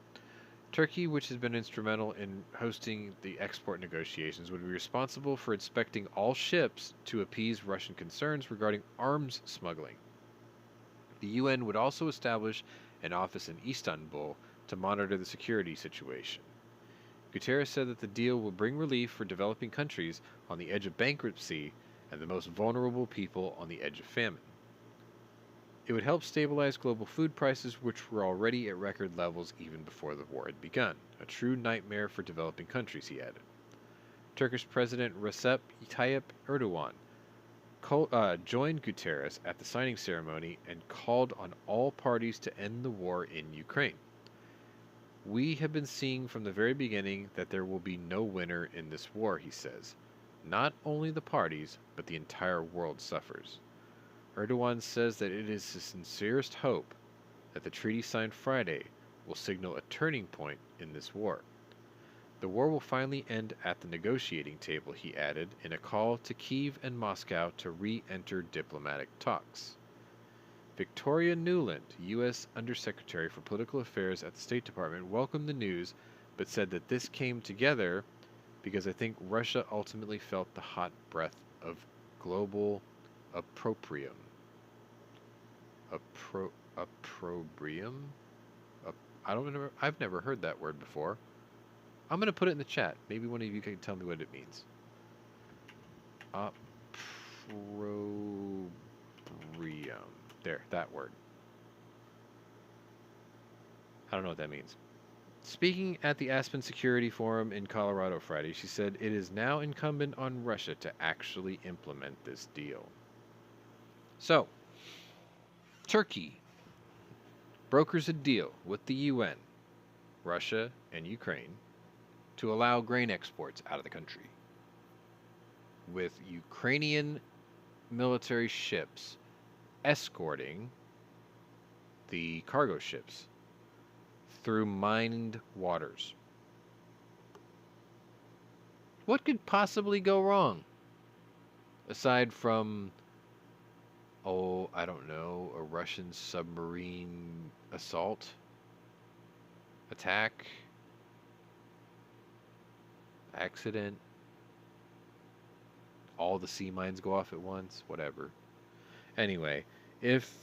Turkey, which has been instrumental in hosting the export negotiations, would be responsible for inspecting all ships to appease Russian concerns regarding arms smuggling. The UN would also establish an office in Istanbul to monitor the security situation. Guterres said that the deal will bring relief for developing countries on the edge of bankruptcy and the most vulnerable people on the edge of famine. It would help stabilize global food prices, which were already at record levels even before the war had begun. A true nightmare for developing countries, he added. Turkish President Recep Tayyip Erdogan joined Guterres at the signing ceremony and called on all parties to end the war in Ukraine. We have been seeing from the very beginning that there will be no winner in this war, he says. Not only the parties, but the entire world suffers. Erdogan says that it is his sincerest hope that the treaty signed Friday will signal a turning point in this war. The war will finally end at the negotiating table, he added, in a call to Kyiv and Moscow to re-enter diplomatic talks. Victoria Nuland, U.S. Undersecretary for Political Affairs at the State Department, welcomed the news, but said that this came together because I think Russia ultimately felt the hot breath of global opprobrium. Opprobrium? I've never heard that word before. I'm going to put it in the chat. Maybe one of you can tell me what it means. Opprobrium. There, that word. I don't know what that means. Speaking at the Aspen Security Forum in Colorado Friday, she said it is now incumbent on Russia to actually implement this deal. So, Turkey brokers a deal with the UN, Russia, and Ukraine to allow grain exports out of the country, with Ukrainian military ships escorting the cargo ships through mined waters. What could possibly go wrong? Aside from, I don't know, a Russian submarine assault, attack, accident, all the sea mines go off at once, whatever. Anyway, if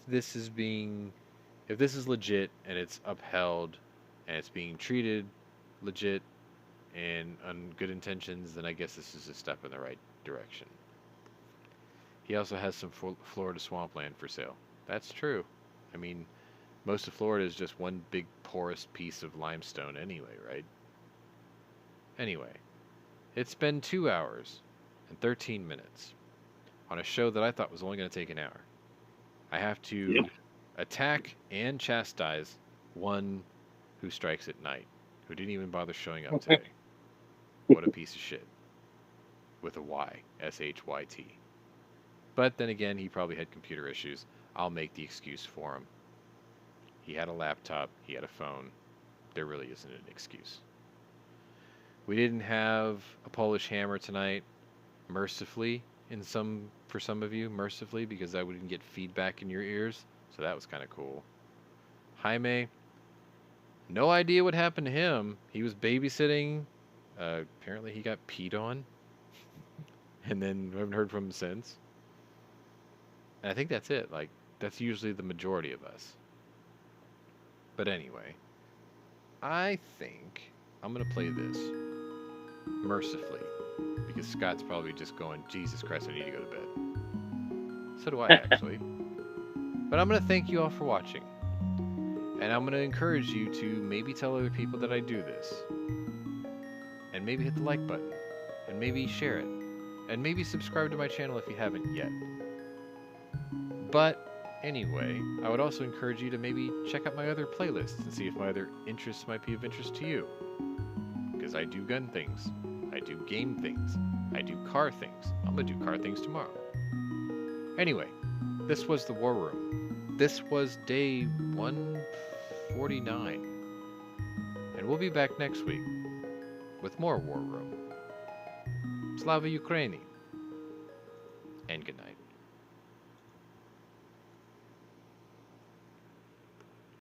this is legit and it's upheld and it's being treated legit and on good intentions, then I guess this is a step in the right direction. He also has some Florida swampland for sale. That's true. I mean, most of Florida is just one big porous piece of limestone anyway, right? Anyway, it's been 2 hours and 13 minutes on a show that I thought was only going to take an hour. I have to attack and chastise one who strikes at night, who didn't even bother showing up today. What a piece of shit. With a Y. S-H-Y-T. But then again, he probably had computer issues. I'll make the excuse for him. He had a laptop. He had a phone. There really isn't an excuse. We didn't have a Polish hammer tonight, mercifully, for some of you, mercifully, because I wouldn't get feedback in your ears. So that was kind of cool. Jaime, no idea what happened to him. He was babysitting. Apparently he got peed on. And then we haven't heard from him since. And I think that's it. Like, that's usually the majority of us. But anyway, I think I'm going to play this mercifully. Because Scott's probably just going, Jesus Christ, I need to go to bed. So do I, actually. But I'm going to thank you all for watching. And I'm going to encourage you to maybe tell other people that I do this. And maybe hit the like button. And maybe share it. And maybe subscribe to my channel if you haven't yet. But anyway, I would also encourage you to maybe check out my other playlists and see if my other interests might be of interest to you. Because I do gun things. I do game things. I do car things. I'm going to do car things tomorrow. Anyway, this was the War Room. This was day 149. And we'll be back next week with more War Room. Slava Ukraini. And good night.